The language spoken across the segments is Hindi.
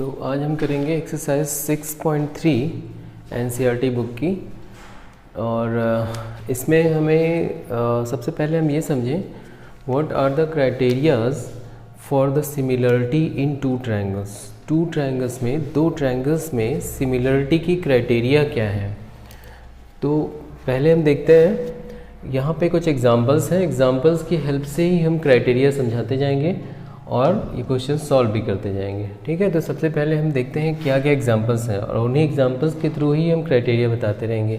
तो आज हम करेंगे एक्सरसाइज 6.3 एनसीईआरटी बुक की। और इसमें हमें सबसे पहले हम ये समझें what are the criterias for the similarity in two triangles. Two triangles में, दो ट्रायंगल्स में सिमिलरिटी की क्राइटेरिया क्या है। तो पहले हम देखते हैं, यहाँ पे कुछ एग्जांपल्स हैं, एग्जांपल्स की हेल्प से ही हम क्राइटेरिया समझाते जाएंगे और ये क्वेश्चन सॉल्व भी करते जाएंगे। ठीक है, तो सबसे पहले हम देखते हैं क्या क्या एग्जांपल्स हैं और उन्हीं एग्जांपल्स के थ्रू ही हम क्राइटेरिया बताते रहेंगे।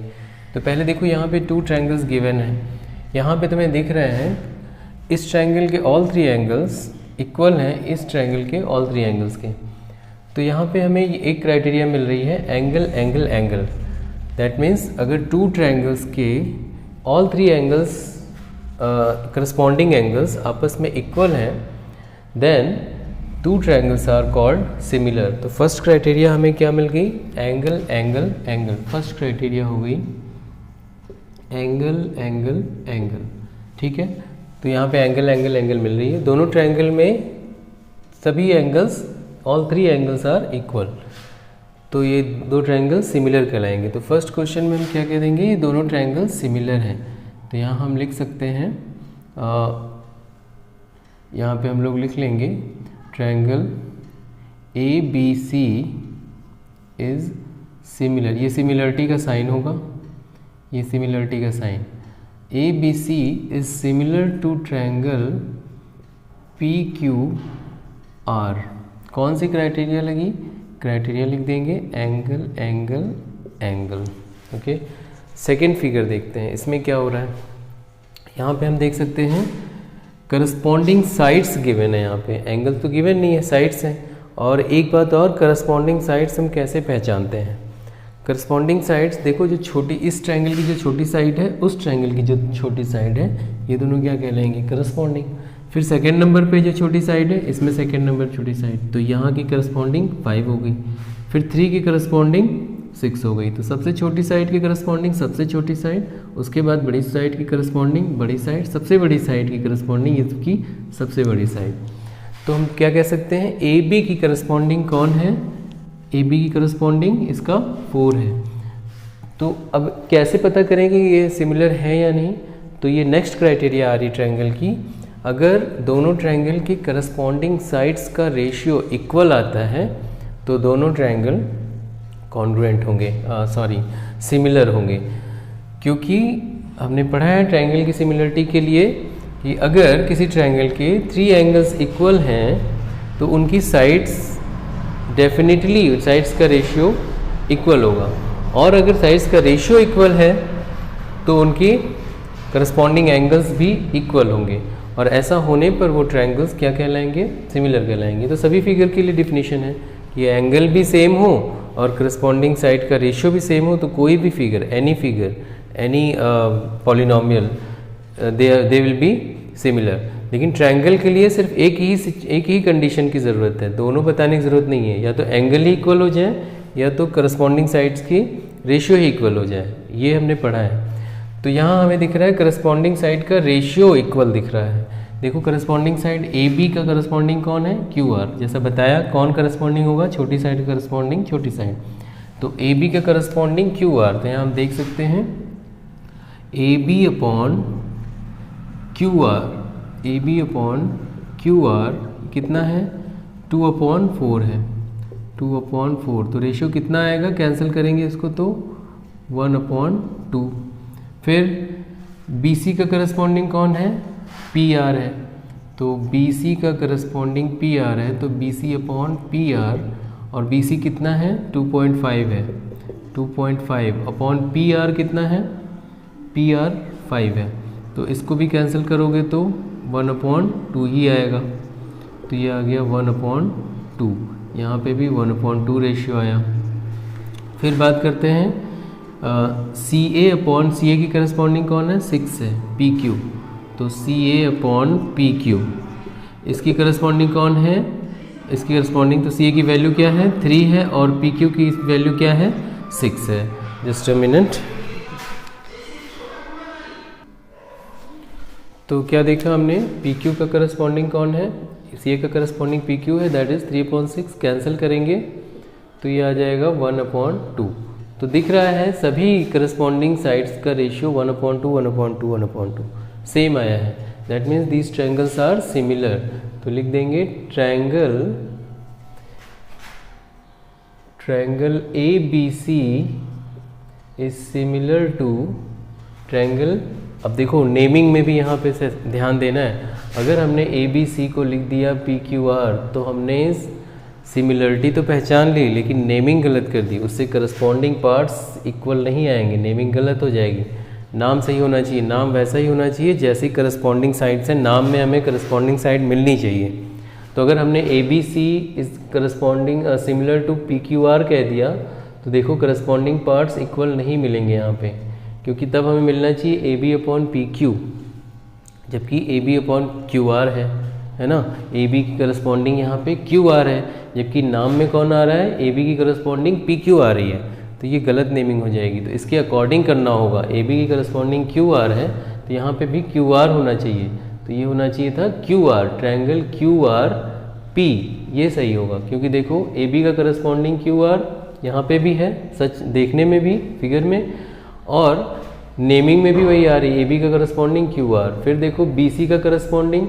तो पहले देखो, यहाँ पे टू ट्रायंगल्स गिवन हैं। यहाँ पे तुम्हें दिख रहे हैं इस ट्रायंगल के ऑल थ्री एंगल्स इक्वल हैं इस ट्रायंगल के ऑल थ्री एंगल्स के। तो यहाँ पे हमें एक क्राइटेरिया मिल रही है angle angle angle. That means अगर टू ट्रायंगल्स के all three angles corresponding angles आपस में इक्वल हैं, then two triangles are called similar. तो फर्स्ट क्राइटेरिया हमें क्या मिल गई, angle angle angle. First criteria हो गई एंगल एंगल एंगल। ठीक है, तो यहाँ पे एंगल एंगल एंगल मिल रही है। दोनों ट्रायंगल में सभी angles, all three angles are equal, तो ये दो ट्रायंगल सिमिलर कहलाएंगे। तो फर्स्ट क्वेश्चन में हम क्या कह देंगे, ये दोनों ट्रायंगल सिमिलर हैं। तो यहाँ हम लिख सकते हैं, यहाँ पे हम लोग लिख लेंगे triangle A B C is similar. ये सिमिलरिटी का साइन होगा, ये सिमिलरिटी का sign. A B C is similar to triangle P Q R. कौन सी क्राइटेरिया लगी, क्राइटेरिया लिख देंगे angle angle angle. Okay, second figure देखते हैं, इसमें क्या हो रहा है। यहाँ पे हम देख सकते हैं करस्पॉन्डिंग साइड्स गिवन है। यहाँ पे एंगल तो गिवन नहीं है, साइड्स हैं। और एक बात और, करस्पॉन्डिंग साइड्स हम कैसे पहचानते हैं। करस्पॉन्डिंग साइड्स देखो, जो छोटी इस ट्रायंगल की जो छोटी साइड है, उस ट्रायंगल की जो छोटी साइड है, ये दोनों क्या कहलाएंगे, करस्पॉन्डिंग। फिर सेकेंड नंबर पे जो छोटी साइड है, इसमें सेकेंड नंबर छोटी साइड, तो यहाँ की करस्पॉन्डिंग 5 हो गई। फिर 3 की करस्पॉन्डिंग 6 हो गई। तो सबसे छोटी साइड की करस्पॉन्डिंग सबसे छोटी साइड, उसके बाद बड़ी साइड की करस्पॉन्डिंग बड़ी साइड, सबसे बड़ी साइड की करस्पॉन्डिंग इसकी सबसे बड़ी साइड। तो हम क्या कह सकते हैं, ए बी की करस्पॉन्डिंग कौन है, ए बी की करस्पॉन्डिंग इसका 4 है। तो अब कैसे पता करें कि ये सिमिलर है या नहीं। तो ये नेक्स्ट क्राइटेरिया आ रही ट्रायंगल की, अगर दोनों ट्रायंगल की करस्पॉन्डिंग साइड्स का रेशियो इक्वल आता है तो दोनों ट्रायंगल कॉन्ग्रुएंट होंगे, सिमिलर होंगे। क्योंकि हमने पढ़ा है ट्रायंगल की सिमिलरिटी के लिए कि अगर किसी ट्रायंगल के 3 एंगल्स इक्वल हैं तो उनकी साइड्स डेफिनेटली, साइड्स का रेशियो इक्वल होगा। और अगर साइड्स का रेशियो इक्वल है तो उनकी करस्पॉन्डिंग एंगल्स भी इक्वल होंगे। और ऐसा होने पर वो ट्रायंगल्स क्या कहलाएंगे, सिमिलर कहलाएंगे। तो सभी फिगर के लिए डिफिनीशन है कि एंगल भी सेम हो और करस्पॉन्डिंग साइड का रेशियो भी सेम हो, तो कोई भी figure, any polynomial, they will be similar. लेकिन ट्रायंगल के लिए सिर्फ एक ही कंडीशन की ज़रूरत है, दोनों बताने की ज़रूरत नहीं है। या तो एंगल ही इक्वल हो जाए या तो करस्पॉन्डिंग साइड्स की रेशियो ही इक्वल हो जाए, ये हमने पढ़ा है। तो यहाँ हमें दिख रहा है करस्पॉन्डिंग साइड का रेशियो इक्वल दिख रहा है। देखो, करस्पॉन्डिंग साइड ए बी का करस्पॉन्डिंग कौन है, क्यू आर। जैसा बताया कौन करस्पॉन्डिंग होगा, छोटी साइड करस्पॉन्डिंग छोटी साइड। तो ए बी का करस्पॉन्डिंग क्यू आर। तो यहाँ हम देख सकते हैं A B upon Q R, A B upon Q R कितना है, 2/4 है, 2/4। तो रेशियो कितना आएगा, कैंसिल करेंगे इसको तो 1/2। फिर बी सी का करस्पॉन्डिंग कौन है, पी आर है। तो बी सी का करस्पॉन्डिंग पी आर है, तो B C upon P R, और बी सी कितना है, 2.5 है, 2.5 अपॉन पी आर कितना है, पी आर 5 है। तो इसको भी कैंसिल करोगे तो 1/2 ही आएगा। तो ये आ गया 1/2, यहाँ पे भी 1/2 रेशियो आया। फिर बात करते हैं सी ए अपॉन सी ए की करस्पॉन्डिंग कौन है, 6 है, पी क्यू। तो सी ए अपॉन पी क्यू, इसकी करस्पॉन्डिंग कौन है, इसकी करस्पॉन्डिंग, तो सी ए की वैल्यू क्या है, 3 है, और पी क्यू की वैल्यू क्या है, 6 है। Just a minute. तो क्या देखा हमने, पी क्यू का करस्पॉन्डिंग कौन है, सी ए का करस्पॉन्डिंग पी क्यू है, दैट इज़ 3/6। कैंसिल करेंगे तो ये आ जाएगा 1/2। तो दिख रहा है सभी करस्पॉन्डिंग साइड्स का रेशियो 1/2 1/2 1/2 सेम आया है। That means these triangles are similar. तो लिख देंगे triangle A B C is similar to triangle. अब देखो नेमिंग में भी यहाँ पे से ध्यान देना है। अगर हमने ए बी सी को लिख दिया पी क्यू आर तो हमने सिमिलरिटी तो पहचान ली, लेकिन नेमिंग गलत कर दी, उससे करस्पॉन्डिंग पार्ट्स इक्वल नहीं आएंगे, नेमिंग गलत हो जाएगी। नाम सही होना चाहिए, नाम वैसा ही होना चाहिए जैसे करस्पॉन्डिंग साइड से नाम में हमें करस्पॉन्डिंग साइड मिलनी चाहिए। तो अगर हमने A B C is corresponding similar to P Q R कह दिया तो देखो करस्पॉन्डिंग पार्ट्स इक्वल नहीं मिलेंगे यहाँ पे, क्योंकि तब हमें मिलना चाहिए A B upon P Q, जबकि A B upon Q R है ना। ए बी की करस्पॉन्डिंग यहाँ पे क्यू आर है, जबकि नाम में कौन आ रहा है, ए बी की करस्पॉन्डिंग पी क्यू आ रही है, तो ये गलत नेमिंग हो जाएगी। तो इसके अकॉर्डिंग करना होगा, ए बी की करस्पॉन्डिंग क्यू आर है तो यहाँ पे भी क्यू आर होना चाहिए, तो ये होना चाहिए था Q R, triangle Q R P, ये सही होगा। क्योंकि देखो ए बी का करस्पॉन्डिंग क्यू आर यहाँ पे भी है, सच देखने में भी फिगर में, और नेमिंग में भी वही आ रही है, ए बी का करस्पॉन्डिंग क्यू आर। फिर देखो बी सी का करस्पॉन्डिंग,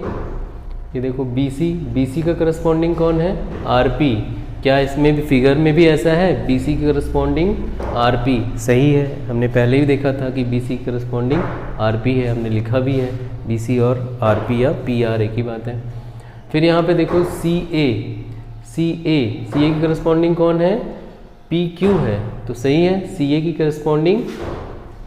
ये देखो बी सी का करस्पॉन्डिंग कौन है, आर पी। क्या इसमें भी फिगर में भी ऐसा है, बी सी की करस्पॉन्डिंग आर पी सही है, हमने पहले ही देखा था कि बी सी की करस्पॉन्डिंग आर पी है, हमने लिखा भी है बी सी और आर पी या पी आर एक ही बात है। फिर यहाँ पे देखो सी ए की करस्पॉन्डिंग कौन है, पी क्यू है, तो सही है, सी ए की करस्पॉन्डिंग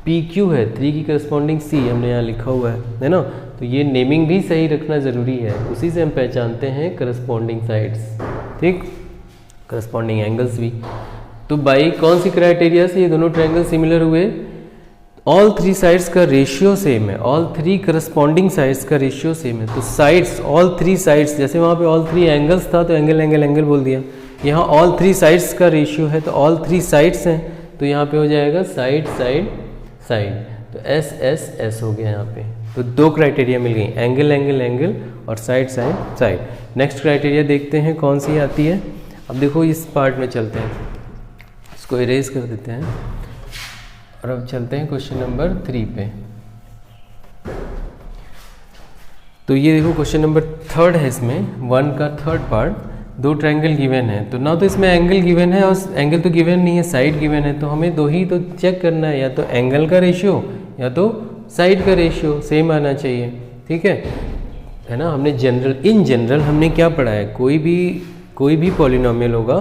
पी क्यू है, 3 की करस्पॉन्डिंग सी हमने यहाँ लिखा हुआ है ना। तो ये नेमिंग भी सही रखना ज़रूरी है, उसी से हम पहचानते हैं करस्पॉन्डिंग साइड्स, ठीक, करस्पॉन्डिंग एंगल्स भी। तो बाई कौन सी क्राइटेरिया से ये दोनों ट्रायंगल सिमिलर हुए, ऑल 3 साइड्स का रेशियो सेम है, ऑल 3 करस्पॉन्डिंग साइड्स का रेशियो सेम है। तो साइड्स, ऑल 3 साइड्स, जैसे वहाँ पे ऑल 3 एंगल्स था तो एंगल बोल दिया, यहाँ ऑल 3 साइड्स का रेशियो है तो ऑल 3 साइड्स हैं, तो यहाँ पे हो जाएगा साइड साइड साइड, तो एस एस एस हो गया यहाँ पे। तो 2 क्राइटेरिया मिल गई, एंगल और side side side. Next criteria देखते हैं कौन सी आती है। अब देखो इस पार्ट में चलते हैं, इसको इरेज कर देते हैं और अब चलते हैं क्वेश्चन नंबर 3 पे। तो ये देखो क्वेश्चन नंबर 3 है, इसमें 1 का 3rd पार्ट, 2 ट्रायंगल गिवन है। तो ना तो इसमें एंगल गिवन है और एंगल तो गिवन नहीं है, साइड गिवन है, तो हमें 2 ही तो चेक करना है, या तो एंगल का रेशियो या तो साइड का रेशियो सेम आना चाहिए, ठीक है ना। हमने इन जनरल हमने क्या पढ़ा है, कोई भी पॉलिनोमियल होगा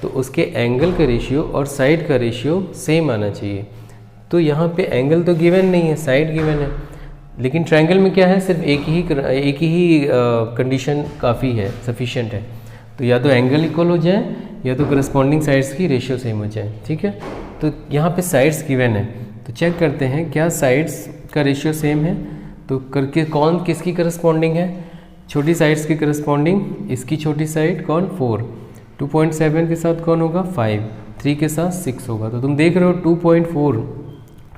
तो उसके एंगल का रेशियो और साइड का रेशियो सेम आना चाहिए। तो यहाँ पे एंगल तो गिवन नहीं है, साइड गिवन है, लेकिन ट्रायंगल में क्या है, सिर्फ एक ही कंडीशन काफ़ी है, सफिशिएंट है। तो या तो एंगल इक्वल हो जाए या तो करस्पॉन्डिंग साइड्स की रेशियो सेम हो जाए, ठीक है। तो यहाँ पे साइड्स गिवन है, तो चेक करते हैं क्या साइड्स का रेशियो सेम है। तो करके कौन किसकी करस्पॉन्डिंग है, छोटी साइड्स की करस्पॉन्डिंग, इसकी छोटी साइड कौन 4, 2.7 के साथ कौन होगा 5, 3 के साथ 6 होगा। तो तुम देख रहे हो 2.4,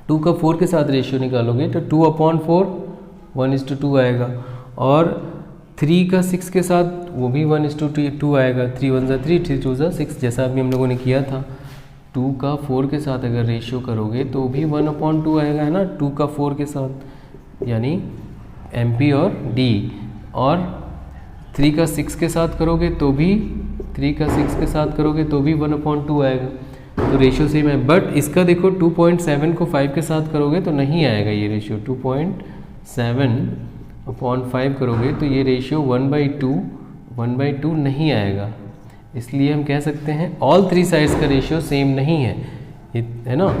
2 का 4 के साथ रेशियो निकालोगे तो 2/4 1:2 आएगा, और 3 का 6 के साथ वो भी 1:2 आएगा, 3 1 3 3 2 6, जैसा अभी हम लोगों ने किया था। 2 का 4 के साथ अगर रेशियो करोगे तो भी 1/2 आएगा, है ना, 2 का 4 के साथ, यानी MP और D, और 3 का 6 के साथ करोगे तो भी 1/2 आएगा, तो रेशियो सेम है। बट इसका देखो 2.7 को 5 के साथ करोगे तो नहीं आएगा ये रेशियो, 2.7/5 करोगे तो ये रेशियो 1/2 नहीं आएगा। इसलिए हम कह सकते हैं ऑल 3 साइड्स का रेशियो सेम नहीं है, है ना,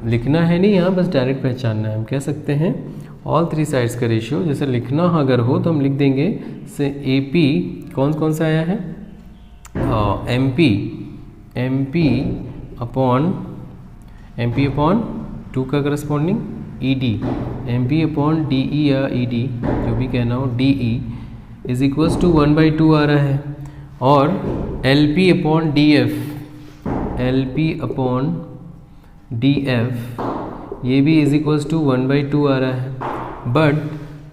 लिखना है नहीं यहाँ, बस डायरेक्ट पहचानना है। हम कह सकते हैं ऑल 3 साइड्स का रेशियो, जैसे लिखना अगर हो तो हम लिख देंगे से AP कौन सा आया है, MP अपॉन 2 का corresponding ED, MP upon DE या ED जो भी कहना हो, DE इज इक्वल्स टू 1/2 आ रहा है, और LP अपॉन DF ये भी इज इक्वल्स टू 1/2 आ रहा है। But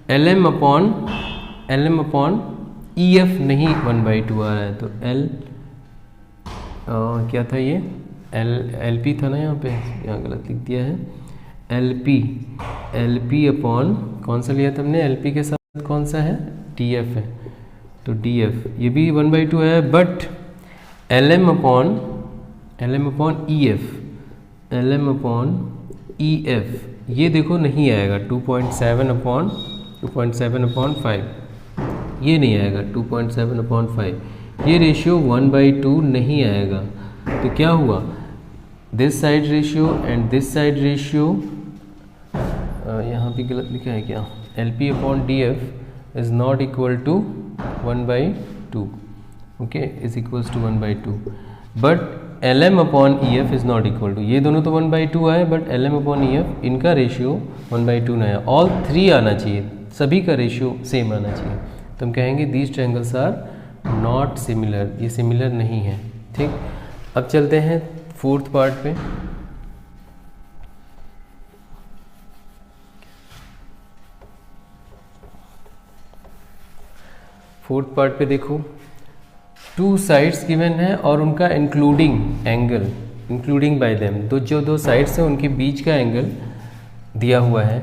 L M upon E F नहीं 1/2 आ रहा है, तो एल क्या था ये, एल पी था ना, यहाँ गलत लिख दिया है, एल पी अपॉन कौन सा लिया था हमने, एल पी के साथ कौन सा है, डी एफ है, तो डी एफ ये भी 1/2 है, but L M upon E F ये देखो नहीं आएगा, 2.7/5 ये नहीं आएगा, 2.7/5 ये रेशियो 1/2 नहीं आएगा। तो क्या हुआ, this side ratio and this side ratio, यहाँ भी गलत लिखा है क्या, L P upon D F is not equal to 1/2, okay, is equals to 1/2, but L M upon E F is not equal to, ये दोनों तो 1/2 आए, but L M upon E F इनका रेशियो 1/2 नहीं आया, ऑल 3 आना चाहिए, सभी का रेशियो सेम आना चाहिए। तो हम कहेंगे these triangles are not similar, ये सिमिलर नहीं है, ठीक। अब चलते हैं 4th पार्ट पे। फोर्थ पार्ट पे देखो, 2 साइड्स गिवन है और उनका including angle, including bye them, जो 2 साइड्स हैं उनके बीच का एंगल दिया हुआ है,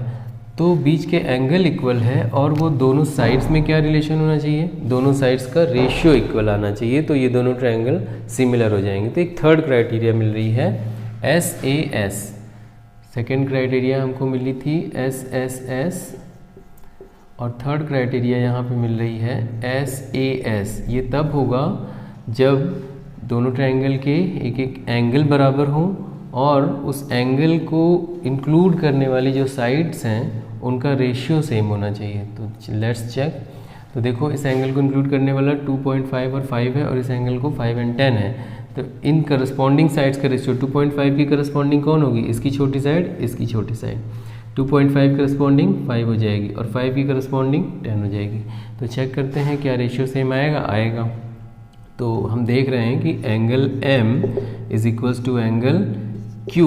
तो बीच के एंगल इक्वल है और वो दोनों साइड्स में क्या रिलेशन होना चाहिए, दोनों साइड्स का रेशियो इक्वल आना चाहिए, तो ये दोनों ट्रायंगल सिमिलर हो जाएंगे। तो एक थर्ड क्राइटेरिया मिल रही है SAS, सेकेंड क्राइटेरिया हमको मिली थी SSS, और थर्ड क्राइटेरिया यहाँ पे मिल रही है SAS। ये तब होगा जब दोनों ट्रायंगल के एक एक एंगल बराबर हों और उस एंगल को इंक्लूड करने वाली जो साइड्स हैं उनका रेशियो सेम होना चाहिए। तो लेट्स चेक। तो देखो, इस एंगल को इंक्लूड करने वाला 2.5 और 5 है और इस एंगल को 5 और 10 है, तो इन करस्पॉन्डिंग साइड्स का रेशियो 2.5 की करस्पॉन्डिंग कौन होगी, इसकी छोटी साइड, इसकी छोटी साइड, 2.5 करस्पॉन्डिंग 5 हो जाएगी और 5 की करस्पॉन्डिंग 10 हो जाएगी। तो चेक करते हैं क्या रेशियो सेम आएगा। तो हम देख रहे हैं कि angle M is equals to angle Q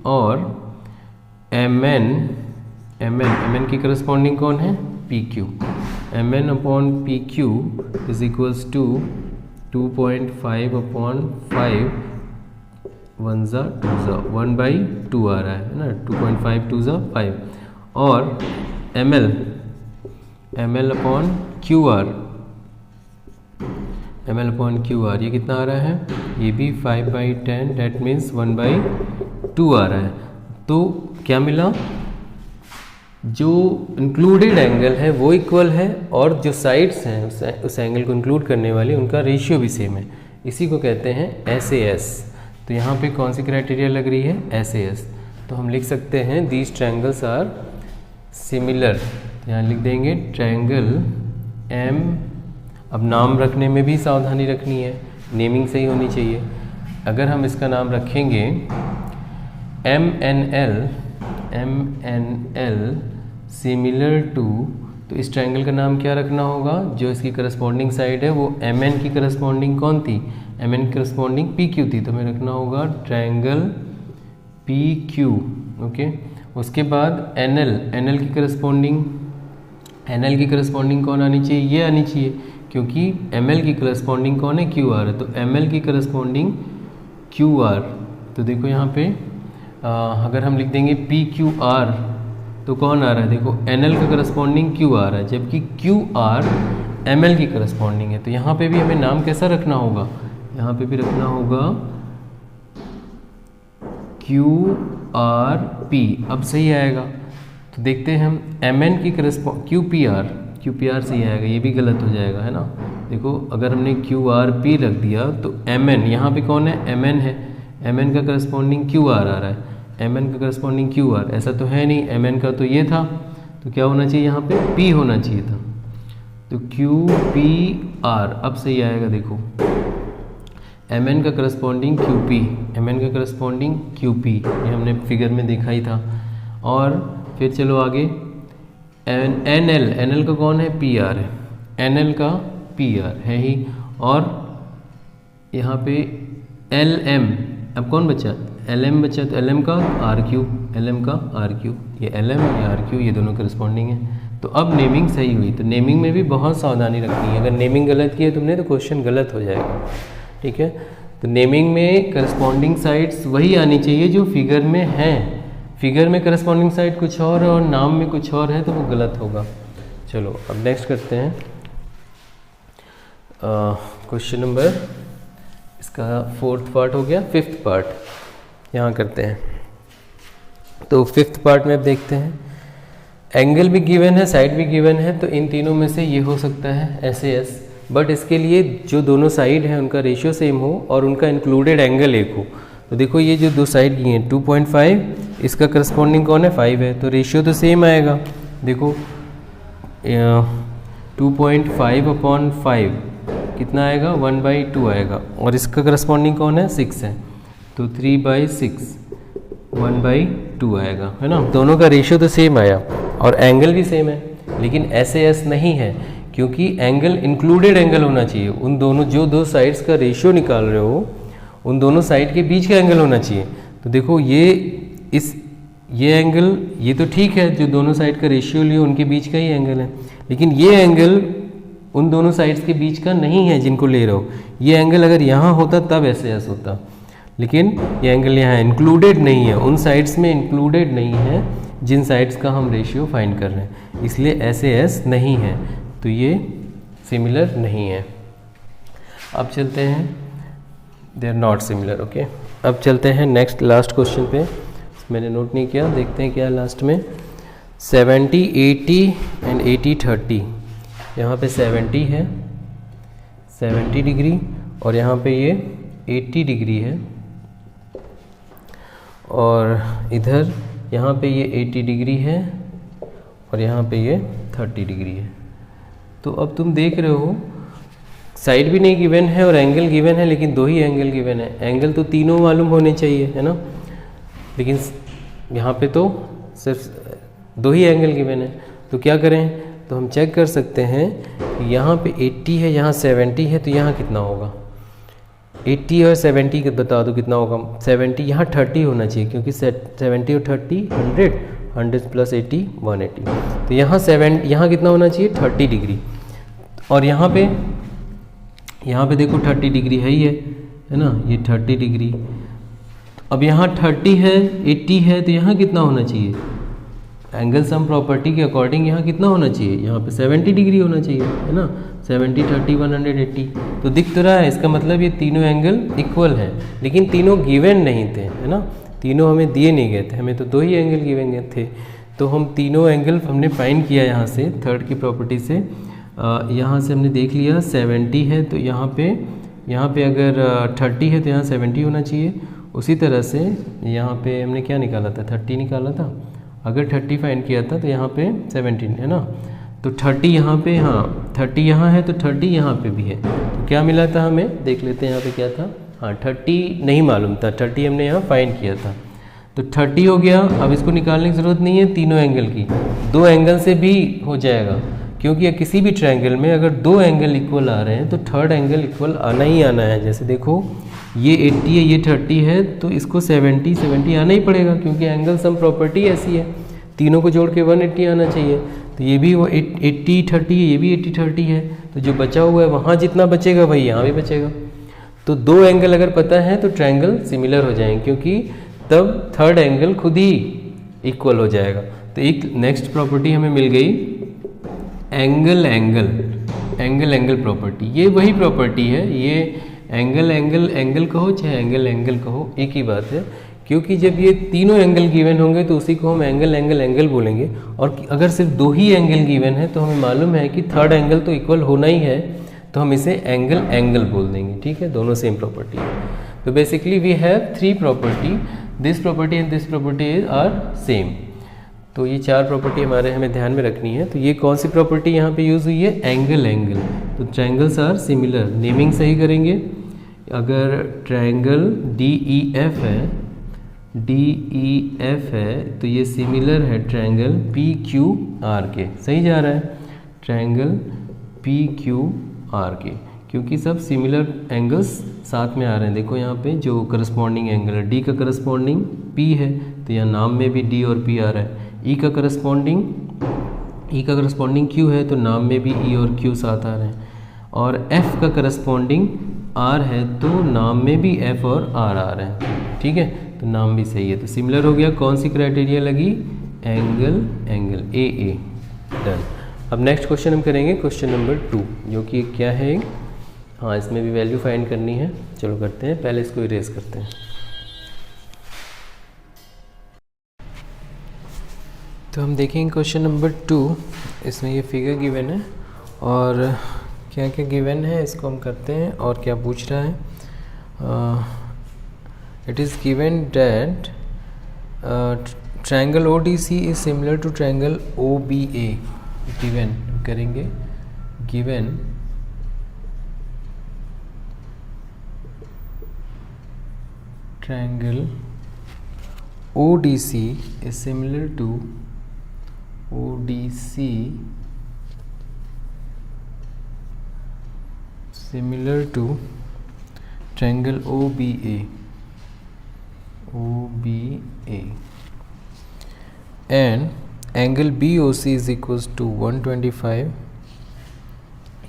और MN की करस्पॉन्डिंग कौन है, PQ। MN upon PQ is equals to 2.5/5 1/2 आ रहा है ना, 2.5 2 5, और ML अपॉन QR ये कितना आ रहा है, ये भी 5/10, डेट मीन्स 1/2 आ रहा है। तो क्या मिला, जो इंक्लूडेड एंगल है वो इक्वल है और जो साइड्स हैं उस एंगल को इंक्लूड करने वाली उनका रेशियो भी सेम है, इसी को कहते हैं SAS। तो यहाँ पे कौन सी क्राइटेरिया लग रही है, SAS। तो हम लिख सकते हैं दीज ट्रायंगल्स आर सिमिलर, यहाँ लिख देंगे ट्रायंगल M। अब नाम रखने में भी सावधानी रखनी है, नेमिंग सही होनी चाहिए। अगर हम इसका नाम रखेंगे MNL सिमिलर टू, तो इस ट्रायंगल का नाम क्या रखना होगा, जो इसकी करस्पॉन्डिंग साइड है वो MN की करस्पॉन्डिंग कौन थी, MN की करस्पॉन्डिंग PQ थी, तो हमें रखना होगा ट्रायंगल PQ, ओके। उसके बाद NL की करस्पॉन्डिंग कौन आनी चाहिए, ये आनी चाहिए, क्योंकि ML की करस्पॉन्डिंग कौन है, QR है, तो ML की करस्पॉन्डिंग QR। तो देखो यहाँ पे अगर हम लिख देंगे PQR तो कौन आ रहा है, देखो NL का करस्पॉन्डिंग Q आ रहा है, जबकि QR ML की करस्पॉन्डिंग है। तो यहाँ पे भी हमें नाम कैसा रखना होगा, यहाँ पे भी रखना होगा QRP। अब सही आएगा, तो देखते हैं हम MN की QPR सही आएगा, ये भी गलत हो जाएगा, है ना। देखो अगर हमने QRP रख दिया तो MN यहाँ पे कौन है, MN है, MN का करस्पॉन्डिंग QR आ रहा है, MN का करस्पॉन्डिंग QR, ऐसा तो है नहीं, MN का तो ये था, तो क्या होना चाहिए यहाँ पे, P होना चाहिए था, तो QPR अब सही आएगा। देखो MN का करस्पॉन्डिंग QP, ये हमने फिगर में देखा ही था। और फिर चलो आगे, NL का कौन है, PR है, NL का PR है ही, और यहाँ पे LM, अब कौन बचा, LM बचा, तो LM का RQ, ये LM ये RQ ये दोनों करस्पॉन्डिंग है। तो अब नेमिंग सही हुई। तो नेमिंग में भी बहुत सावधानी रखनी है, अगर नेमिंग गलत की है तुमने तो क्वेश्चन गलत हो जाएगा, ठीक है। तो नेमिंग में करस्पॉन्डिंग साइड्स वही आनी चाहिए जो फिगर में हैं। फिगर में करस्पॉन्डिंग साइड कुछ और नाम में कुछ और है तो वो गलत होगा। चलो अब नेक्स्ट करते हैं क्वेश्चन नंबर, इसका 4th पार्ट हो गया, 5th पार्ट यहाँ करते हैं। तो 5th पार्ट में अब देखते हैं, एंगल भी गिवन है, साइड भी गिवन है, तो इन तीनों में से ये हो सकता है SAS, बट इसके लिए जो दोनों साइड हैं उनका रेशियो सेम हो और उनका इंक्लूडेड एंगल एक हो। तो देखो ये जो दो साइड की हैं 2.5, इसका करस्पॉन्डिंग कौन है 5 है, तो रेशियो तो सेम आएगा। देखो 2.5/5 कितना आएगा 1/2 आएगा, और इसका करस्पॉन्डिंग कौन है 6 है, तो 3/6 1/2 आएगा, है ना। दोनों का रेशियो तो सेम आया और एंगल भी सेम है, लेकिन SAS नहीं है क्योंकि एंगल इंक्लूडेड एंगल होना चाहिए। उन दोनों जो दो साइड्स का रेशियो निकाल रहे हो उन दोनों साइड के बीच का एंगल होना चाहिए। तो देखो ये एंगल ये तो ठीक है, जो दोनों साइड का रेशियो लिए उनके बीच का ही एंगल है, लेकिन ये एंगल उन दोनों साइड्स के बीच का नहीं है जिनको ले रहे हो। ये एंगल अगर यहाँ होता तब SAS होता, लेकिन ये एंगल यहाँ इंक्लूडेड नहीं है, उन साइड्स में इंक्लूडेड नहीं है जिन साइड्स का हम रेशियो फाइंड कर रहे हैं, इसलिए SAS नहीं है, तो ये सिमिलर नहीं है। अब चलते हैं, they are not similar, okay. अब चलते हैं नेक्स्ट लास्ट क्वेश्चन पे, मैंने नोट नहीं किया, देखते हैं क्या लास्ट में। 70, 80 एंड 80, 30, यहाँ पे 70 है 70 डिग्री और यहाँ पे ये 80 डिग्री है, और इधर यहाँ पे ये 80 डिग्री है और यहाँ पे ये 30 डिग्री है। तो अब तुम देख रहे हो साइड भी नहीं गिवन है और एंगल गिवन है, लेकिन दो ही एंगल गिवन है। एंगल तो तीनों मालूम होने चाहिए, है ना, लेकिन यहाँ पे तो सिर्फ दो ही एंगल गिवन है। तो क्या करें, तो हम चेक कर सकते हैं कि यहाँ पे 80 है, यहाँ 70 है, तो यहाँ कितना होगा 80 और 70 बता दो कितना होगा। 70 यहाँ 30 होना चाहिए क्योंकि 70 और 30 100 प्लस 80 180, तो यहाँ कितना होना चाहिए 30 डिग्री, और यहाँ पे देखो 30 डिग्री है ही है ना, ये 30 डिग्री। अब यहाँ 30 है 80 है, तो यहाँ कितना होना चाहिए, एंगल सम प्रॉपर्टी के अकॉर्डिंग यहाँ कितना होना चाहिए, यहाँ पे 70 डिग्री होना चाहिए, है ना। 70 30 180, तो दिख तो रहा है, इसका मतलब ये तीनों एंगल इक्वल हैं, लेकिन तीनों गिवन नहीं थे, है ना, तीनों हमें दिए नहीं गए थे, हमें तो दो ही एंगल गिवन गए थे। तो हम तीनों एंगल हमने फाइंड किया यहाँ से, थर्ड की प्रॉपर्टी से। यहाँ से हमने देख लिया 70 है, तो यहाँ पे अगर 30 है तो यहाँ 70 होना चाहिए। उसी तरह से यहाँ पे हमने क्या निकाला था 30 निकाला था, अगर 30 फाइंड किया था तो यहाँ पे 17 है ना, तो 30 यहाँ पे, हाँ 30 यहाँ है तो 30 यहाँ पे भी है, तो क्या मिला था हमें देख लेते हैं यहाँ पे क्या था। हाँ 30 नहीं मालूम था, 30 हमने यहाँ फाइंड किया था, तो 30 हो गया। अब इसको निकालने की ज़रूरत नहीं है तीनों एंगल की, दो एंगल से भी हो जाएगा, क्योंकि किसी भी ट्रायंगल में अगर दो एंगल इक्वल आ रहे हैं तो थर्ड एंगल इक्वल आना ही आना है। जैसे देखो ये 80 है ये 30 है, तो इसको 70 आना ही पड़ेगा, क्योंकि एंगल सम प्रॉपर्टी ऐसी है, तीनों को जोड़ के 180 आना चाहिए। तो ये भी वो 80 30 है, ये भी 80 30 है, तो जो बचा हुआ है वहाँ जितना बचेगा वही यहाँ भी बचेगा। तो दो एंगल अगर पता है तो ट्रायंगल सिमिलर हो जाएंगे, क्योंकि तब थर्ड एंगल खुद ही इक्वल हो जाएगा। तो एक नेक्स्ट प्रॉपर्टी हमें मिल गई एंगल प्रॉपर्टी। ये वही प्रॉपर्टी है, ये एंगल कहो चाहे एंगल कहो एक ही बात है, क्योंकि जब ये तीनों एंगल गिवन होंगे तो उसी को हम एंगल बोलेंगे, और अगर सिर्फ दो ही एंगल गिवन है तो हमें मालूम है कि थर्ड एंगल तो इक्वल होना ही है, तो हम इसे एंगल बोल देंगे, ठीक है, दोनों सेम प्रॉपर्टी है। तो basically we have three property, this property and this property are same. तो ये चार प्रॉपर्टी हमें ध्यान में रखनी है। तो ये कौन सी प्रॉपर्टी यहाँ पे यूज़ हुई है, एंगल। तो ट्रायंगल्स आर सिमिलर, नेमिंग सही करेंगे। अगर ट्रायंगल DEF है तो ये सिमिलर है ट्रायंगल PQR के, सही जा रहा है, ट्रायंगल PQR के, क्योंकि सब सिमिलर एंगल्स साथ में आ रहे हैं। देखो यहाँ पे जो करस्पॉन्डिंग एंगल है, D का करस्पॉन्डिंग P है, तो यहाँ नाम में भी D और P आ रहा है। E का करस्पॉन्डिंग ई का करस्पॉन्डिंग क्यू है तो नाम में भी ई और क्यू साथ आ रहे हैं, और एफ का करस्पॉन्डिंग आर है तो नाम में भी एफ और आर आ रहे हैं, ठीक है, तो नाम भी सही है। तो सिमिलर हो गया, कौन सी क्राइटेरिया लगी, एंगल ए ए, डन। अब नेक्स्ट क्वेश्चन हम करेंगे क्वेश्चन नंबर 2, जो कि क्या है, हाँ इसमें भी वैल्यू फाइंड करनी है। चलो करते हैं, पहले इसको इरेज करते हैं। तो हम देखेंगे क्वेश्चन नंबर 2, इसमें ये फिगर गिवन है और क्या क्या गिवन है इसको हम करते हैं और क्या पूछ रहा है। It is given that triangle ODC is similar to triangle OBA। Given करेंगे, given triangle ODC is similar to triangle OBA and angle BOC is equals to 125।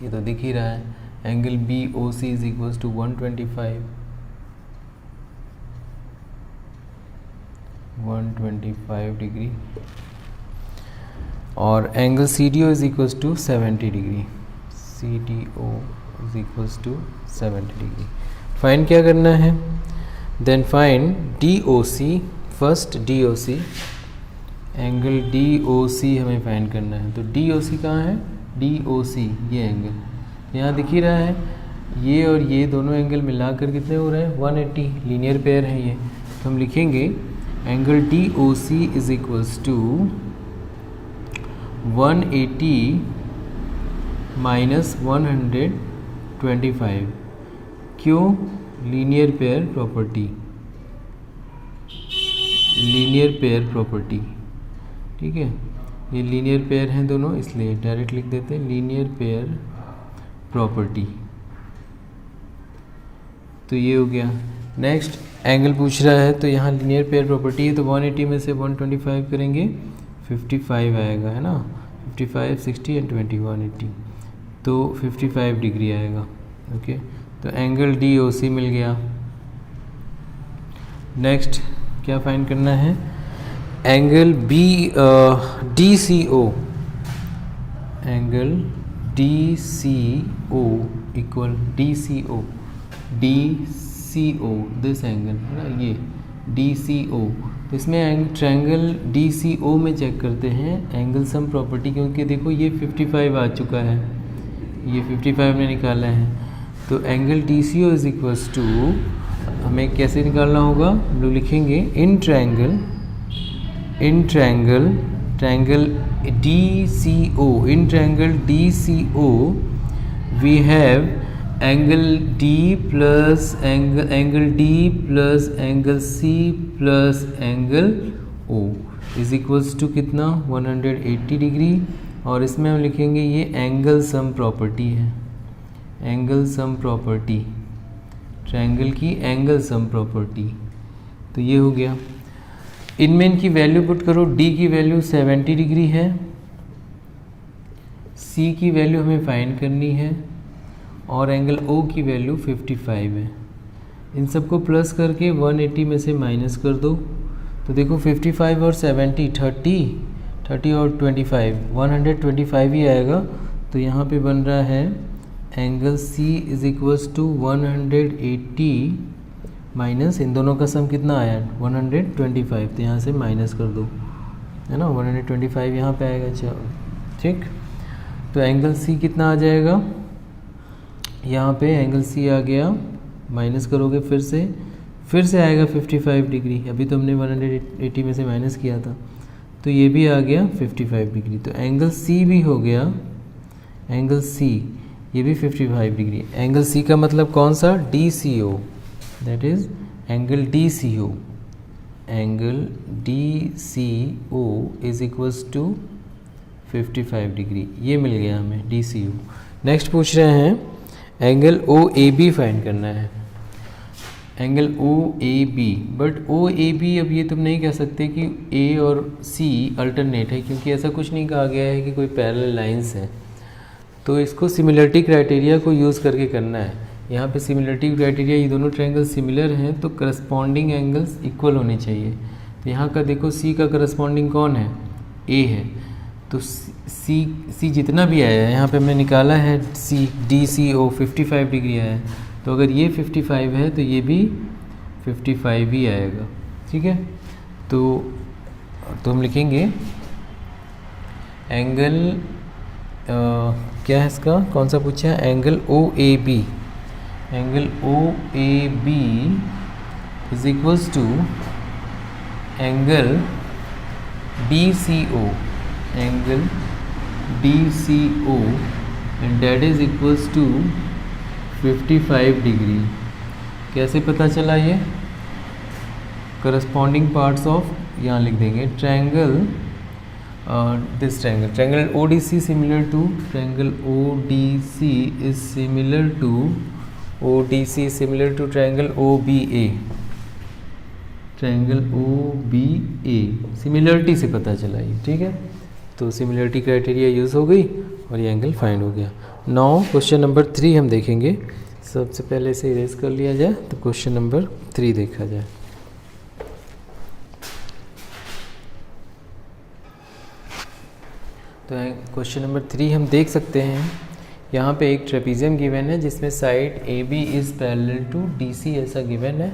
ये तो दिख ही रहा है, angle BOC is equals to 125 degree और angle CDO is equals to 70 degree, CDO is equals to 70 degree. Find क्या करना है, then find DOC, first DOC, angle DOC हमें फाइंड करना है। तो DOC कहाँ है, DOC ये एंगल यहाँ दिख ही रहा है, ये और ये दोनों एंगल मिलाकर कितने हो रहे हैं, 180, लीनियर पेयर है ये। तो हम लिखेंगे angle DOC is equals to 180 minus 125, क्यों, लीनियर पेयर प्रॉपर्टी, ठीक है, ये लीनियर पेयर हैं दोनों, इसलिए डायरेक्ट लिख देते हैं लीनियर पेयर प्रॉपर्टी। तो ये हो गया। नेक्स्ट एंगल पूछ रहा है, तो यहाँ लीनियर पेयर प्रॉपर्टी है तो 180 में से 125 करेंगे 55 आएगा, है ना, 55, 60 एंड 20, 180, तो 55 डिग्री आएगा। ओके, तो एंगल DOC मिल गया। नेक्स्ट क्या फाइंड करना है, angle DCO, angle DCO equal DCO this angle है ना, ये DCO। तो इसमें ट्रायंगल DCO में चेक करते हैं एंगल सम प्रॉपर्टी, क्योंकि देखो ये 55 आ चुका है, ये 55 ने निकाला है। तो angle DCO is equals to, हमें कैसे निकालना होगा, हम लोग लिखेंगे in triangle DCO we have angle D plus angle D plus angle C plus angle O is equals to कितना, 180 डिग्री। और इसमें हम लिखेंगे ये एंगल सम प्रॉपर्टी है, एंगल सम प्रॉपर्टी, ट्रायंगल की एंगल सम प्रॉपर्टी। तो ये हो गया। इनमें इनकी वैल्यू पुट करो, D की वैल्यू 70 डिग्री है, C की वैल्यू हमें फाइंड करनी है और एंगल O की वैल्यू 55 है। इन सबको प्लस करके 180 में से माइनस कर दो, तो देखो 55 और 70 30 और 25 125 ही आएगा। तो यहाँ पे बन रहा है angle C is equals to 180 minus इन दोनों का सम कितना आया 125, तो यहाँ से माइनस कर दो, है ना, 125 यहाँ पे आएगा। चलो ठीक, तो एंगल C कितना आ जाएगा, यहाँ पे एंगल C आ गया, माइनस करोगे फिर से आएगा 55 डिग्री, अभी तो हमने 180 में से माइनस किया था, तो ये भी आ गया 55 डिग्री। तो एंगल C भी हो गया, एंगल C ये भी 55 डिग्री। एंगल C का मतलब कौन सा, DCO, that is angle DCO, angle DCO is equals to 55 degree, ये मिल गया हमें DCO। नेक्स्ट पूछ रहे हैं एंगल OAB फाइंड करना है। Angle O A B, but O A B अब ये तुम नहीं कह सकते कि ए और सी अल्टरनेट है, क्योंकि ऐसा कुछ नहीं कहा गया है कि कोई पैरेलल लाइंस हैं। तो इसको सिमिलरिटी क्राइटेरिया को यूज़ करके करना है। यहाँ पे सिमिलरिटी क्राइटेरिया, ये दोनों ट्रायंगल सिमिलर हैं तो करस्पॉन्डिंग एंगल्स इक्वल होने चाहिए। तो यहाँ का देखो सी का करस्पॉन्डिंग कौन है, ए है, तो सी जितना भी आया है यहाँ पे हमने निकाला है सी डी सी ओ 55 डिग्री आया है, तो अगर ये 55 है तो ये भी 55 ही आएगा। ठीक है, तो हम लिखेंगे एंगल क्या है इसका, कौन सा पूछा है, angle O A B, angle O A B is equals to angle D C O, angle D C O and that is equals to 55 degree. कैसे पता चला ये, करस्पॉन्डिंग पार्ट्स ऑफ यहाँ लिख देंगे, triangle this triangle ODC similar to triangle ODC is similar to ODC similar to triangle OBA, triangle OBA similarity से पता चला ये। ठीक है, तो सिमिलरिटी क्राइटेरिया यूज़ हो गई और ये एंगल फाइंड हो गया। नाउ क्वेश्चन नंबर 3 हम देखेंगे। सबसे पहले इसे इरेज कर लिया जाए, तो क्वेश्चन नंबर 3 देखा जाए। तो क्वेश्चन नंबर 3 हम देख सकते हैं, यहाँ पे एक ट्रेपीजियम गिवन है जिसमें side AB is parallel to DC ऐसा गिवन है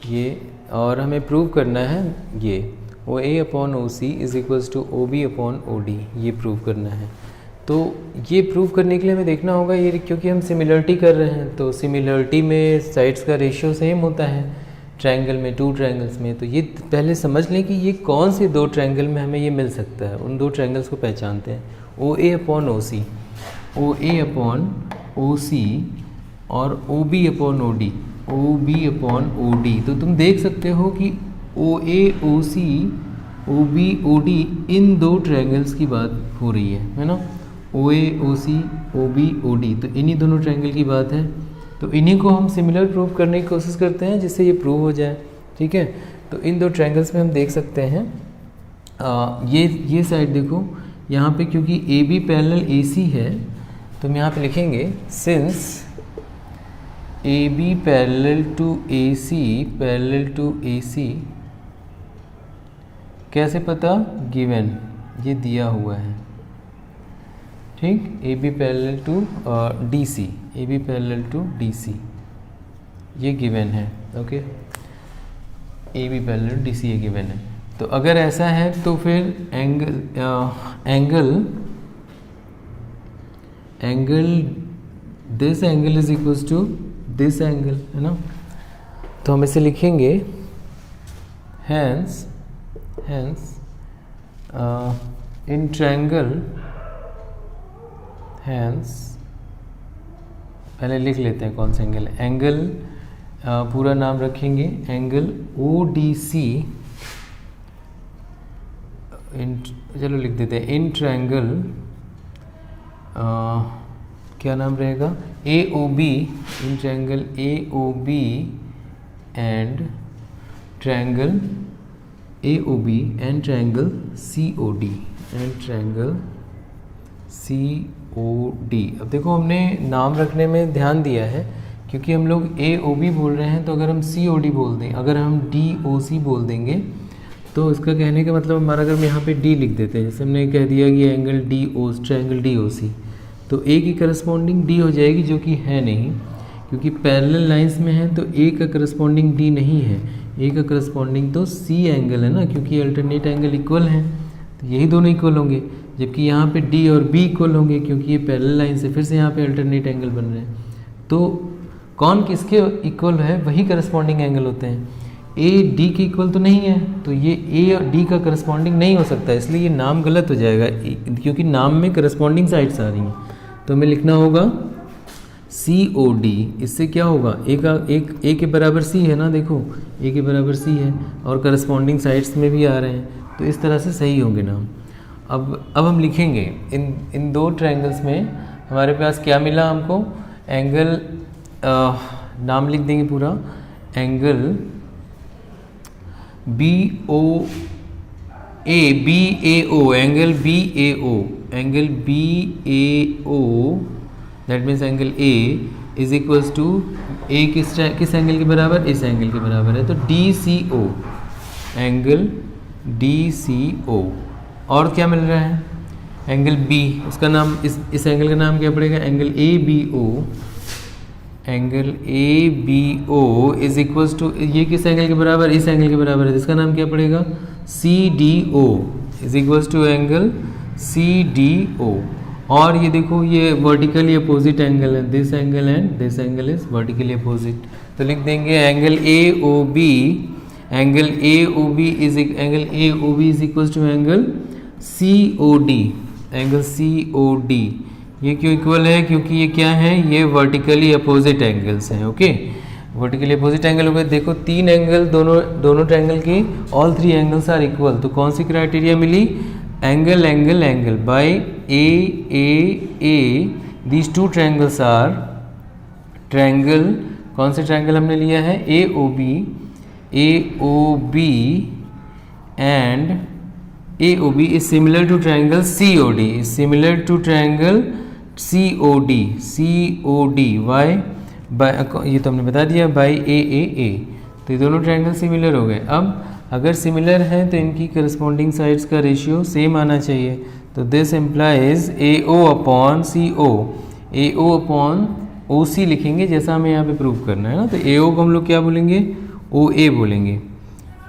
ये, और हमें प्रूव करना है ये OA upon OC is equals to OB upon OD, ये प्रूव करना है। तो ये प्रूव करने के लिए हमें देखना होगा ये, क्योंकि हम सिमिलरिटी कर रहे हैं तो सिमिलरिटी में साइड्स का रेशियो सेम होता है ट्रायंगल में, 2 ट्रायंगल्स में। तो ये पहले समझ लें कि ये कौन से 2 ट्रायंगल में हमें ये मिल सकता है, उन 2 ट्रायंगल्स को पहचानते हैं, OA upon OC, OA upon OC और OB upon OD, OB upon OD। तो तुम देख सकते हो कि OA OC OB OD इन 2 ट्रायंगल्स की बात हो रही है ना, OA OC OB OD, तो इन्हीं दोनों ट्रायंगल की बात है। तो इन्हीं को हम सिमिलर प्रूव करने की कोशिश करते हैं जिससे ये प्रूव हो जाए। ठीक है, तो इन 2 ट्रायंगल्स में हम देख सकते हैं ये साइड देखो यहाँ पे, क्योंकि AB पैरेलल AC है तो हम यहाँ पे लिखेंगे since AB parallel to AC, कैसे पता, गिवन, ये दिया हुआ है। ठीक, AB parallel to DC, AB parallel to DC ये गिवन है। Okay, AB parallel to DC ये गिवन है। तो अगर ऐसा है तो फिर angle this angle is equals to this angle, है ना। तो हम इसे लिखेंगे हैंस इन ट्रायंगल, हैंस पहले लिख लेते हैं कौन सा एंगल है, एंगल पूरा नाम रखेंगे एंगल ODC, चलो लिख देते हैं इन ट्रायंगल, क्या नाम रहेगा, AOB, in triangle AOB and triangle AOB and triangle COD, and triangle COD। अब देखो हमने नाम रखने में ध्यान दिया है, क्योंकि हम लोग AOB बोल रहे हैं, तो अगर हम COD बोल दें, अगर हम DOC बोल देंगे तो इसका कहने का मतलब हमारा, अगर हम यहाँ पे D लिख देते हैं, जैसे हमने कह दिया कि एंगल ट्रायंगल DOC, तो A की करस्पॉन्डिंग D हो जाएगी, जो कि है नहीं, क्योंकि पैरेलल लाइंस में है तो A का करस्पॉन्डिंग D नहीं है, A का करस्पॉन्डिंग तो C एंगल है ना, क्योंकि अल्टरनेट एंगल इक्वल हैं, तो यही दोनों इक्वल होंगे। जबकि यहाँ पे D और B इक्वल होंगे, क्योंकि ये पैरेलल लाइन से फिर से यहाँ पे अल्टरनेट एंगल बन रहे हैं। तो कौन किसके इक्वल है, वही करस्पॉन्डिंग एंगल होते हैं। A D के इक्वल तो नहीं है, तो ये A और D का करस्पॉन्डिंग नहीं हो सकता, इसलिए ये नाम गलत हो जाएगा, क्योंकि नाम में करस्पॉन्डिंग साइड्स आ रही हैं। तो हमें लिखना होगा COD, इससे क्या होगा, A के बराबर C है ना, देखो A के बराबर C है और करस्पॉन्डिंग साइड्स में भी आ रहे हैं, तो इस तरह से सही होंगे नाम। अब हम लिखेंगे इन 2 ट्रायंगल्स में हमारे पास क्या मिला हमको, एंगल नाम लिख देंगे पूरा, angle B O A B A O, angle B A O, angle B A O, that means angle A is equals to A किस एंगल के बराबर, इस एंगल के बराबर है, तो D C O, angle D C ओ। और क्या मिल रहा है, एंगल बी, उसका नाम इस एंगल का नाम क्या पड़ेगा, angle A B O, angle A B O is equals to, ये किस एंगल के बराबर, इस एंगल के बराबर है, इसका नाम क्या पड़ेगा, C D O is equals to angle C D O. और ये देखो ये वर्टिकली अपोजिट एंगल है, this angle and this angle is vertically opposite, तो लिख देंगे angle A O B, angle A O B is equals to angle C O D, angle C O D. ये क्यों इक्वल है, क्योंकि ये क्या है, ये वर्टिकली अपोजिट एंगल्स हैं। ओके, वर्टिकली अपोजिट एंगल हो गए। देखो तीन एंगल, दोनों ट्रायंगल के all three angles are equal, तो कौन सी क्राइटेरिया मिली, angle angle angle by A these two triangles are triangle, कौन से ट्रायंगल हमने लिया है, A O B and A O B is similar to triangle C O D, is similar to triangle C O D why by, ये तो हमने बता दिया, बाय ए, तो ये दोनों ट्रायंगल सिमिलर हो गए। अब अगर सिमिलर हैं तो इनकी करस्पॉन्डिंग साइड्स का रेशियो सेम आना चाहिए, तो this implies A O upon C O, A O upon O C लिखेंगे जैसा हमें यहाँ पे प्रूव करना है ना, तो ए ओ को हम लोग क्या बोलेंगे, ओ ए बोलेंगे,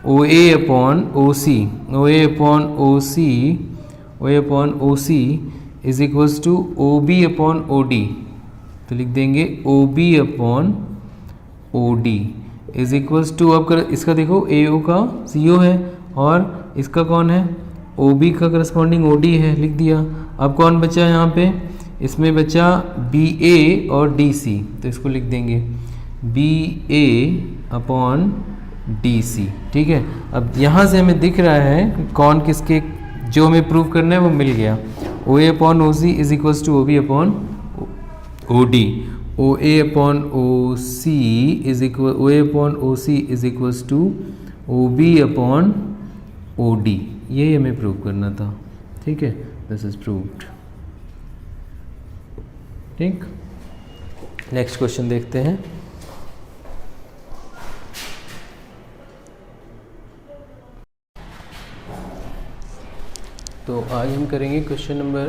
O A upon O C, O A upon O C, O A upon O C is equals to O B upon O D, तो लिख देंगे O B upon O D is equals to, अब इसका देखो ए ओ का सी ओ है और इसका कौन है, ओ बी का करस्पॉन्डिंग ओ डी है, लिख दिया। अब कौन बचा यहाँ पे, इसमें बचा बी ए और डी सी, तो इसको लिख देंगे बी ए अपॉन डी सी, ठीक है। अब यहाँ से हमें दिख रहा है कौन किसके, जो हमें प्रूव करना है वो मिल गया, O A upon O C is equals to O B upon O D, O A upon O C is equal, O A upon O C is equals to O B upon O D, यही हमें प्रूव करना था, ठीक है, दिस इज प्रूव्ड। ठीक, नेक्स्ट क्वेश्चन देखते हैं। तो आज हम करेंगे क्वेश्चन नंबर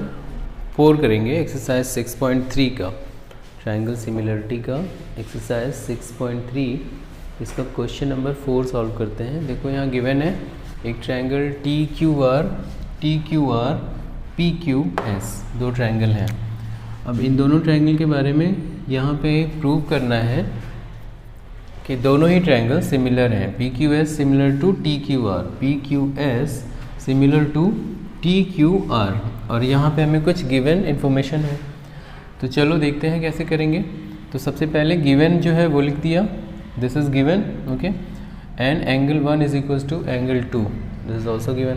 4 करेंगे, एक्सरसाइज 6.3 का, ट्रायंगल सिमिलरिटी का एक्सरसाइज 6.3, इसका क्वेश्चन नंबर 4 सॉल्व करते हैं। देखो यहाँ गिवन है एक triangle T Q R P Q S, दो ट्रायंगल हैं। अब इन दोनों ट्रायंगल के बारे में यहाँ पे प्रूव करना है कि दोनों ही ट्रायंगल सिमिलर हैं, P Q S similar to T Q R, P Q S similar to T Q R, और यहाँ पे हमें कुछ गिवन इन्फॉर्मेशन है, तो चलो देखते हैं कैसे करेंगे। तो सबसे पहले गिवन जो है वो लिख दिया, this is given, okay, and angle 1 is equals to angle 2, this is also given.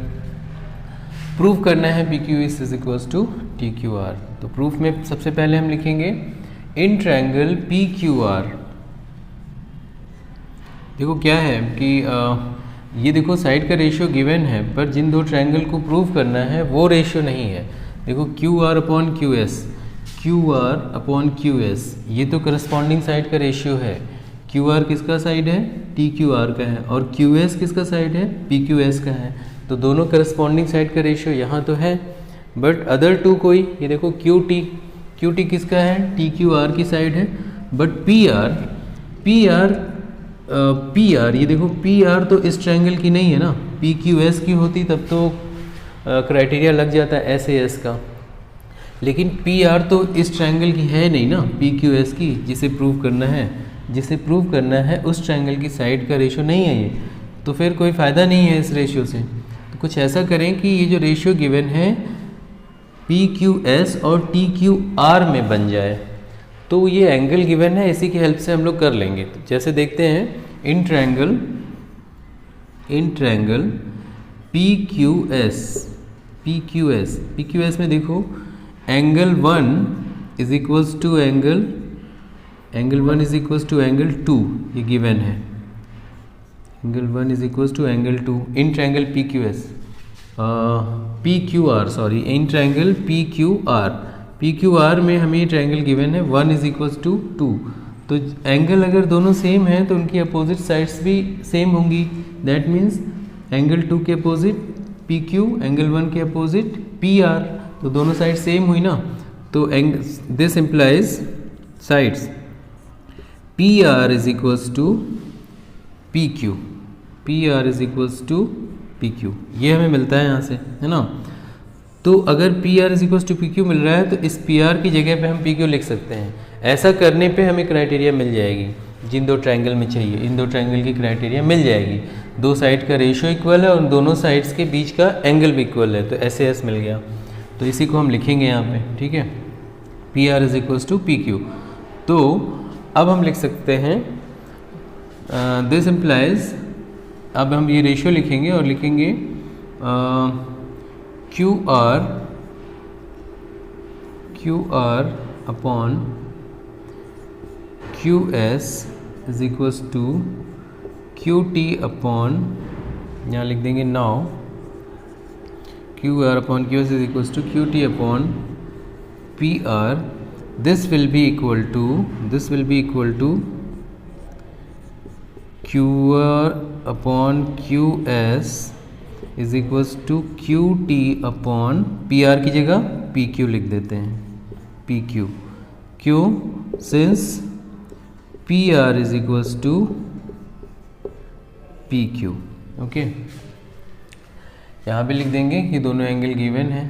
Proof करना है P Q S is equals to T Q R, तो प्रूफ में सबसे पहले हम लिखेंगे in triangle P Q R. देखो क्या है कि ये देखो साइड का रेशियो गिवन है, पर जिन दो ट्रायंगल को प्रूव करना है वो रेशियो नहीं है। देखो Q R upon Q S, Q R upon Q S, ये तो करस्पॉन्डिंग साइड का रेशियो है। क्यू आर किसका साइड है, टी क्यू आर का है, और क्यू एस किसका साइड है, पी क्यू एस का है, तो दोनों करस्पॉन्डिंग साइड का रेशियो यहाँ तो है, बट अदर टू कोई, ये देखो क्यू टी किसका है, टी क्यू आर की साइड है, बट पी आर ये देखो पी आर तो इस ट्रायंगल की नहीं है ना, पी क्यू एस की होती तब तो क्राइटेरिया लग जाता है एस ए एस का, लेकिन पी आर तो इस ट्रायंगल की है नहीं ना, पी क्यू एस की, जिसे प्रूव करना है उस ट्रायंगल की साइड का रेशियो नहीं है ये, तो फिर कोई फ़ायदा नहीं है इस रेशियो से। तो कुछ ऐसा करें कि ये जो रेशियो गिवन है पी क्यू एस और टी क्यू आर में बन जाए, तो ये एंगल गिवन है, इसी की हेल्प से हम लोग कर लेंगे। तो जैसे देखते हैं in triangle P Q S में देखो angle 1 is equals to angle 2, ये गिवन है, angle 1 is equals to angle 2 in triangle P Q S, P Q R, sorry, in triangle P Q R. P Q R में हमें ये ट्रायंगल गिवन है 1 इज इक्वल्स टू 2। तो एंगल अगर दोनों सेम हैं तो उनकी अपोजिट साइड्स भी सेम होंगी। दैट मीन्स एंगल 2 के अपोजिट पी क्यू, एंगल 1 के अपोजिट पी आर, तो दोनों साइड सेम हुई ना। तो this implies sides P R is equals to P Q, P R is equals to P Q, ये हमें मिलता है यहाँ से, है ना। तो अगर P R is equals to P Q मिल रहा है तो इस पी आर की जगह पे हम पी क्यू लिख सकते हैं। ऐसा करने पे हमें क्राइटेरिया मिल जाएगी जिन दो ट्रायंगल में चाहिए, इन दो ट्रायंगल की क्राइटेरिया मिल जाएगी। दो साइड का रेशियो इक्वल है और दोनों साइड्स के बीच का एंगल भी इक्वल है, तो ऐसे एस मिल गया। तो इसी को हम लिखेंगे यहाँ पे, ठीक है, P R is equals to P Q. तो अब हम लिख सकते हैं दिस इम्प्लाइज, अब हम ये रेशियो लिखेंगे और लिखेंगे Q R upon Q S is equals to Q T upon, यहाँ लिख देंगे now Q R upon Q S is equals to Q T upon P R. This will be equal to Q R upon Q S is equals to Q T upon P R की जगह पी क्यू लिख देते हैं, पी क्यू। क्यों? Since P R is equals to P Q. Okay, यहाँ पे लिख देंगे कि दोनों एंगल गिवन है,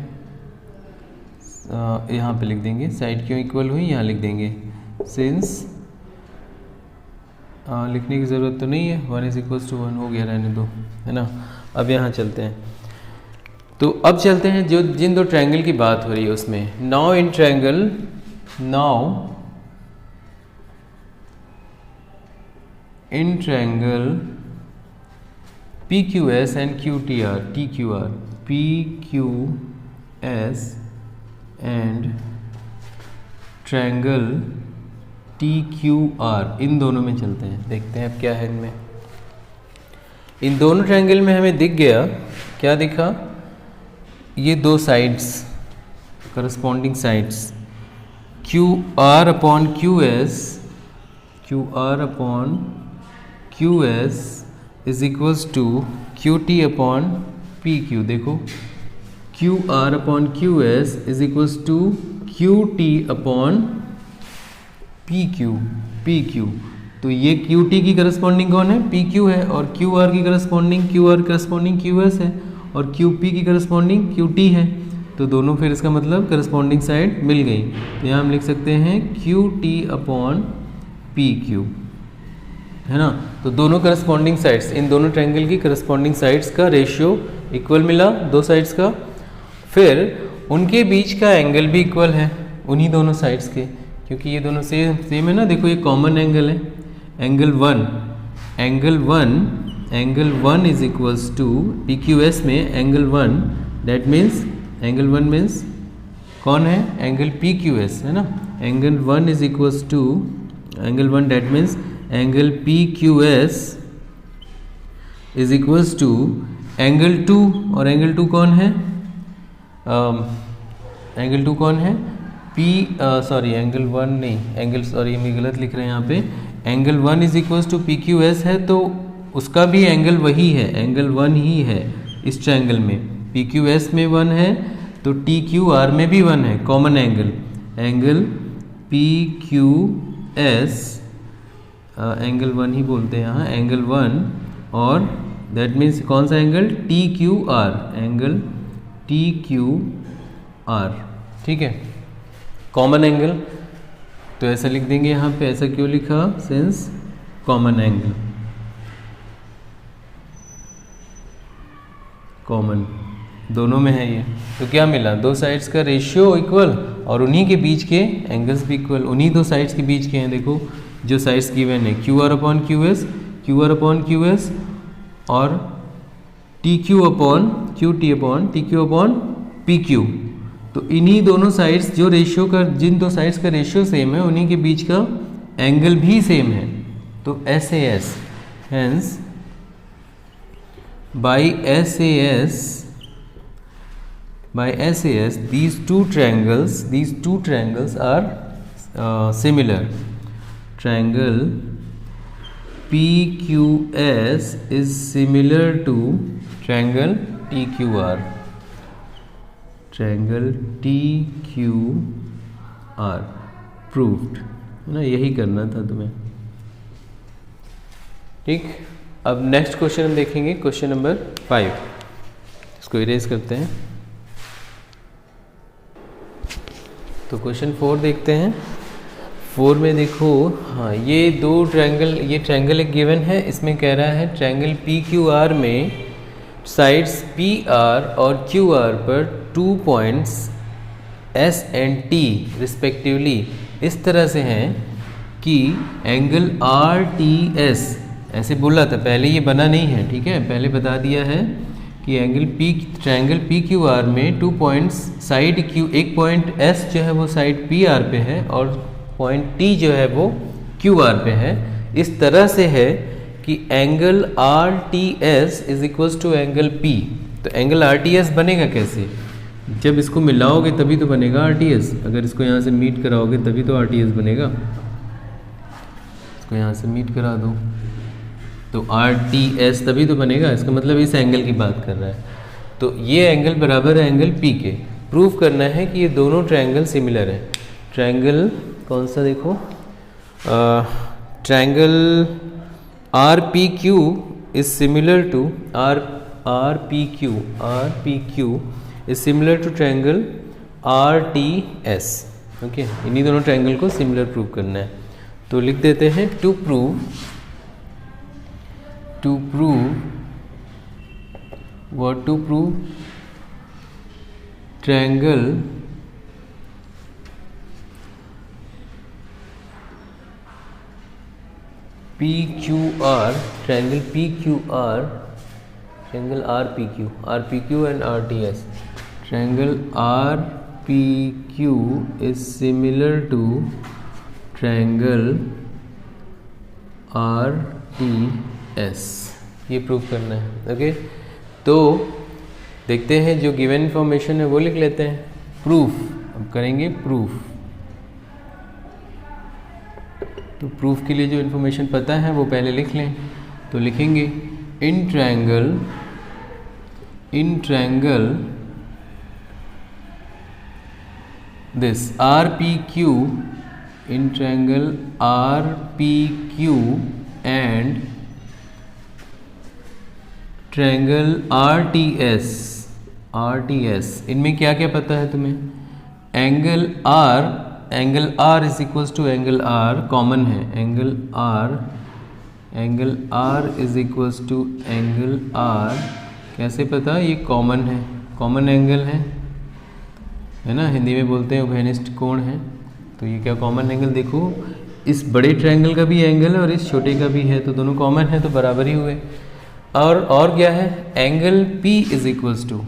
यहाँ पे लिख देंगे साइड क्यों इक्वल हुई, यहाँ लिख देंगे सिंस, लिखने की ज़रूरत तो नहीं है, 1 इज इक्वल्स टू 1 हो गया, रहने दो, है ना। अब यहाँ चलते हैं, तो अब चलते हैं जो जिन दो ट्रायंगल की बात हो रही है उसमें। Now in triangle P Q S and Q T R, T Q R, P Q S and triangle T Q R, इन दोनों में चलते हैं, देखते हैं अब क्या है इनमें। इन दोनों ट्रायंगल में हमें दिख गया, क्या दिखा, ये दो sides, corresponding sides, Q R upon Q S, Q R upon Q S is equals to Q T upon P Q. देखो, Q R upon Q S is equals to Q T upon P Q, P Q. तो ये क्यू टी की करस्पॉन्डिंग कौन है, पी क्यू है, और क्यू आर की करस्पॉन्डिंग क्यू एस है, और क्यू पी की करस्पॉन्डिंग क्यू टी है। तो दोनों फिर इसका मतलब करस्पॉन्डिंग साइड मिल गई। तो यहाँ हम लिख सकते हैं Q T upon P Q, है ना। तो दोनों करस्पॉन्डिंग साइड्स, इन दोनों ट्रायंगल की करस्पॉन्डिंग साइड्स का रेशियो इक्वल मिला, दो साइड्स का। फिर उनके बीच का एंगल भी इक्वल है उन्हीं दोनों साइड्स के, क्योंकि ये दोनों सेम है ना। देखो ये कॉमन एंगल है, angle one is equals to P Q S में angle 1, that means angle 1 means कौन है, एंगल पी क्यू एस, है ना। Angle 1 is equals to angle 1, that means angle P Q S is equals to angle 2, और एंगल 2 कौन है, एंगल 2 कौन है, एंगल 1 नहीं, हम गलत लिख रहे हैं यहाँ पे। Angle 1 is equals to P Q S है, तो उसका भी एंगल वही है, एंगल 1 ही है इस ट्रायंगल में। पी क्यू एस में 1 है तो टी क्यू आर में भी 1 है, common angle. Angle P Q S, angle 1 ही बोलते हैं यहाँ, एंगल 1, और दैट मीन्स कौन सा angle, T Q are, angle T Q R, ठीक है, कॉमन एंगल। तो ऐसा लिख देंगे यहाँ पे, ऐसा क्यों लिखा, सिंस कॉमन एंगल, कॉमन दोनों में है ये। तो क्या मिला, दो साइड्स का रेशियो इक्वल और उन्हीं के बीच के एंगल्स भी इक्वल, उन्हीं दो साइड्स के बीच के हैं। देखो जो साइड्स गिवन है, Q R upon Q S और T Q upon Q T upon T Q upon P Q. तो इन्हीं दोनों साइड्स जो रेशियो का, जिन दो साइड्स का रेशियो सेम है उन्हीं के बीच का एंगल भी सेम है, तो S A S, hence by SAS these two triangles are similar. Triangle PQS is similar to triangle TQR. Triangle TQR proved, है ना, यही करना था तुम्हें। ठीक, अब नेक्स्ट क्वेश्चन हम देखेंगे, क्वेश्चन नंबर 5। इसको इरेज करते हैं। तो क्वेश्चन 4 देखते हैं। 4 में देखो, हाँ, ये ट्रायंगल एक गिवन है। इसमें कह रहा है ट्रायंगल PQR में साइड्स PR और QR पर 2 points S and T respectively इस तरह से हैं कि एंगल RTS, ऐसे बोला था पहले, ये बना नहीं है, ठीक है, पहले बता दिया है कि ट्रायंगल PQR में 2 पॉइंट्स साइड Q, एक पॉइंट S जो है वो साइड PR पे है और पॉइंट T जो है वो QR पे है। इस तरह से है कि angle RTS is equals to angle P। तो एंगल RTS बनेगा कैसे? जब इसको मिलाओगे तभी तो बनेगा RTS। अगर इसको यहाँ से मीट कराओगे तभी तो RTS बनेगा। इसको यहाँ से मीट करा दो तो RTS तभी तो बनेगा। इसका मतलब इस एंगल की बात कर रहा है। तो ये एंगल बराबर है एंगल P के। प्रूव करना है कि ये दोनों ट्रायंगल सिमिलर है। ट्रायंगल कौन सा देखो, triangle RPQ is similar to RPQ is similar to triangle RTS। Okay, इन्हीं दोनों ट्रायंगल को सिमिलर प्रूव करना है। तो लिख देते हैं to prove what to prove triangle PQR, triangle PQR, triangle RPQ and RTS. Triangle RPQ is similar to triangle RTS। ये प्रूव करना है। ओके, तो देखते हैं जो गिवन इंफॉर्मेशन है वो लिख लेते हैं। प्रूफ, अब करेंगे प्रूफ। तो प्रूफ के लिए जो इन्फॉर्मेशन पता है वो पहले लिख लें। तो लिखेंगे in triangle this RPQ, in triangle RPQ and triangle RTS, इनमें क्या क्या पता है तुम्हें? Angle R is equals to angle R common है। Angle R is equals to angle R कैसे पता? ये कॉमन है, कॉमन एंगल है ना, हिंदी में बोलते हैं उभयनिष्ठ कोण है। तो ये क्या कॉमन एंगल, देखो इस बड़े ट्रायंगल का भी एंगल है और इस छोटे का भी है, तो दोनों कॉमन है तो बराबर ही हुए। और क्या है? Angle P is equals to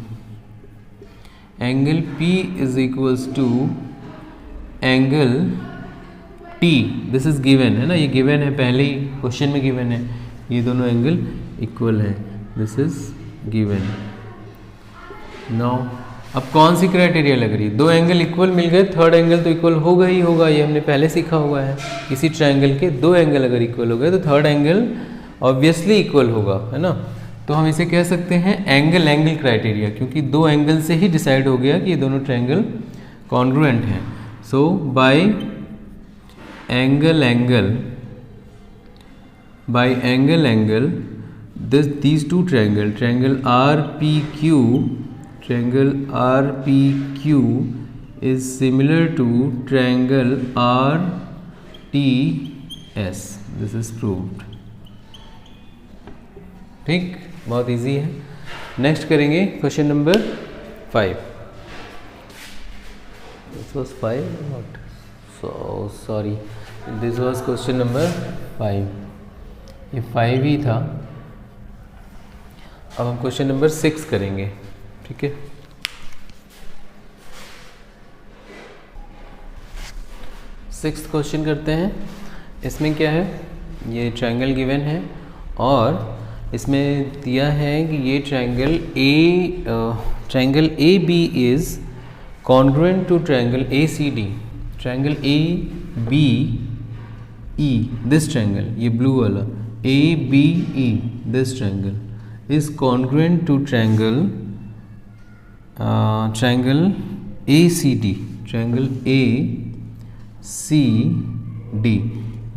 angle T। This is given है ना, ये गिवन है, पहले ही क्वेश्चन में गिवन है। ये दोनों एंगल इक्वल है, दिस इज गिवन। नाउ अब कौन सी क्राइटेरिया लग रही है? दो एंगल इक्वल मिल गए, थर्ड एंगल तो इक्वल होगा ही होगा, ये हमने पहले सीखा हुआ है। किसी ट्रायंगल के दो एंगल अगर इक्वल हो गए तो थर्ड एंगल ऑब्वियसली इक्वल होगा, है ना। तो हम इसे कह सकते हैं एंगल क्राइटेरिया, क्योंकि दो एंगल से ही डिसाइड हो गया कि ये दोनों ट्रायंगल कॉन्ग्रुएंट हैं। So by angle these two triangle RPQ is similar to triangle RTS। this is proved। ठीक, बहुत इजी है। नेक्स्ट करेंगे question number 5। This was 5 not, so sorry, this was question number 5, ये 5 ही था। अब हम क्वेश्चन नंबर 6 करेंगे, ठीक है। सिक्स्थ क्वेश्चन करते हैं। इसमें क्या है, ये ट्रायंगल गिवन है और इसमें दिया है कि ये triangle A B is congruent to triangle A C D. Triangle A B E, this triangle, ये ब्लू वाला A B E, this triangle is congruent to triangle A C D. Triangle A C D,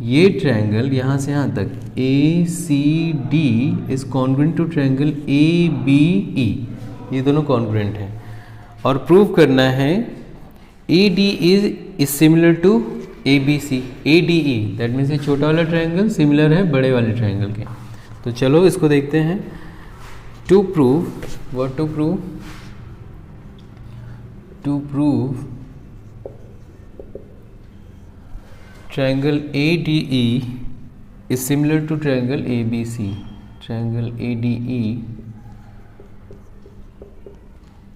ये ट्रायंगल यहाँ से यहाँ तक A C D is congruent to triangle A B E, ये दोनों कॉन्ग्रुएंट हैं। और प्रूव करना है A D is similar to A B C. A D E, that means ये छोटा वाला ट्रायंगल सिमिलर है बड़े वाले ट्रायंगल के। तो चलो इसको देखते हैं। To prove, what to prove? To prove triangle ADE is similar to triangle ABC. Triangle ADE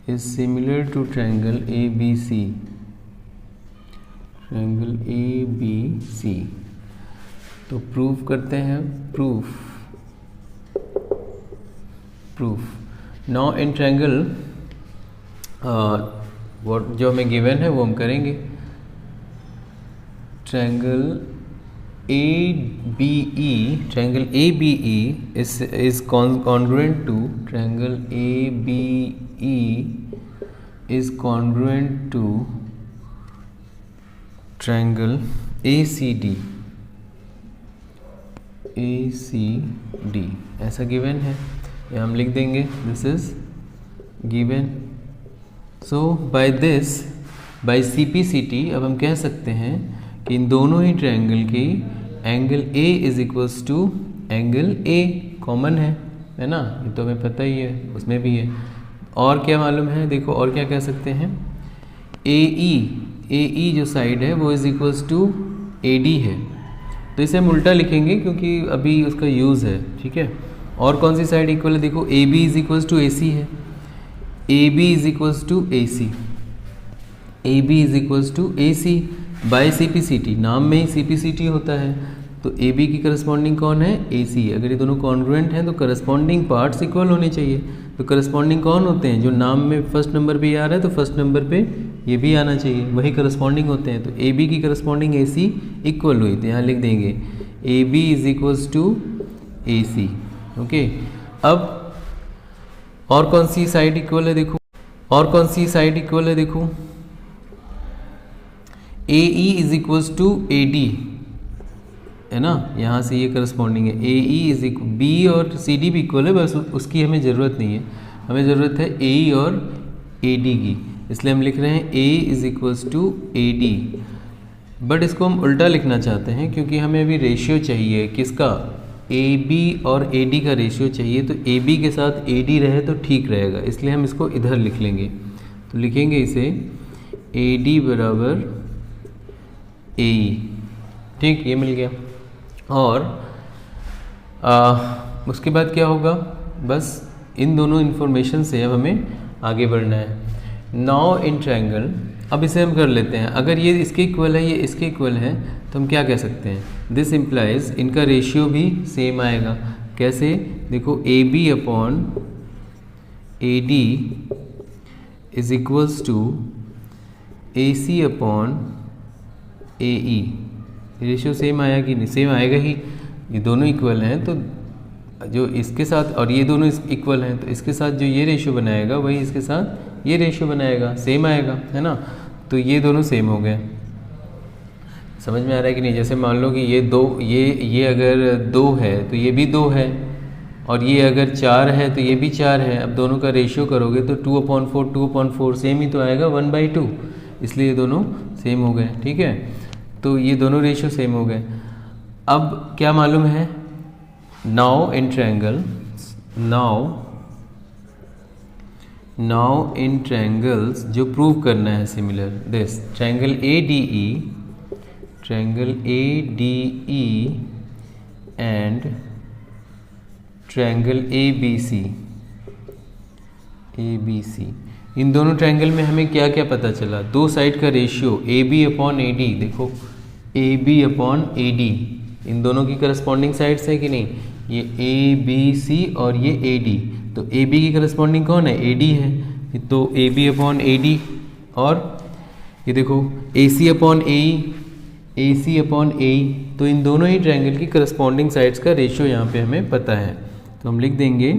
is similar to triangle ABC. Triangle ABC. तो प्रूफ करते हैं। Proof now in triangle what जो हमें गिवन है वो हम करेंगे। triangle ABE, triangle ABE is congruent to triangle ABE is congruent to triangle ACD। ACD ऐसा गिवन है, ये हम लिख देंगे, this is given. So by this, by CPCT अब हम कह सकते हैं कि इन दोनों ही ट्रायंगल की angle A is equals to angle A common है ना, ये तो हमें पता ही है, उसमें भी है। और क्या मालूम है, देखो और क्या कह सकते हैं, AE जो साइड है वो इज इक्वल्स टू AD है। तो इसे हम उल्टा लिखेंगे क्योंकि अभी उसका यूज़ है, ठीक है। और कौन सी साइड इक्वल है, देखो AB is equals to AC है, AB is equals to AC, AB is equals to AC by CPCT, नाम में ही CPCT होता है। तो AB की करस्पॉन्डिंग कौन है, AC। अगर ये दोनों कॉन्ग्रुएंट हैं तो करस्पॉन्डिंग पार्ट्स इक्वल होने चाहिए। तो करस्पॉन्डिंग कौन होते हैं, जो नाम में फर्स्ट नंबर पे आ रहा है तो फर्स्ट नंबर पे ये भी आना चाहिए, वही करस्पॉन्डिंग होते हैं। तो AB की करस्पॉन्डिंग AC इक्वल हुई, तो यहाँ लिख देंगे AB is equals to AC। Okay, अब और कौन सी साइड इक्वल है देखो, और कौन सी साइड इक्वल है देखो, AE is equals to AD है ना, यहाँ से ये करस्पॉन्डिंग है। AE इज इक्वल, B और CD भी इक्वल है, बस उसकी हमें ज़रूरत नहीं है, हमें ज़रूरत है AE और AD की, इसलिए हम लिख रहे हैं A is equals to AD। But इसको हम उल्टा लिखना चाहते हैं क्योंकि हमें अभी रेशियो चाहिए, किसका, AB और AD का रेशियो चाहिए। तो AB के साथ AD रहे तो ठीक रहेगा, इसलिए हम इसको इधर लिख लेंगे। तो लिखेंगे इसे AD बराबर AE, ठीक, ये मिल गया। और उसके बाद क्या होगा, बस इन दोनों इन्फॉर्मेशन से अब हमें आगे बढ़ना है। नाउ इन ट्रायंगल, अब इसे हम कर लेते हैं। अगर ये इसके इक्वल है, ये इसके इक्वल है, तो हम क्या कह सकते हैं, दिस इम्प्लाइज इनका रेशियो भी सेम आएगा। कैसे, देखो AB upon AD is equals to AC upon AE। Ratio same आया कि नहीं, सेम आएगा ही, ये दोनों इक्वल हैं। तो जो इसके साथ और ये दोनों इक्वल हैं, तो इसके साथ जो ये रेशियो बनाएगा वही इसके साथ ये रेशियो बनाएगा, सेम आएगा, है ना। तो ये दोनों सेम हो गए। समझ में आ रहा है कि नहीं? जैसे मान लो कि ये दो, ये अगर 2 है तो ये भी 2 है, और ये अगर 4 है तो ये भी 4 है। अब दोनों का रेशियो करोगे तो 2/4 सेम ही तो आएगा 1/2, इसलिए ये दोनों सेम हो गए, ठीक है। तो ये दोनों रेशियो सेम हो गए। अब क्या मालूम है, now in triangle, now in triangles जो प्रूव करना है similar, this triangle ADE and triangle ABC, इन दोनों ट्रायंगल में हमें क्या क्या पता चला, दो साइड का रेशियो AB अपॉन AD, देखो AB अपॉन AD इन दोनों की करस्पॉन्डिंग साइड्स है कि नहीं, ये ए बी सी और ये ए डी, तो ए बी की करस्पॉन्डिंग कौन है, ए डी है, तो A B upon A D, और ये देखो ए सी अपॉन ए सी अपॉन ए, तो इन दोनों ही ट्रायंगल की करस्पॉन्डिंग साइड्स का रेशियो यहाँ पे हमें पता है, तो हम लिख देंगे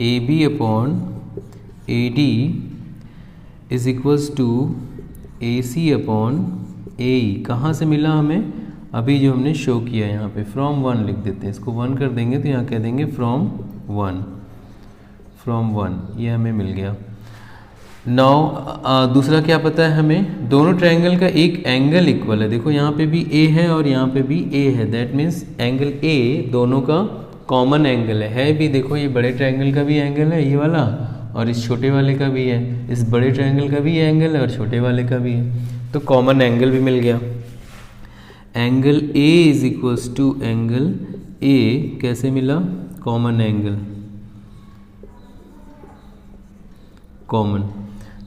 A B upon A D is equals to A C upon A, कहाँ से मिला हमें, अभी जो हमने शो किया यहाँ पे, फ्रॉम वन लिख देते हैं, इसको वन कर देंगे तो यहाँ कह देंगे फ्रॉम वन, ये हमें मिल गया। नाउ दूसरा क्या पता है हमें, दोनों ट्रायंगल का एक एंगल इक्वल है, देखो यहाँ पे भी ए है और यहाँ पे भी ए है, दैट मीन्स एंगल ए दोनों का कॉमन एंगल है भी, देखो ये बड़े ट्रायंगल का भी एंगल है ये वाला, और इस छोटे वाले का भी है, इस बड़े ट्रायंगल का भी एंगल है और छोटे वाले का भी है, तो कॉमन एंगल भी मिल गया। Angle A is equals to angle A, कैसे मिला, कॉमन एंगल, कॉमन,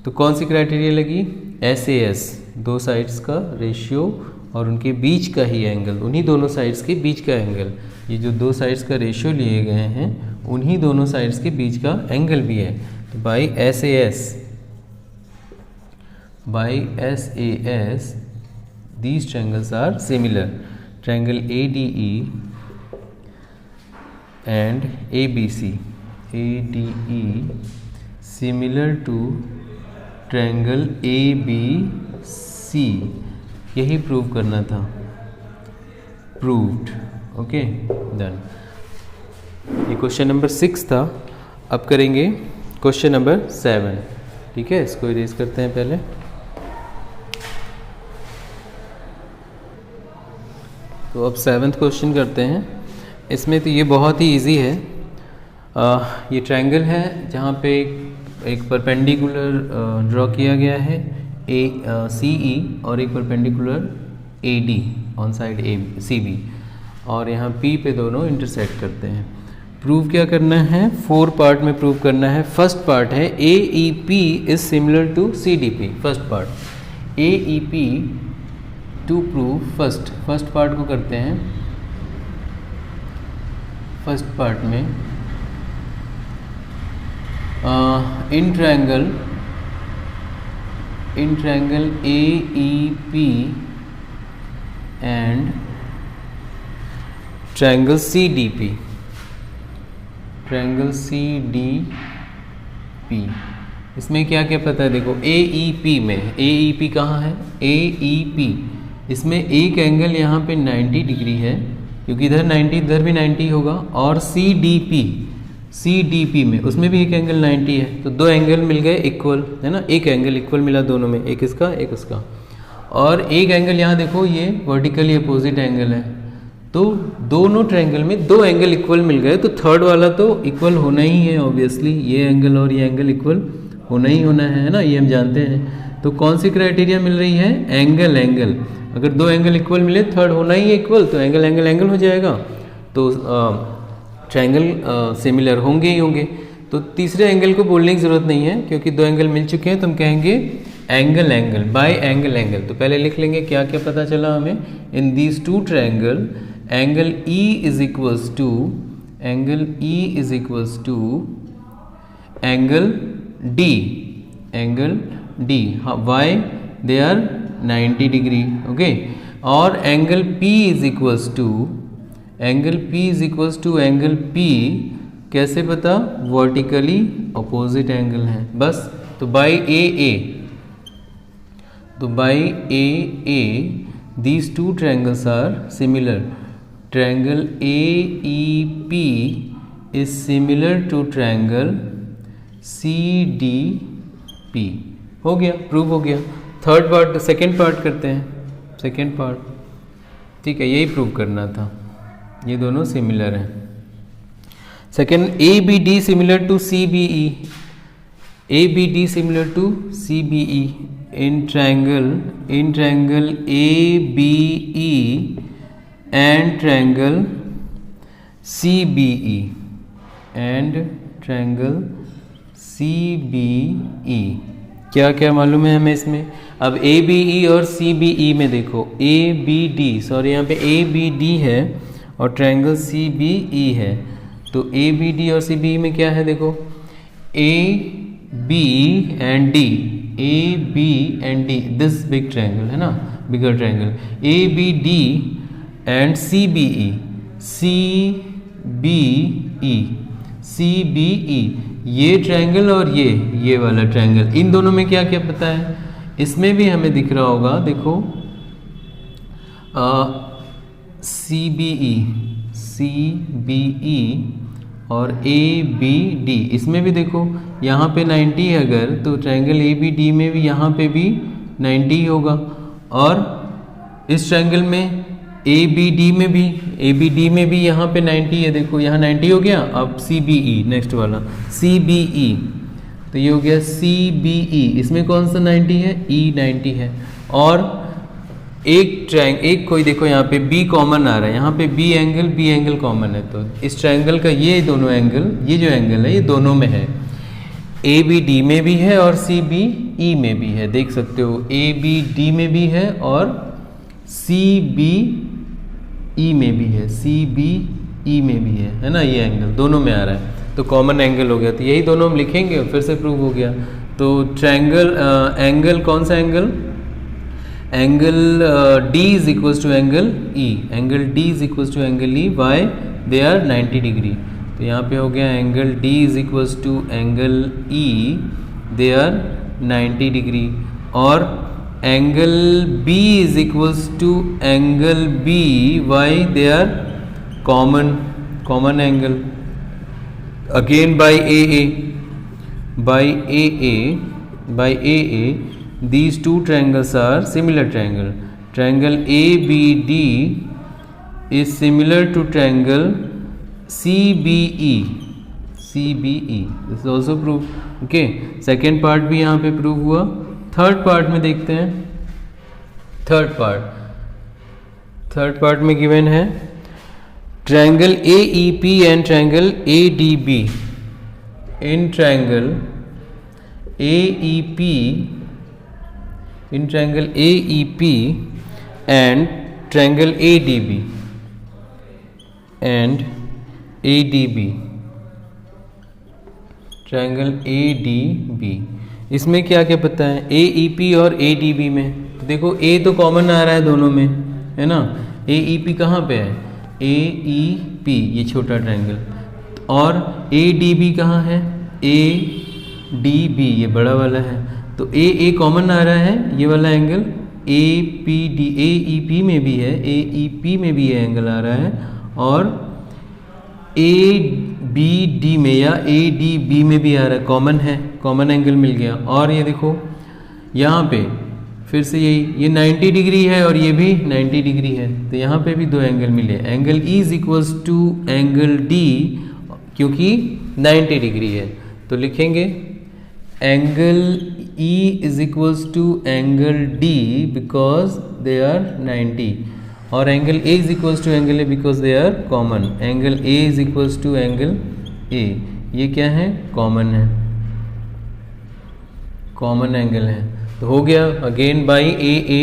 तो कौन सी क्राइटेरिया लगी, एस ए एस, दो साइड्स का रेशियो और उनके बीच का ही एंगल, उन्हीं दोनों साइड्स के बीच का एंगल, ये जो दो साइड्स का रेशियो लिए गए हैं उन्हीं दोनों साइड्स के बीच का एंगल भी है, तो by S A S these triangles are similar, triangle ADE and ABC, similar to triangle ABC, यही प्रूव करना था, प्रूव्ड, ओके डन। ये क्वेश्चन नंबर 6 था, अब करेंगे क्वेश्चन नंबर 7, ठीक है, इसको इरेज करते हैं पहले। तो अब 7th क्वेश्चन करते हैं, इसमें तो ये बहुत ही इजी है, ये ट्रायंगल है जहाँ पे एक परपेंडिकुलर ड्रॉ किया गया है सी ई और एक perpendicular A D on side A C B, और यहाँ पी पे दोनों इंटरसेक्ट करते हैं। प्रूव क्या करना है, 4 पार्ट में प्रूव करना है। फर्स्ट पार्ट है A E P is similar to C D P, first part A E P to prove first part को करते हैं। फर्स्ट पार्ट में in triangle A E P and triangle C D P, triangle C D P, इसमें क्या क्या पता है, देखो ए ई पी में, ए ई पी कहाँ है, ए ई पी, इसमें एक एंगल यहाँ पे 90 डिग्री है, क्योंकि इधर 90 इधर भी 90 होगा, और सी डी पी में उसमें भी एक एंगल 90 है, तो दो एंगल मिल गए इक्वल, है ना, एक एंगल इक्वल मिला दोनों में, एक इसका एक उसका, और एक एंगल यहाँ देखो ये वर्टिकली अपोजिट एंगल है, तो दोनों ट्रायंगल में दो एंगल इक्वल मिल गए, तो थर्ड वाला तो इक्वल होना ही है ऑब्वियसली, ये एंगल और ये एंगल इक्वल होना ही होना है ना, ये हम जानते हैं। तो कौन सी क्राइटेरिया मिल रही है, एंगल, अगर दो एंगल इक्वल मिले, थर्ड होना ही है इक्वल, तो एंगल हो जाएगा, तो ट्रायंगल सिमिलर होंगे ही होंगे। तो तीसरे एंगल को बोलने की ज़रूरत नहीं है, क्योंकि दो एंगल मिल चुके हैं, तो हम कहेंगे एंगल बाय एंगल। तो पहले लिख लेंगे क्या क्या पता चला हमें, in these two triangle angle E is equals to angle D, why they are 90 degree, okay, और angle P is equals to angle P, कैसे पता, वर्टिकली अपोजिट एंगल है बस, तो by A these two triangles are similar, triangle AEP is similar to triangle CDP, हो गया, प्रूव हो गया। थर्ड पार्ट, सेकेंड पार्ट करते हैं, सेकेंड पार्ट, ठीक है, यही प्रूव करना था, ये दोनों सिमिलर हैं। Second, ABD similar to CBE, ABD similar to CBE इन triangle ABE and triangle CBE क्या क्या मालूम है हमें इसमें। अब ABE और CBE में देखो, ABD, सॉरी यहाँ पे ABD है और ट्रायंगल सी बी ई है। तो ए बी डी और सी बी ई में क्या है देखो, A B and D, A B and D, this big triangle है ना, bigger triangle, A B D and C B E, C B E, C B E, ये ट्रायंगल और ये वाला ट्रायंगल, इन दोनों में क्या क्या पता है, इसमें भी हमें दिख रहा होगा देखो, सी बी ई और ए बी डी, इसमें भी देखो यहाँ पे 90 है अगर, तो ट्रायंगल ए बी डी में भी यहाँ पे भी 90 ही होगा, और इस ट्रायंगल में ए बी डी में भी यहाँ पे 90 है, देखो यहाँ 90 हो गया। अब सी बी ई, नेक्स्ट वाला सी बी ई, तो ये हो गया सी बी ई, इसमें कौन सा 90 है, ई 90 है। और एक कोई देखो यहाँ पे बी कॉमन आ रहा है, यहाँ पे बी एंगल कॉमन है, तो इस ट्रायंगल का ये दोनों एंगल, ये जो एंगल है ये दोनों में है, ए बी डी में भी है और सी बी ई में भी है, देख सकते हो ए बी डी में भी है और सी बी ई में भी है, सी बी ई में भी है ना, ये एंगल दोनों में आ रहा है, तो कॉमन एंगल हो गया। तो यही दोनों हम लिखेंगे और फिर से प्रूव हो गया। तो ट्रायंगल एंगल कौन सा angle D is equals to angle D is equals to angle E, why they are 90 degree. तो यहाँ पे हो गया angle D is equals to angle E, they are 90 degree, और angle B is equals to angle B, why they are common angle, again by AA, these two triangles are similar triangle. Triangle ABD is similar to triangle CBE. This is also proof. Okay, second part भी यहाँ पे proof हुआ। थर्ड पार्ट में देखते हैं। थर्ड पार्ट में given है triangle AEP and triangle ADB. In triangle AEP and triangle ADB, इसमें क्या क्या पता है, AEP और ADB में तो देखो A तो कॉमन आ रहा है दोनों में, है ना, AEP कहाँ पे है, AEP ये छोटा ट्रायंगल, और ADB कहाँ है, ADB ये बड़ा वाला है, तो A कॉमन आ रहा है, ये वाला एंगल AEP में भी है, AEP में भी ये एंगल आ रहा है, और ABD में या ADB में भी आ रहा है, कॉमन है, कॉमन एंगल मिल गया। और ये देखो यहाँ पे फिर से ये 90 डिग्री है और ये भी 90 डिग्री है, तो यहाँ पे भी दो एंगल मिले, angle E is equals to angle D, क्योंकि 90 डिग्री है, तो लिखेंगे angle E is equals to angle D because they are 90, और angle A is equals to angle A because they are common, angle A is equals to angle A, ये क्या है, कॉमन है, कॉमन एंगल है। तो हो गया again by AA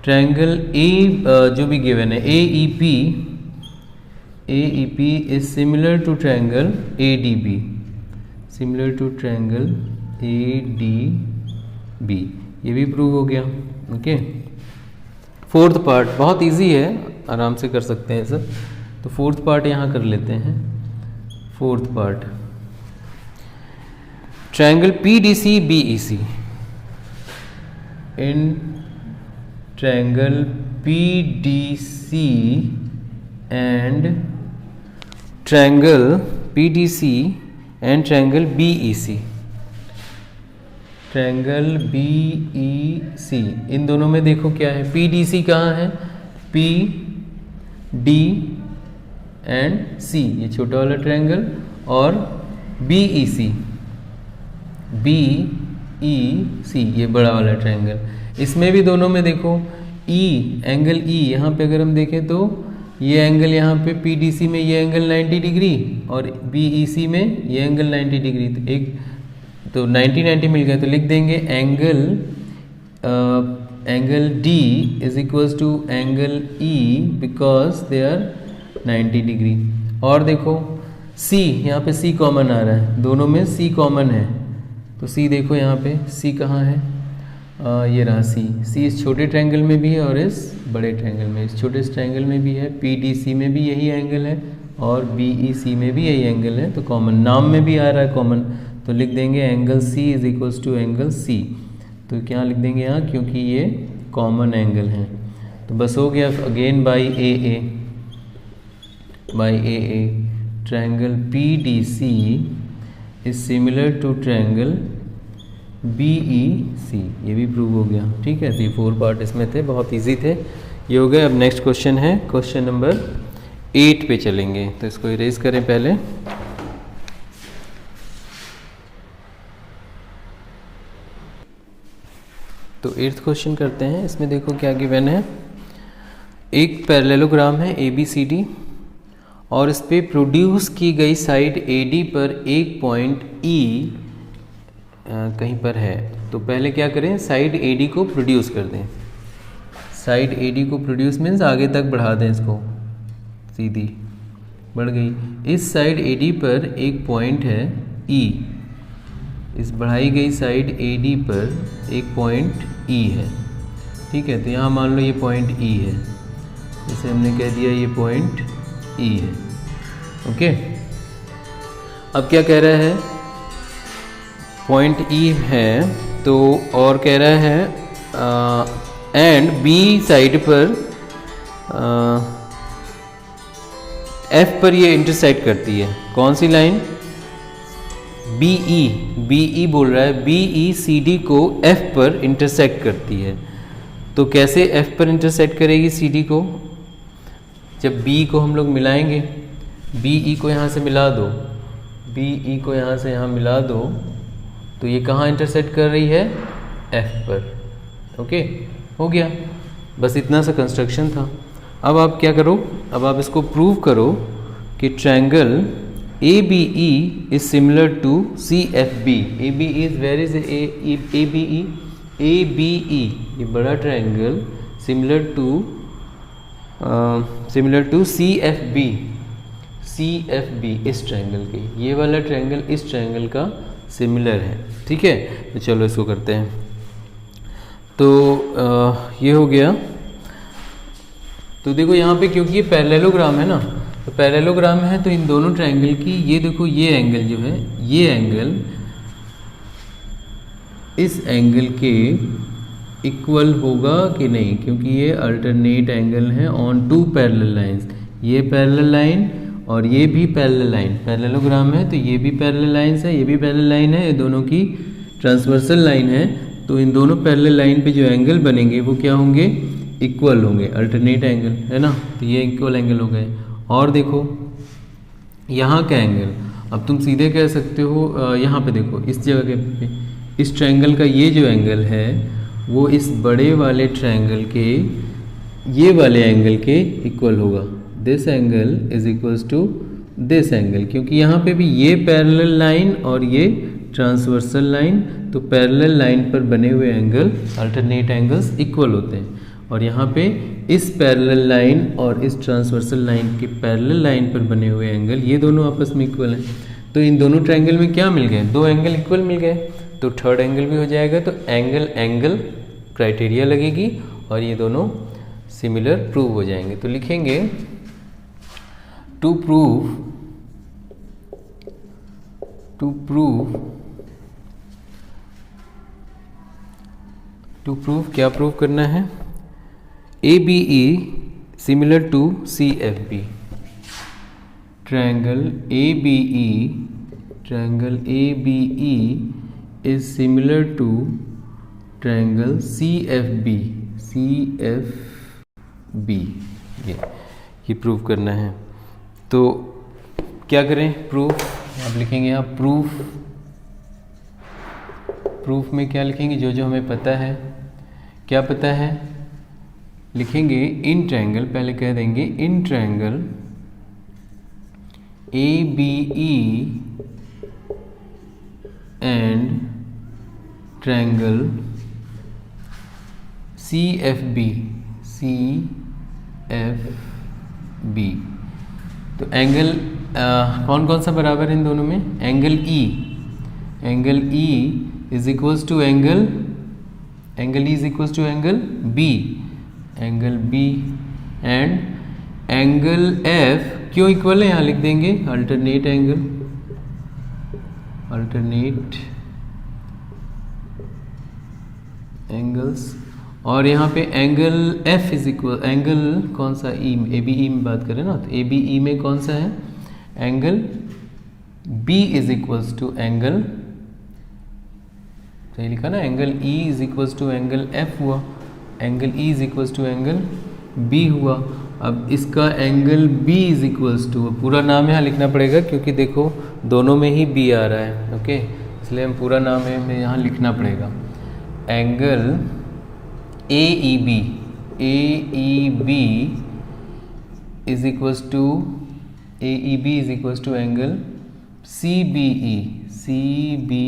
triangle A जो भी गिवन है AEP is similar to triangle ADB, ये भी प्रूव हो गया। ओके, फोर्थ पार्ट बहुत इजी है, आराम से कर सकते हैं सब, तो फोर्थ पार्ट यहाँ कर लेते हैं। Fourth part triangle PDC BEC, in triangle PDC and triangle BEC, triangle BEC, इन दोनों में देखो क्या है, PDC कहाँ है, PD एंड C ये छोटा वाला ट्रायंगल, और BEC ये बड़ा वाला ट्रायंगल, इसमें भी दोनों में देखो एंगल E यहाँ पे अगर हम देखें तो ये एंगल यहाँ पे PDC में ये एंगल 90 डिग्री और BEC में ये एंगल 90 डिग्री, तो 90 मिल गया, तो लिख देंगे angle angle D is equals to angle E because they are 90 degree. और देखो सी, यहाँ पे सी कॉमन आ रहा है, दोनों में सी कॉमन है, तो सी देखो यहाँ पे सी कहाँ है, ये रहा सी इस छोटे ट्रायंगल में भी है और इस बड़े ट्रायंगल में, इस छोटे ट्रायंगल में भी है, PDC में भी यही एंगल है और BEC में भी यही एंगल है, तो कॉमन नाम में भी आ रहा है कॉमन, तो लिख देंगे angle C is equals to angle C। तो क्या लिख देंगे यहाँ, क्योंकि ये कॉमन एंगल हैं, तो बस हो गया। Again by AA triangle PDC is similar to triangle BEC, ये भी प्रूव हो गया। ठीक है, तो ये 4 पार्ट इसमें थे, बहुत इजी थे, ये हो गए। अब नेक्स्ट क्वेश्चन है, क्वेश्चन नंबर 8 पे चलेंगे, तो इसको इरेज करें पहले। तो 8th क्वेश्चन करते हैं। इसमें देखो क्या गिवन है, एक पैरेललोग्राम है ABCD और इस पे प्रोड्यूस की गई साइड AD पर एक पॉइंट E कहीं पर है। तो पहले क्या करें, साइड AD को प्रोड्यूस कर दें। साइड AD को प्रोड्यूस मीन्स आगे तक बढ़ा दें, इसको सीधी बढ़ गई। इस साइड AD पर एक पॉइंट है E, इस बढ़ाई गई साइड AD पर एक पॉइंट E है। ठीक है, तो यहाँ मान लो ये पॉइंट E है, जैसे हमने कह दिया ये पॉइंट E है। ओके, अब क्या कह रहा है, पॉइंट E है, तो और कह रहा है एंड B साइड पर F पर ये इंटरसेक्ट करती है। कौन सी लाइन, BE बोल रहा है, BE CD को F पर इंटरसेक्ट करती है। तो कैसे F पर इंटरसेक्ट करेगी CD को, जब B को हम लोग मिलाएंगे, BE को यहाँ से मिला दो, BE को यहाँ से यहाँ मिला दो, तो ये कहाँ इंटरसेक्ट कर रही है, F पर। ओके, हो गया, बस इतना सा कंस्ट्रक्शन था। अब आप क्या करो, अब आप इसको प्रूव करो कि triangle ABE is similar to CFB। ABE is where is ABE, ये बड़ा ट्रायंगल सिमिलर टू CFB इस ट्रायंगल के, ये वाला ट्रायंगल इस ट्रायंगल का सिमिलर है। ठीक है, तो चलो इसको करते हैं। तो ये हो गया। तो देखो यहाँ पे क्योंकि ये पैरेललोग्राम है ना, तो पैरेललोग्राम है तो इन दोनों ट्रायंगल की, ये देखो ये एंगल जो है, ये एंगल इस एंगल के इक्वल होगा कि नहीं, क्योंकि ये अल्टरनेट एंगल है ऑन टू पैरेलल लाइंस। ये पैरेलल लाइन और ये भी पैरेलल लाइन, पैरेललोग्राम है तो ये भी पैरेलल लाइंस है, ये भी पैरेलल लाइन है, ये दोनों की ट्रांसवर्सल लाइन है। तो इन दोनों पैरेलल लाइन पे जो एंगल बनेंगे वो क्या होंगे, इक्वल होंगे, अल्टरनेट एंगल है ना, तो ये इक्वल एंगल हो गए। और देखो यहाँ का एंगल, अब तुम सीधे कह सकते हो, यहाँ पे देखो इस जगह पे, इस ट्रायंगल का ये जो एंगल है वो इस बड़े वाले ट्रायंगल के ये वाले एंगल के इक्वल होगा। This angle is equals to this angle, क्योंकि यहाँ पे भी ये पैरेलल लाइन और ये ट्रांसवर्सल लाइन, तो पैरेलल लाइन पर बने हुए एंगल, अल्टरनेट एंगल्स इक्वल होते हैं। और यहाँ पे इस पैरेलल लाइन और इस ट्रांसवर्सल लाइन के पैरेलल लाइन पर बने हुए एंगल, ये दोनों आपस में इक्वल हैं। तो इन दोनों ट्रायंगल में क्या मिल गए, दो एंगल इक्वल मिल गए, तो थर्ड एंगल भी हो जाएगा। तो एंगल क्राइटेरिया लगेगी और ये दोनों सिमिलर प्रूव हो जाएंगे। तो लिखेंगे टू प्रूव क्या प्रूव करना है, ABE similar to CFB। Triangle ABE is similar to triangle CFB। ये प्रूव करना है। तो क्या करें, प्रूफ आप लिखेंगे यहाँ, प्रूफ में क्या लिखेंगे, जो हमें पता है। क्या पता है, लिखेंगे इन ट्रायंगल, पहले कह देंगे इन triangle ABE and triangle CFB, CFB। तो एंगल कौन कौन सा बराबर है इन दोनों में? Angle E, angle E is equals to angle E is equals to angle B, angle B, and angle F क्यों इक्वल है यहाँ लिख देंगे, अल्टरनेट एंगल, अल्टरनेट एंगल्स। और यहाँ पे angle F is equal, angle कौन सा E, ABE में बात करें ना, तो ABE में कौन सा है, angle B is equals to angle, सही लिखा ना, angle E is equals to angle F हुआ, angle E is equals to angle B हुआ। अब इसका angle B is equals to, पूरा नाम यहाँ लिखना पड़ेगा क्योंकि देखो दोनों में ही B आ रहा है, ओके, इसलिए हम पूरा नाम हमें यहाँ लिखना पड़ेगा। Angle AEB, AEB is equals to, AEB is equals to angle CBE, CBE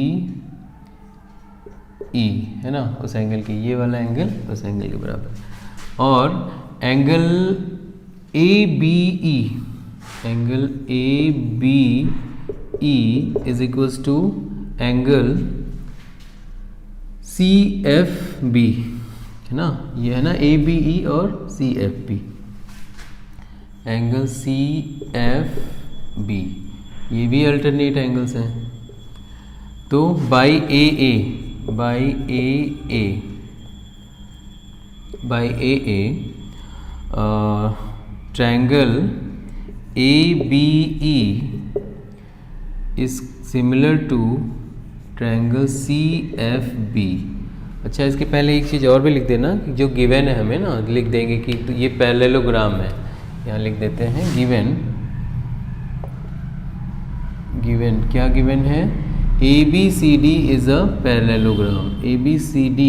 है ना, उस एंगल की, ये वाला एंगल उस एंगल के बराबर। और angle ABE, angle ABE is equals to angle CFB है ना, ये है ना ABE और CFB, एंगल CFB, ये भी अल्टरनेट एंगल्स हैं। तो by AA, by AA, by AA triangle ABE is similar to triangle CFB। अच्छा, इसके पहले एक चीज़ और भी लिख देना, जो गिवन है हमें ना, लिख देंगे कि तो ये पैरेललोग्राम है, यहाँ लिख देते हैं गिवन, गिवन क्या गिवन है, ABCD is a parallelogram, ABCD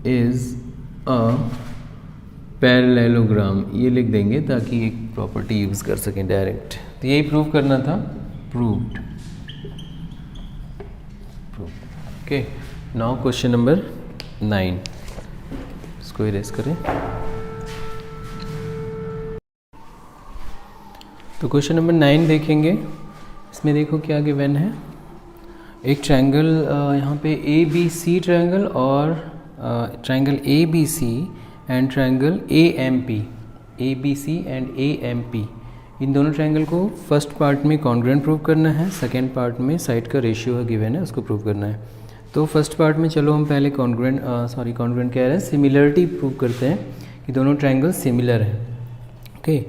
is a parallelogram, ये लिख देंगे ताकि एक प्रॉपर्टी यूज़ कर सकें डायरेक्ट। तो यही प्रूव करना था, proved, okay. Now question number 9, इसको इरेज करें। तो क्वेश्चन नंबर 9 देखेंगे, इसमें देखो क्या गिवन है, एक ट्रायंगल यहाँ पे ABC ट्रायंगल और triangle ABC and triangle AMP, ABC and AMP, इन दोनों ट्रायंगल को फर्स्ट पार्ट में कॉन्ग्रुएंट प्रूव करना है, सेकेंड पार्ट में साइड का रेशियो है गिवन है, उसको प्रूव करना है। तो फर्स्ट पार्ट में चलो हम पहले कॉन्ग्रुएंट कॉन्ग्रुएंट कह रहे हैं, सिमिलरिटी प्रूव करते हैं कि दोनों ट्रायंगल सिमिलर हैं, ओके।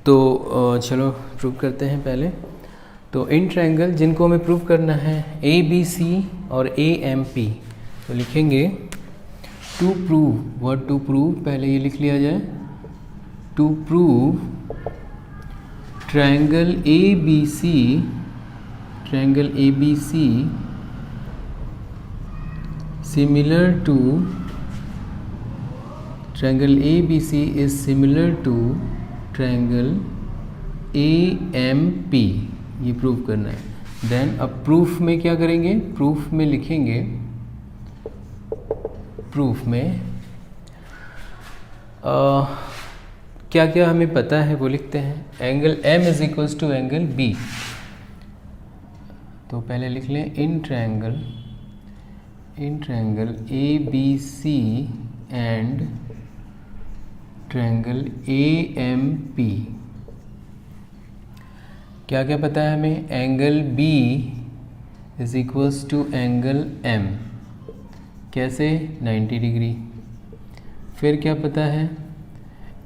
तो चलो प्रूव करते हैं पहले। तो इन ट्रायंगल जिनको हमें प्रूव करना है ABC और AMP, तो लिखेंगे to prove, what to prove, पहले ये लिख लिया जाए, to prove triangle ABC, triangle ABC similar to, triangle ABC is similar to triangle AMP, ये प्रूव करना है। देन अब प्रूफ में क्या करेंगे, प्रूफ में लिखेंगे, प्रूफ में क्या क्या हमें पता है वो लिखते हैं। Angle M is equals to angle B, तो पहले लिख लें इन triangle ABC and triangle AMP क्या क्या पता है हमें, angle B is equals to angle M, कैसे, 90 डिग्री। फिर क्या पता है,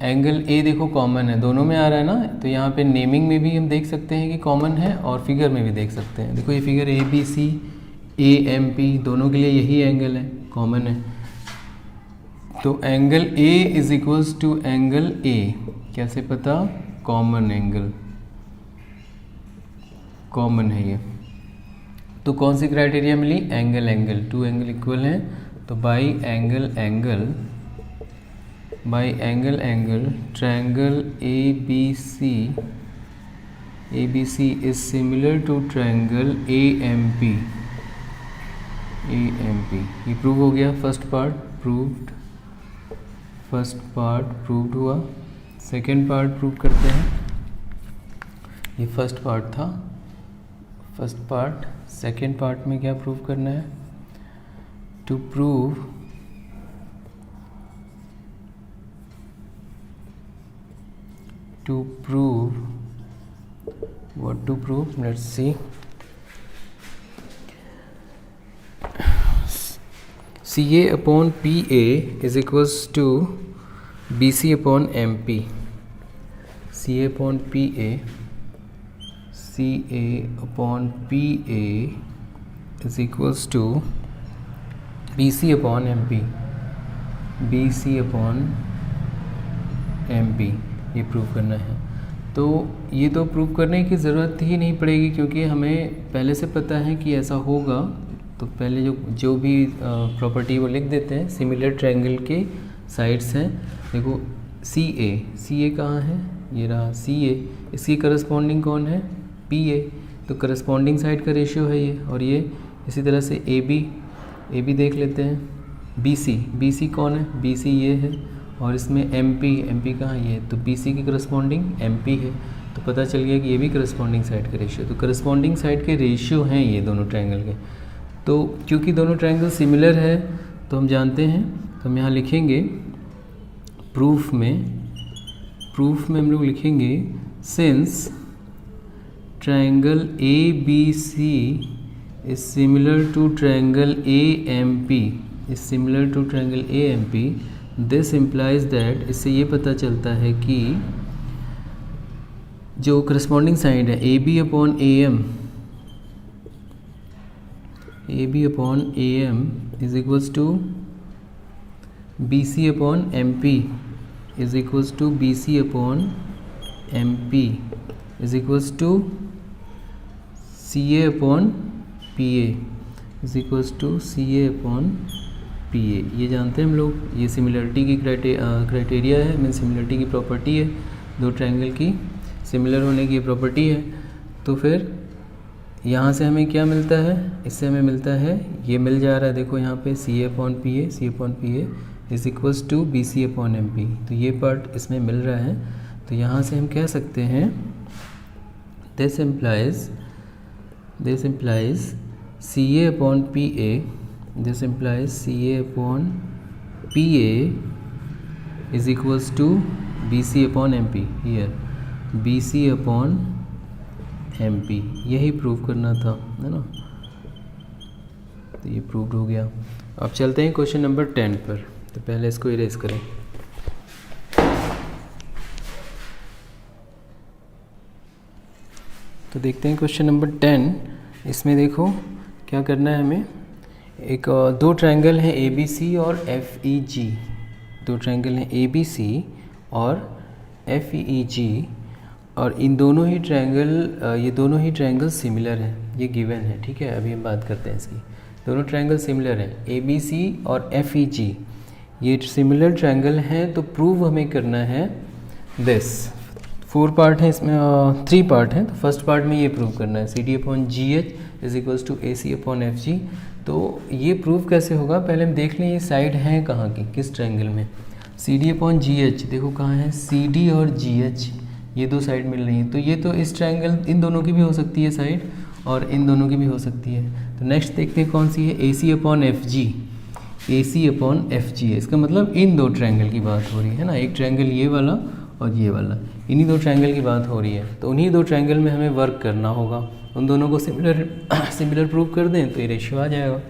एंगल A देखो कॉमन है, दोनों में आ रहा है ना, तो यहाँ पे नेमिंग में भी हम देख सकते हैं कि कॉमन है और फिगर में भी देख सकते हैं। देखो ये फिगर ABC AMP दोनों के लिए यही एंगल है, कॉमन है। तो angle A is equals to angle A, कैसे पता, कॉमन एंगल, कॉमन है ये। तो कौन सी क्राइटेरिया मिली, angle angle, two angle equal हैं, तो by angle angle, by angle angle triangle ABC ABC is similar to triangle AMP. ये प्रूव हो गया, फर्स्ट पार्ट प्रूव्ड हुआ। सेकेंड पार्ट प्रूव करते हैं। ये फर्स्ट पार्ट था, फर्स्ट पार्ट। सेकेंड पार्ट में क्या प्रूव करना है? To prove what to prove, let's see. CA upon PA is equals to BC upon MP. CA upon PA is equals to BC upon MP. ये प्रूव करना है। तो ये तो प्रूव करने की ज़रूरत ही नहीं पड़ेगी, क्योंकि हमें पहले से पता है कि ऐसा होगा। तो पहले जो भी प्रॉपर्टी वो लिख देते हैं। सिमिलर ट्रायंगल के साइड्स हैं, देखो CA कहाँ है? ये रहा CA। इसकी करस्पॉन्डिंग कौन है? PA। तो करस्पॉन्डिंग साइड का रेशियो है ये। और ये इसी तरह से AB देख लेते हैं। BC कौन है? BC ये है। और इसमें MP कहाँ ये? तो BC की करस्पॉन्डिंग MP है। तो पता चल गया कि ये भी करस्पॉन्डिंग साइड का रेशियो। तो करस्पॉन्डिंग साइड के रेशियो हैं ये दोनों ट्रायंगल के। तो क्योंकि दोनों ट्रायंगल सिमिलर है तो हम जानते हैं, तो हम यहाँ लिखेंगे प्रूफ में हम लोग लिखेंगे since triangle ABC is similar to triangle AMP, this implies that, इससे ये पता चलता है कि जो करस्पॉन्डिंग साइड है AB upon AM is equals to BC upon MP is equals to BC upon MP is equals to CA upon PA is equals to CA upon PA। ये जानते हैं हम लोग, ये सिमिलरिटी की क्राइटेरिया है, मीन सिमिलरिटी की प्रॉपर्टी है। दो ट्रायंगल की सिमिलर होने की प्रॉपर्टी है। तो फिर यहाँ से हमें क्या मिलता है? इससे हमें मिलता है, ये मिल जा रहा है, देखो यहाँ पे CA upon PA is equals to BC upon MP। तो ये पार्ट इसमें मिल रहा है। तो यहाँ से हम कह सकते हैं this implies CA upon PA, this implies CA upon PA is equals to BC upon MP। here BC upon MP, यही प्रूव करना था, है ना। तो ये प्रूव्ड हो गया। अब चलते हैं क्वेश्चन नंबर 10 पर। तो पहले इसको इरेज करें। तो देखते हैं क्वेश्चन नंबर 10। इसमें देखो क्या करना है हमें। एक दो ट्रायंगल हैं ABC और FEG। दो ट्रायंगल हैं ABC और FEG, और इन दोनों ही ट्रायंगल सिमिलर हैं, ये गिवन है, ठीक है। अभी हम बात करते हैं इसकी। दोनों ट्रायंगल सिमिलर हैं, ABC और FEG, ये सिमिलर ट्रायंगल हैं। तो प्रूव हमें करना है दिस। 4 पार्ट हैं इसमें, 3 पार्ट हैं। तो फर्स्ट पार्ट में ये प्रूव करना है CD upon GH is equals to AC upon FG। तो ये प्रूव कैसे होगा? पहले हम देख लें ये साइड हैं कहाँ की, किस ट्रायंगल में। CD अपॉन GH देखो कहाँ है, CD और GH ये दो साइड मिल रही हैं। तो ये तो इस ट्रायंगल, इन दोनों की भी हो सकती है साइड, और इन दोनों की भी हो सकती है। तो नेक्स्ट देखते हैं कौन सी है, AC अपॉन FG है। इसका मतलब इन दो ट्रायंगल की बात हो रही है ना, एक ट्रायंगल ये वाला और ये वाला, इन्हीं दो ट्रायंगल की बात हो रही है। तो उन्हीं दो ट्रायंगल में हमें वर्क करना होगा। उन दोनों को सिमिलर प्रूव कर दें तो ये रेशियो आ जाएगा।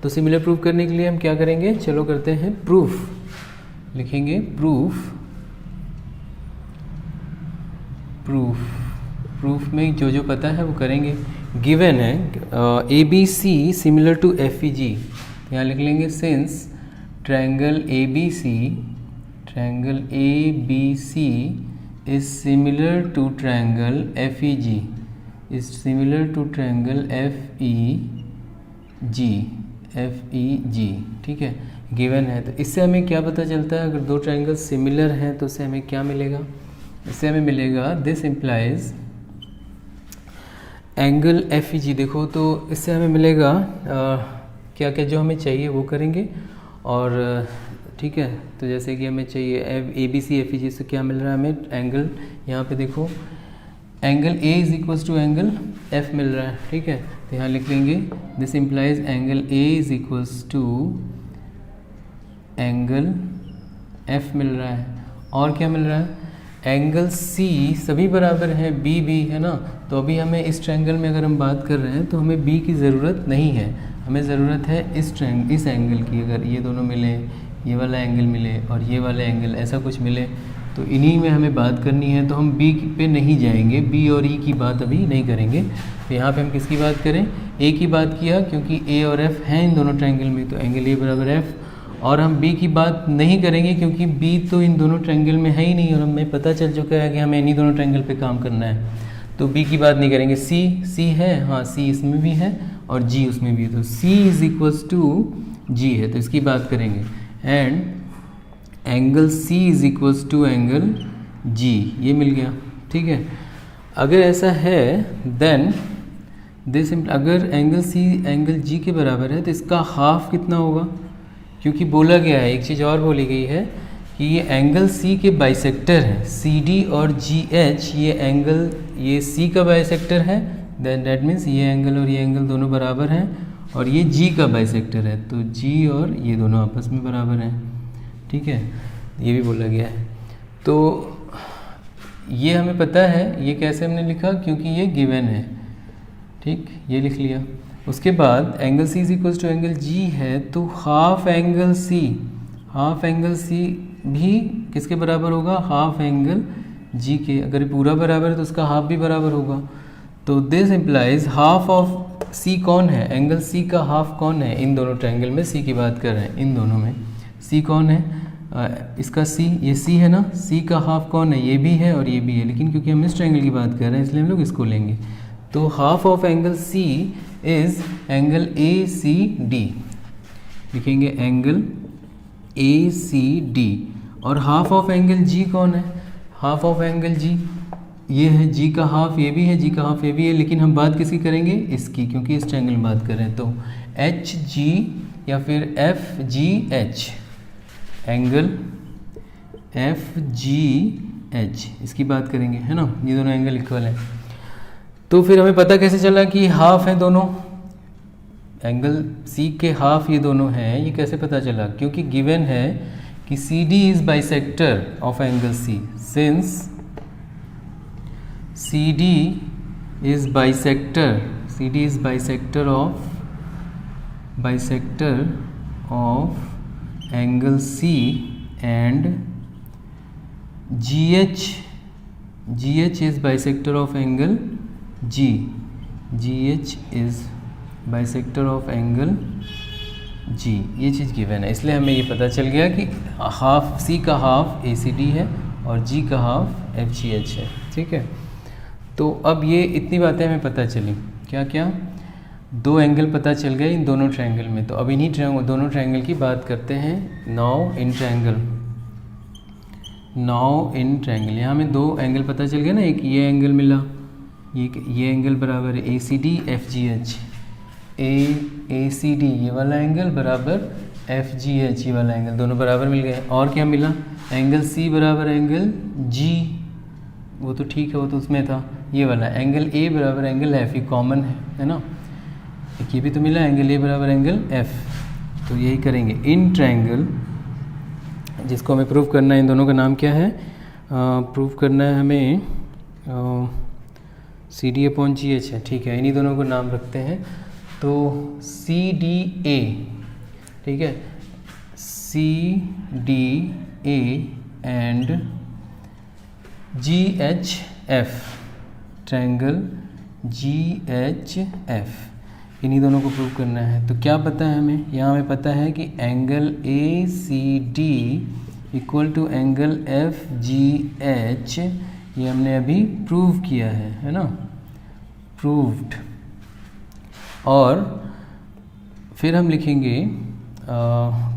तो सिमिलर प्रूव करने के लिए हम क्या करेंगे, चलो करते हैं प्रूफ। लिखेंगे प्रूफ में जो पता है वो करेंगे। गिवन है ABC सिमिलर टू FEG, यहाँ लिख लेंगे since triangle ABC is similar to triangle FEG is similar to triangle FEG, ठीक है, गिवन है। तो इससे हमें क्या पता चलता है, अगर दो ट्रायंगल सिमिलर हैं तो इससे हमें क्या मिलेगा, इससे हमें मिलेगा this implies angle F E G देखो, तो इससे हमें मिलेगा क्या क्या जो हमें चाहिए वो करेंगे। और ठीक है, तो जैसे कि हमें चाहिए A B C F E जी से क्या मिल रहा है हमें एंगल, यहाँ पे देखो angle A is equals to angle F मिल रहा है। ठीक है, तो यहाँ लिख लेंगे this implies angle A is equals to angle F मिल रहा है। और क्या मिल रहा है, एंगल सी सभी बराबर है, बी भी है ना। तो अभी हमें इस ट्रायंगल में अगर हम बात कर रहे हैं तो हमें बी की ज़रूरत नहीं है, हमें ज़रूरत है इस एंगल की। अगर ये दोनों मिले, ये वाला एंगल मिले और ये वाला एंगल ऐसा कुछ मिले, तो इन्हीं में हमें बात करनी है। तो हम बी पे नहीं जाएंगे, बी और ई की बात अभी नहीं करेंगे। तो यहाँ पे हम किसकी बात करें, ए की बात किया, क्योंकि ए और एफ हैं इन दोनों ट्रायंगल में, तो एंगल ए बराबर एफ। और हम बी की बात नहीं करेंगे क्योंकि बी तो इन दोनों ट्रायंगल में है ही नहीं, और हमें पता चल चुका है कि हमें इन्हीं दोनों ट्रायंगल पे काम करना है, तो बी की बात नहीं करेंगे। सी है, हाँ सी इसमें भी है और जी उसमें भी है, तो C is equals to G है, तो इसकी बात करेंगे। And angle C is equals to angle G, ये मिल गया। ठीक है, अगर ऐसा है देन दिस, अगर एंगल सी एंगल जी के बराबर है तो इसका हाफ कितना होगा, क्योंकि बोला गया है, एक चीज़ और बोली गई है कि ये एंगल सी के बाइसेक्टर है, सी डी और जी एच, ये एंगल ये सी का बाइसेक्टर है, देन दैट मीन्स ये एंगल और ये एंगल दोनों बराबर हैं, और ये जी का बाइसेक्टर है, तो जी और ये दोनों आपस में बराबर हैं। ठीक है, ये भी बोला गया है। तो ये हमें पता है, ये कैसे हमने लिखा, क्योंकि ये गिवन है। ठीक, ये लिख लिया। उसके बाद angle C is equals to angle G है, तो हाफ एंगल सी भी किसके बराबर होगा, हाफ एंगल जी के। अगर ये पूरा बराबर है तो उसका हाफ भी बराबर होगा। तो दिस इम्प्लाइज हाफ ऑफ सी कौन है, एंगल सी का हाफ कौन है, इन दोनों ट्रायंगल में सी की बात कर रहे हैं, इन दोनों में सी कौन है, इसका सी, ये सी है ना, सी का हाफ कौन है, ये भी है और ये भी है, लेकिन क्योंकि हम इस ट्रायंगल की बात कर रहे हैं इसलिए हम लोग इसको लेंगे। तो half of angle C is angle A C D, लिखेंगे एंगल ए सी डी। और हाफ ऑफ एंगल जी कौन है, हाफ ऑफ एंगल जी ये है, जी का हाफ ये भी है, जी का हाफ ये भी है, लेकिन हम बात किसकी करेंगे, इसकी, क्योंकि इस ट्रायंगल में बात कर रहे हैं। तो एच जी या फिर F G H, angle F G H, इसकी बात करेंगे, है ना, ये दोनों एंगल इक्वल है। तो फिर हमें पता कैसे चला कि हाफ है दोनों, एंगल सी के हाफ ये दोनों हैं, ये कैसे पता चला, क्योंकि गिवन है कि C D is bisector of angle C, since C D is bisector of angle C, and G H is bisector of angle G, GH is bisector of angle G, ये चीज़ गिवन है, इसलिए हमें ये पता चल गया कि हाफ सी का हाफ ACD है और जी का हाफ FGH है। ठीक है, तो अब ये इतनी बातें हमें पता चली, क्या क्या, दो एंगल पता चल गए इन दोनों ट्रायंगल में। तो अब इन्हीं दोनों ट्रायंगल की बात करते हैं। नाउ इन ट्रायंगल यहाँ में दो एंगल पता चल गया ना, एक ये एंगल मिला, ये एंगल बराबर है ACD FGH, ACD ये वाला एंगल बराबर FGH ये वाला एंगल, दोनों बराबर मिल गए। और क्या मिला, एंगल C बराबर एंगल G, वो तो ठीक है, वो तो उसमें था। ये वाला एंगल A बराबर एंगल F, ये कॉमन है ना, एक ये भी तो मिला, एंगल A बराबर एंगल F। तो यही करेंगे इन ट्रायंगल, जिसको हमें प्रूव करना है, इन दोनों का नाम क्या है, प्रूव करना है हमें CD/GH है। ठीक है, इन्हीं दोनों को नाम रखते हैं। तो CDA, ठीक है, CDA and GHF, triangle GHF, इन्हीं दोनों को प्रूव करना है। तो क्या पता है हमें, यहाँ हमें पता है कि angle ACD equal to angle FGH, ये हमने अभी प्रूव किया है ना, प्रूव्ड। और फिर हम लिखेंगे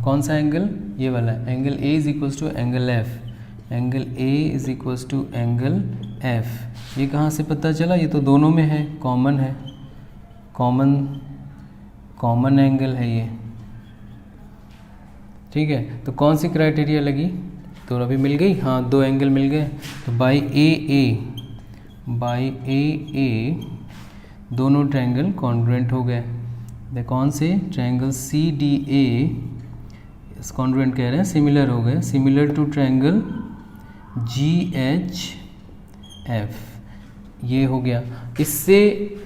कौन सा एंगल, ये वाला angle A is equals to angle F, angle A is equals to angle F। ये कहाँ से पता चला? ये तो दोनों में है, कॉमन है, कॉमन एंगल है ये, ठीक है। तो कौन सी क्राइटेरिया लगी? तो अभी मिल गई, हाँ 2 एंगल मिल गए। तो बाई ए दोनों ट्रायंगल कॉन्ग्रुएंट हो गए। द कौन से? Triangle C D A congruent कह रहे हैं, सिमिलर हो गए, similar to triangle G H F, ये हो गया। इससे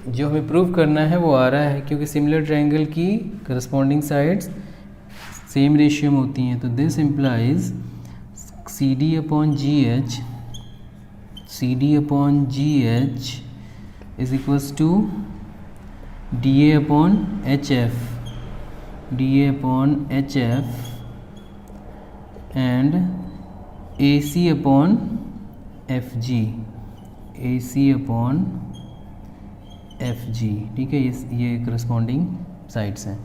जो हमें प्रूव करना है वो आ रहा है, क्योंकि सिमिलर ट्रायंगल की करस्पॉन्डिंग साइड्स सेम रेशियो में होती हैं। तो this implies C D upon G H is equals to D A upon H F and A C upon F G, ठीक है। ये करस्पॉन्डिंग साइड्स हैं।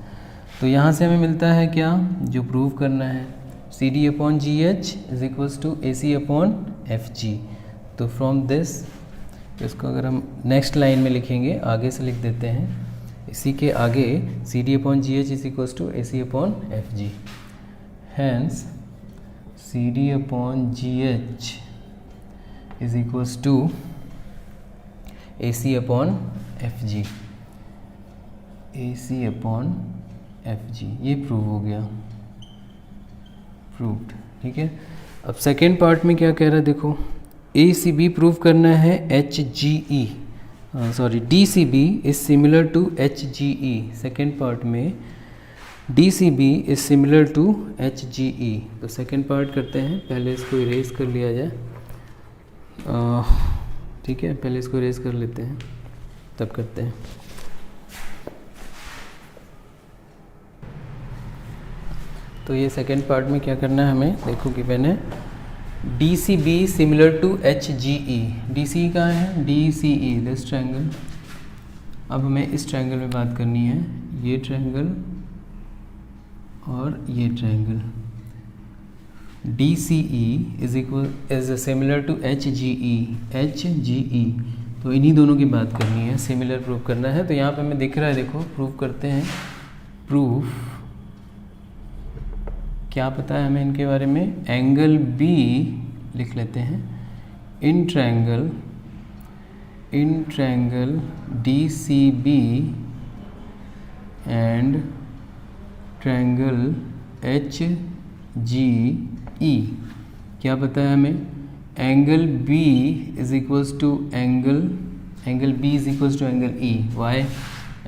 तो यहाँ से हमें मिलता है क्या, जो प्रूव करना है, C D upon G H is equals to A C upon F G. तो फ्रॉम दिस, इसको अगर हम नेक्स्ट लाइन में लिखेंगे, आगे से लिख देते हैं, इसी के आगे C D upon G H is equals to A C upon F G. Hence C D upon G H is equals to A C upon F G, ये प्रूव हो गया, प्रूव्ड, ठीक है। अब सेकेंड पार्ट में क्या कह रहा है देखो, ए सी बी प्रूव करना है H G E, D C B is similar to H G E. Second part में D C B is similar to H G E. तो सेकेंड पार्ट करते हैं, पहले इसको इरेज कर लिया जाए, ठीक है, पहले इसको इरेज कर लेते हैं, तब करते हैं। तो ये सेकेंड पार्ट में क्या करना है हमें, देखो कि मैंने D C B similar to H G E, D C कहाँ है, D C E this triangle. अब हमें इस ट्रायंगल में बात करनी है, ये ट्रायंगल और ये triangle, D C E is equal is similar to H G E, तो इन्हीं दोनों की बात करनी है, सिमिलर प्रूव करना है। तो यहाँ पे हमें दिख रहा है, देखो प्रूव करते हैं, प्रूफ क्या पता है हमें इनके बारे में, एंगल बी लिख लेते हैं in triangle D C B and triangle H G E. क्या पता है हमें, angle B is equals to angle B is equals to angle E. Why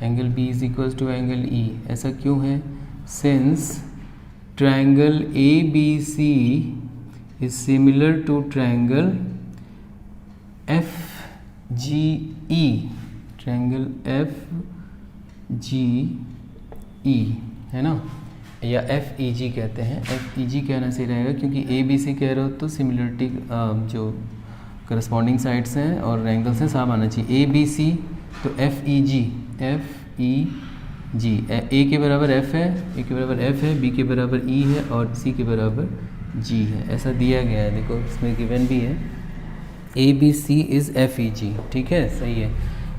angle B is equals to angle E, ऐसा क्यों है, since triangle A B C is similar to triangle F G E, triangle F G E, है ना, या एफ ई जी कहते हैं, एफ ई जी कहना सही रहेगा, क्योंकि ए बी सी कह रहे हो तो सिमिलरिटी जो करस्पॉन्डिंग साइड्स हैं और एंगल्स हैं साफ आना चाहिए। ए बी सी तो एफ ई जी, ए के बराबर एफ है, ए के बराबर एफ है, बी के बराबर ई है और सी के बराबर जी है, ऐसा दिया गया है, देखो इसमें गिवन भी है, A B C is F E G, ठीक है, सही है,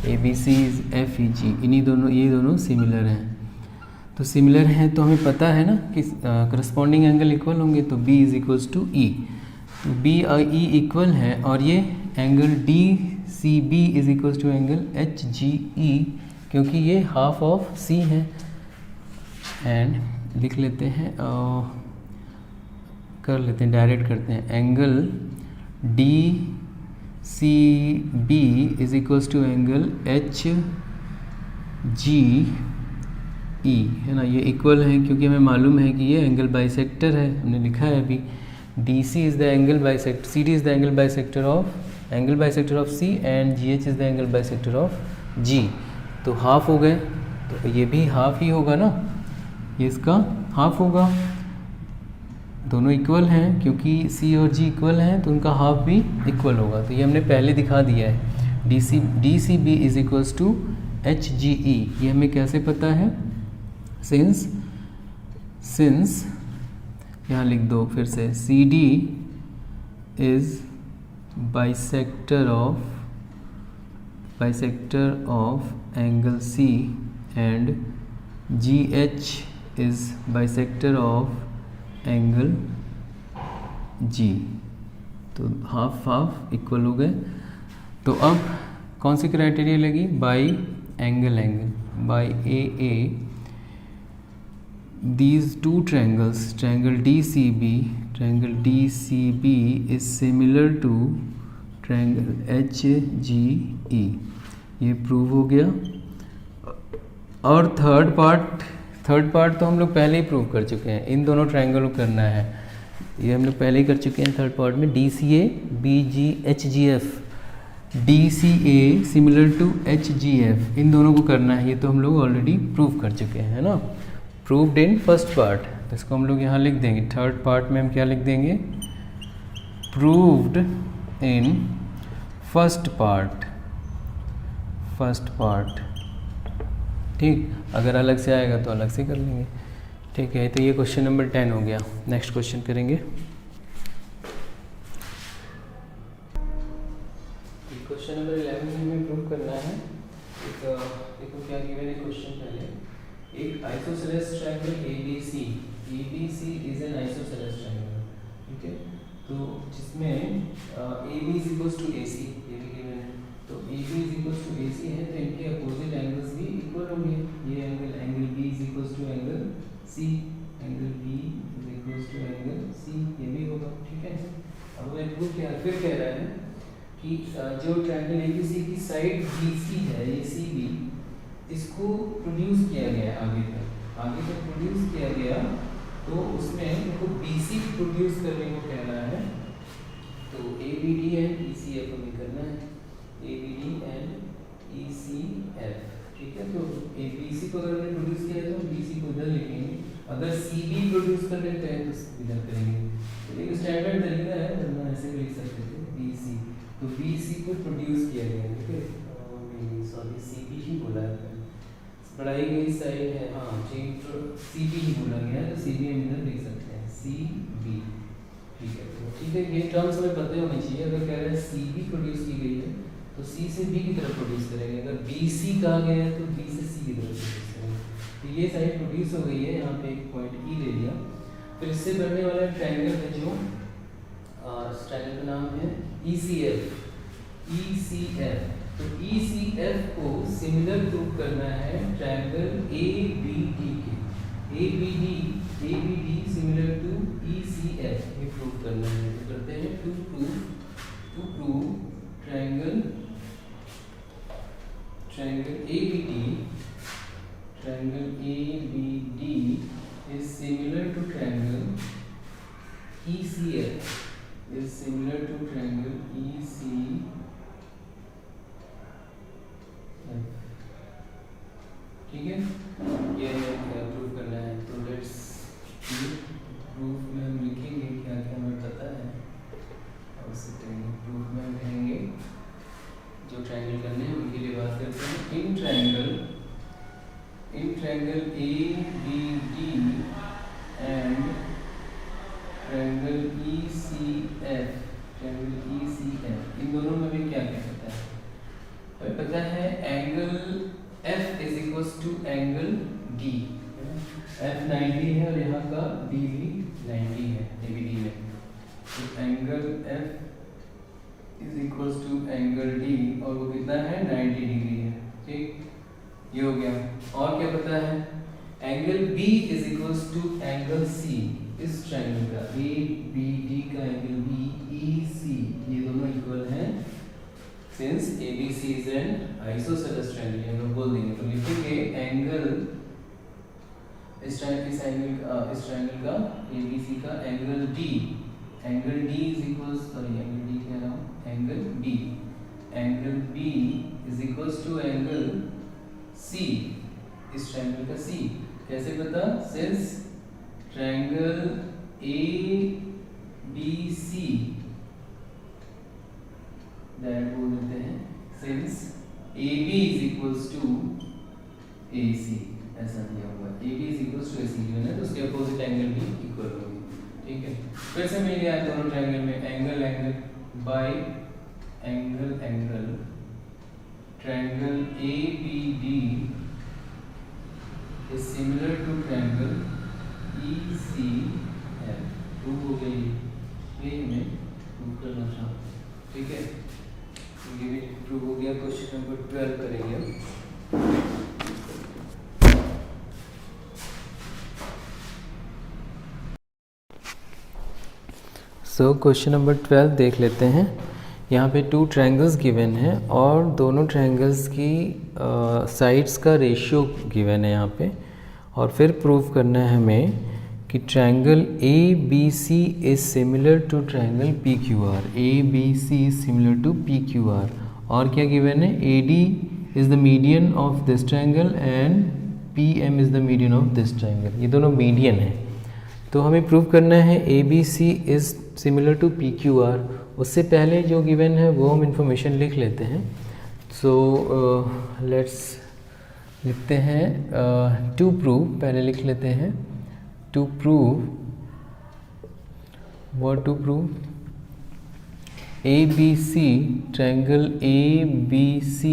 A B C is F E G, ये दोनों सिमिलर हैं। तो सिमिलर हैं तो हमें पता है ना कि करस्पॉन्डिंग एंगल इक्वल होंगे, तो B is equals to E, तो B और E इक्वल है, और ये angle D C B is equals to angle H G E, क्योंकि ये हाफ ऑफ C है। एंड लिख लेते हैं, कर लेते हैं, डायरेक्ट करते हैं, angle D C B is equals to angle H G E, है ना, ये इक्वल है, क्योंकि हमें मालूम है कि ये एंगल बाइसेक्टर है, हमने लिखा है अभी, D C is the angle bisector, C D is the angle bisector of C and G H is the angle bisector of G. तो हाफ हो गए, तो ये भी हाफ ही होगा ना, ये इसका हाफ होगा, दोनों इक्वल हैं, क्योंकि सी और जी इक्वल हैं तो उनका हाफ भी इक्वल होगा। तो ये हमने पहले दिखा दिया है, D C B is equals to H G E, ये हमें कैसे पता है, सिंस यहाँ लिख दो फिर से, C D is bisector of bisector of angle C and G H is bisector of angle G. तो हाफ हाफ इक्वल हो गए। तो अब कौन सी क्राइटेरिया लगी? By angle by A these two triangles, triangle D C B is similar to triangle H G E. ये प्रूव हो गया। और थर्ड पार्ट तो हम लोग पहले ही प्रूव कर चुके हैं। इन दोनों ट्रायंगल को करना है, ये हम लोग पहले ही कर चुके हैं थर्ड पार्ट में। D C A B G H G F, D C A similar to H G F, इन दोनों को करना है। ये तो हम लोग ऑलरेडी प्रूव कर चुके हैं, है ना, प्रूव्ड इन फर्स्ट पार्ट। तो इसको हम लोग यहाँ लिख देंगे। थर्ड पार्ट में हम क्या लिख देंगे? Proved in first part. ठीक, अगर अलग से आएगा तो अलग से कर लेंगे। ठीक है, तो ये क्वेश्चन नंबर 10 हो गया। नेक्स्ट क्वेश्चन करेंगे। क्वेश्चन नंबर 11 में हमें प्रूव करना है। देखो क्या गिवन है क्वेश्चन। पहले एक isosceles triangle ABC is an isosceles triangle, ठीक है। तो जिसमें AB is equals to AC, ये भी गिवन है। तो AB is equals to AC है, तो इनके अपोजिट एंगल्स भी इक्वल होंगे। ये angle B is equals to angle C, angle B is equals to angle C, ये भी होगा, ठीक है। अब मैं प्रूव किया, फिर कह रहा है कि जो ट्रायंगल ABC की साइड BC है, ये CB, इसको प्रोड्यूस किया गया आगे तक प्रोड्यूस किया गया, तो उसमें इनको BC प्रोड्यूस करने को कह रहा है। तो ABD एंड ECF हमें करना है, ABD एंड ECF, ठीक है। तो ABC को अगर हमने प्रोड्यूस किया है तो BC को इधर लिखेंगे। अगर CB प्रोड्यूस कर लेते हैं तो इधर करेंगे। तो एक स्टैंडर्ड तरीका है, वरना ऐसे भी लिख सकते थे BC। तो BC को प्रोड्यूस किया गया, ठीक है। सॉरी CB ही बोला है, बढ़ाई गई साइड है, हाँ CB ही बोला गया है, तो CB हम इधर लिख सकते हैं CB, ठीक है। तो ठीक है, ये टर्म्स हमें पता होने चाहिए। अगर कह रहे हैं CB प्रोड्यूस की गई है तो C से B की तरफ प्रोड्यूस करेंगे। अगर BC कहा गया है तो B से C की तरफ प्रोड्यूस करेंगे। तो ये साइड प्रोड्यूस हो गई है, यहाँ पे एक पॉइंट E ले लिया। फिर इससे बनने वाला ट्रायंगल है जो ट्रायंगल का नाम है ECF। तो ECF को सिमिलर प्रूव करना है ट्रायंगल ABD के। ABD सिमिलर टू ECF, ये प्रूव करना है। तो करते हैं to prove triangle ABD is similar to triangle ECF is similar to triangle ECF, ठीक है। ये प्रूव करना है। तो लेट्स प्रूफ में हम लिखेंगे क्या क्या हमें पता है, और उससे करेंगे। प्रूफ में हम कहेंगे जो ट्रायंगल करने हैं उनके लिए बात करते हैं। In triangle ABD and triangle ECF, इन दोनों में भी क्या क्या पता है? हमें पता है angle F is equals to angle D, F 90 है और यहाँ का D भी 90 है ABD में। तो angle F is equals to angle D, और वो कितना है? 90 डिग्री है, ठीक। ये हो गया। और क्या पता है? Angle B is equals to angle C, इस ट्रायंगल का ABD का एंगल B EC, ये दोनों इक्वल हैं। Since ABC is an isosceles triangle, हम लोग बोल देंगे। तो लिखेंगे एंगल इस ट्रायंगल का ABC का angle D is equals, sorry angle D कह रहा हूँ, angle B is equals to angle C, इस ट्रायंगल का C। कैसे पता? सिंस ट्रायंगल ABC, दैट बोल देते हैं since AB is equals to AC, ऐसा दिया हुआ है। AB is equals to AC given है, तो उसके अपोजिट एंगल भी इक्वल होंगे, ठीक है। फिर से मिल गया दोनों ट्रायंगल में angle by angle triangle ABD is similar to triangle ECF। Prove हो गई, ये हमें प्रूव करना था, ठीक है। ये भी प्रूव हो गया। क्वेश्चन नंबर 12 करेंगे। सो क्वेश्चन नंबर 12 देख लेते हैं। यहाँ पे 2 ट्रायंगल्स गिवन है और दोनों ट्रायंगल्स की साइड्स का रेशियो गिवन है यहाँ पे, और फिर प्रूव करना है हमें कि triangle ABC is similar to triangle PQR। ABC is similar to PQR। और क्या गिवन है? AD is the median of this triangle and PM is the median of this triangle. ये दोनों मीडियन है, तो हमें प्रूव करना है ABC is similar to PQR। उससे पहले जो गिवन है वो हम इंफॉर्मेशन लिख लेते हैं। सो लेट्स लिखते हैं टू प्रूव, पहले लिख लेते हैं to prove. What to prove? ABC, triangle ABC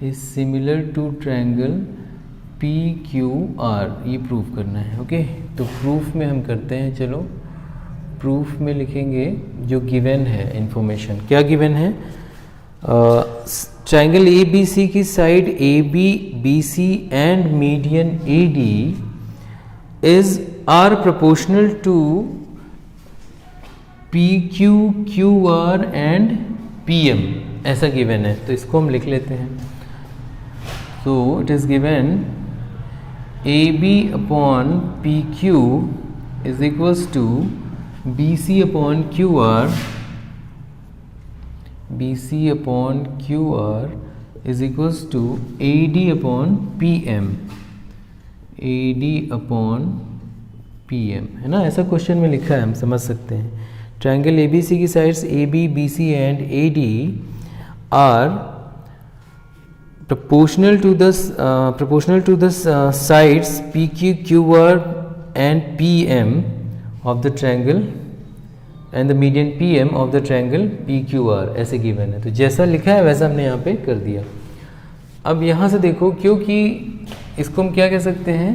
is similar to triangle PQR, ये प्रूव करना है। ओके, तो प्रूफ में हम करते हैं। चलो प्रूफ में लिखेंगे जो गिवन है इंफॉर्मेशन। क्या गिवन है? ट्रायंगल ABC की side AB, BC and median AD are proportional to PQ, QR and PM, ऐसा गिवन है। तो इसको हम लिख लेते हैं। So it is given AB upon PQ is equals to BC upon QR, BC upon QR is equals to AD upon PM, AD upon PM, है ना। ऐसा क्वेश्चन में लिखा है, हम समझ सकते हैं। ट्रायंगल ABC की sides AB, BC and AD are proportional to the sides PQ, QR and PM of the triangle and the median PM of the triangle PQR, ऐसे गिवन है। तो जैसा लिखा है वैसा हमने यहाँ पे कर दिया। अब यहाँ से देखो, क्योंकि इसको हम क्या कह सकते हैं,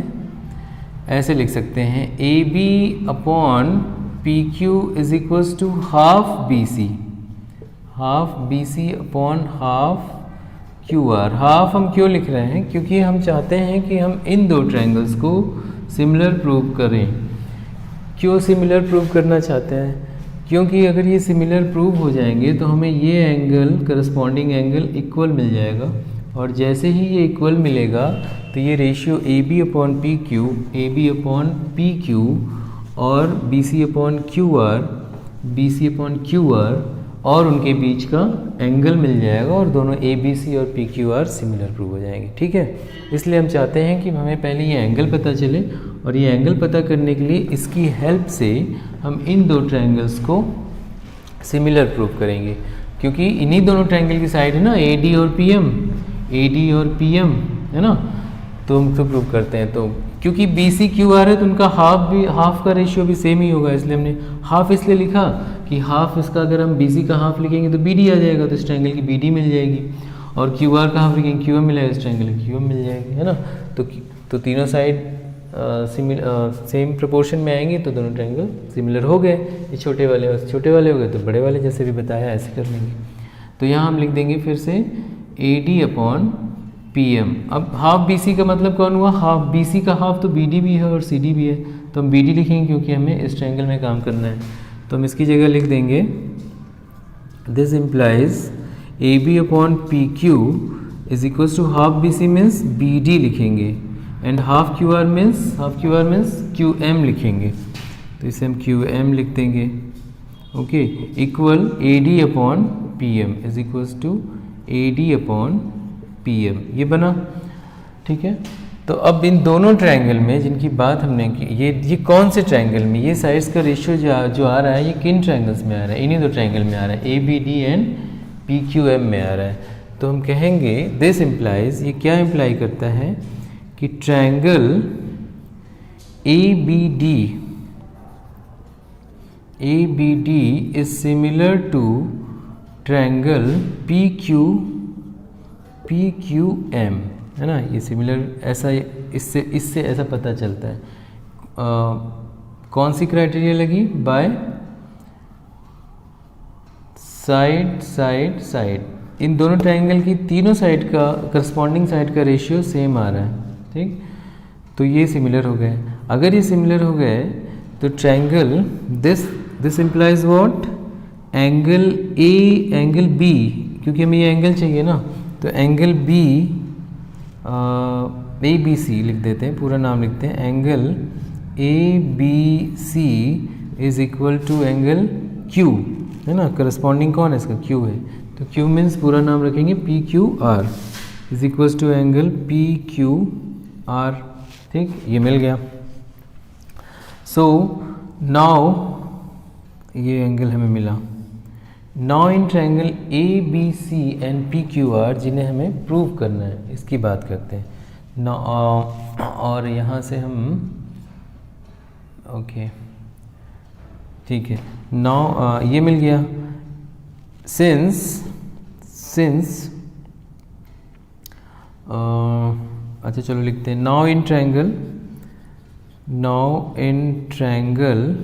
ऐसे लिख सकते हैं AB upon PQ is equals to half BC, half BC upon half QR। Half हम क्यों लिख रहे हैं? क्योंकि हम चाहते हैं कि हम इन दो ट्रायंगल्स को सिमिलर प्रूव करें। क्यों सिमिलर प्रूव करना चाहते हैं? क्योंकि अगर ये सिमिलर प्रूव हो जाएंगे तो हमें ये एंगल, करस्पॉन्डिंग एंगल इक्वल मिल जाएगा, और जैसे ही ये इक्वल मिलेगा तो ये ratio AB upon PQ, AB upon PQ और BC upon QR, BC upon QR और उनके बीच का एंगल मिल जाएगा, और दोनों ABC और PQR सिमिलर प्रूव हो जाएंगे। ठीक है, इसलिए हम चाहते हैं कि हमें पहले ये एंगल पता चले, और ये एंगल पता करने के लिए इसकी हेल्प से हम इन दो ट्रायंगल्स को सिमिलर प्रूव करेंगे। क्योंकि इन्हीं दोनों ट्रायंगल की साइड है ना, AD और PM, AD और PM, है ना। तो हम तो प्रूव करते हैं। तो क्योंकि BC QR है तो उनका हाफ का रेशियो भी सेम ही होगा, इसलिए हमने हाफ इसलिए लिखा कि हाफ इसका, अगर हम BC का हाफ लिखेंगे तो BD आ जाएगा, तो इस ट्रायंगल की BD मिल जाएगी, और QR का हाफ लिखेंगे QM मिलेगा, इस ट्रायंगल की QM मिल जाएगी, है ना। तो तीनों साइड सेम प्रोपोर्शन में आएंगे तो दोनों ट्रायंगल सिमिलर हो गए। ये छोटे वाले हो गए तो बड़े वाले जैसे भी बताया ऐसे कर लेंगे। तो यहाँ हम लिख देंगे फिर से AD अपॉन PM। अब हाफ BC का मतलब कौन हुआ? हाफ BC का हाफ तो BD भी है और CD भी है, तो हम BD लिखेंगे क्योंकि हमें इस ट्रायंगल में काम करना है। तो हम इसकी जगह लिख देंगे this implies AB upon PQ is equals to half BC means BD लिखेंगे, and half QR means QM लिखेंगे। तो इसे हम QM लिख देंगे। Okay, equal AD upon PM is equals to AD upon PM, ये बना। ठीक है, तो अब इन दोनों ट्रायंगल में जिनकी बात हमने की, ये कौन से ट्रायंगल में, ये साइड्स का रेशियो जो आ रहा है, ये किन ट्रायंगल्स में आ रहा है? इन्हीं दो ट्रायंगल में आ रहा है, ABD एंड PQM में आ रहा है। तो हम कहेंगे दिस इम्प्लाइज, ये क्या इम्प्लाई करता है कि triangle ABD is similar to triangle PQR P Q M, है ना, ये सिमिलर, ऐसा इससे ऐसा पता चलता है। कौन सी क्राइटेरिया लगी? बाय साइड साइड साइड, इन दोनों ट्रायंगल की तीनों साइड का करस्पॉन्डिंग साइड का रेशियो सेम आ रहा है, ठीक। तो ये सिमिलर हो गए। अगर ये सिमिलर हो गए तो triangle this implies what? Angle A angle B, क्योंकि हमें ये एंगल चाहिए ना, तो angle B A B C लिख देते हैं, पूरा नाम लिखते हैं, angle A B C is equal to angle Q, है ना, करस्पॉन्डिंग कौन है इसका? क्यू है, तो क्यू मीन्स पूरा नाम रखेंगे P Q R is equal to angle P Q R, ठीक, ये मिल गया। सो नाउ ये एंगल हमें मिला। Now in triangle A B C and P Q R, जिन्हें हमें प्रूव करना है, इसकी बात करते हैं। और यहाँ से हम ओके, ठीक है, नाउ ये मिल गया। सिंस अच्छा चलो लिखते हैं, now in triangle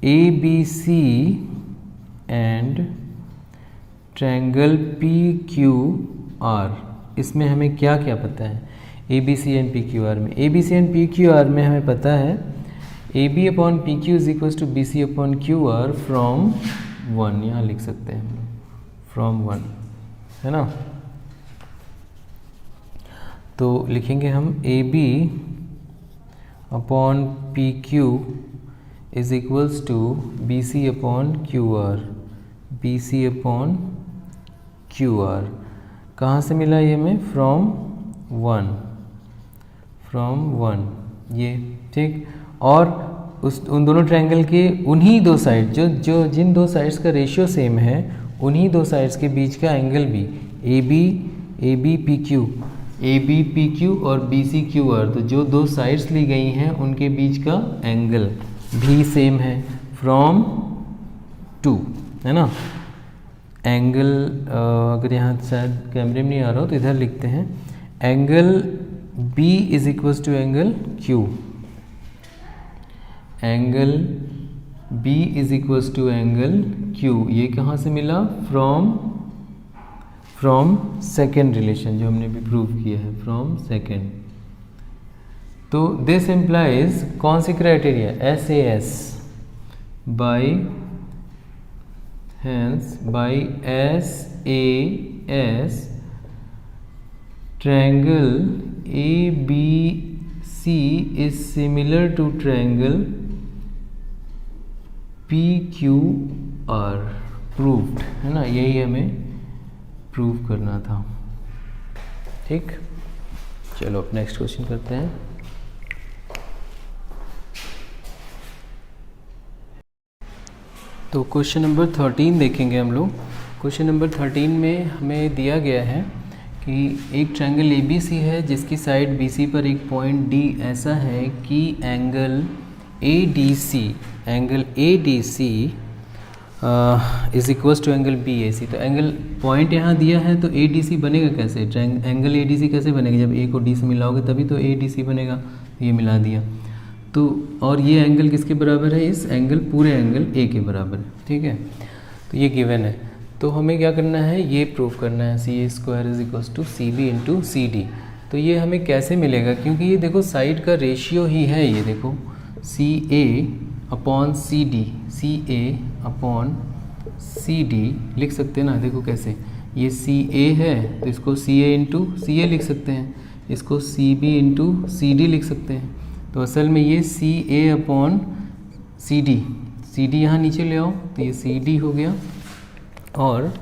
A B C and triangle P Q R, इसमें हमें क्या क्या पता है? A B C and P Q R में, A B C and P Q R में हमें पता है A B upon P Q is equal to B C upon Q R from 1, यहाँ लिख सकते हैं फ्रॉम 1, है ना। तो लिखेंगे हम A B upon P Q is equals to B C upon Q R, B C upon Q R. कहाँ से मिला ये हमें? फ्रॉम 1, ये, ठीक। और उन दोनों ट्रायंगल के उन्हीं दो साइड जो जिन दो साइड्स का रेशियो सेम है, उन्हीं दो साइड्स के बीच का एंगल भी ए बी पी क्यू और बी सी क्यू आर, तो जो दो साइड्स ली गई हैं उनके बीच का एंगल भी सेम है फ्रॉम 2, है ना। एंगल अगर यहाँ शायद कैमरे में नहीं आ रहा हो तो इधर लिखते हैं, angle B is equals to angle Q, angle B is equals to angle Q। ये कहाँ से मिला? फ्रॉम सेकेंड रिलेशन, जो हमने भी प्रूव किया है, फ्रॉम सेकेंड। तो दिस इम्प्लाइज कौन सी criteria? SAS by SAS triangle ABC is similar to triangle PQR, proved, है ना, यही हमें प्रूव करना था, ठीक। चलो अब नेक्स्ट क्वेश्चन करते हैं। तो क्वेश्चन नंबर 13 देखेंगे हम लोग। क्वेश्चन नंबर 13 में हमें दिया गया है कि एक ट्रायंगल ABC है जिसकी साइड BC पर एक पॉइंट D ऐसा है कि angle ADC is equals to angle BAC। तो एंगल पॉइंट यहाँ दिया है, तो ADC बनेगा कैसे? एंगल ADC कैसे बनेगा? जब A को D से मिलाओगे तभी तो ADC बनेगा, ये मिला दिया। तो और ये एंगल किसके बराबर है? इस एंगल पूरे एंगल A के बराबर है, ठीक है। तो ये गिवन है, तो हमें क्या करना है? ये प्रूव करना है, CA² is equals to CB into CD। तो ये हमें कैसे मिलेगा? क्योंकि ये देखो साइड का रेशियो ही है, ये देखो CA अपॉन CD लिख सकते हैं ना, देखो कैसे, ये CA है तो इसको CA इंटू CA लिख सकते हैं, इसको CB इंटू CD लिख सकते हैं। तो असल में ये CA अपॉन CD यहाँ नीचे ले आओ तो ये CD हो गया, और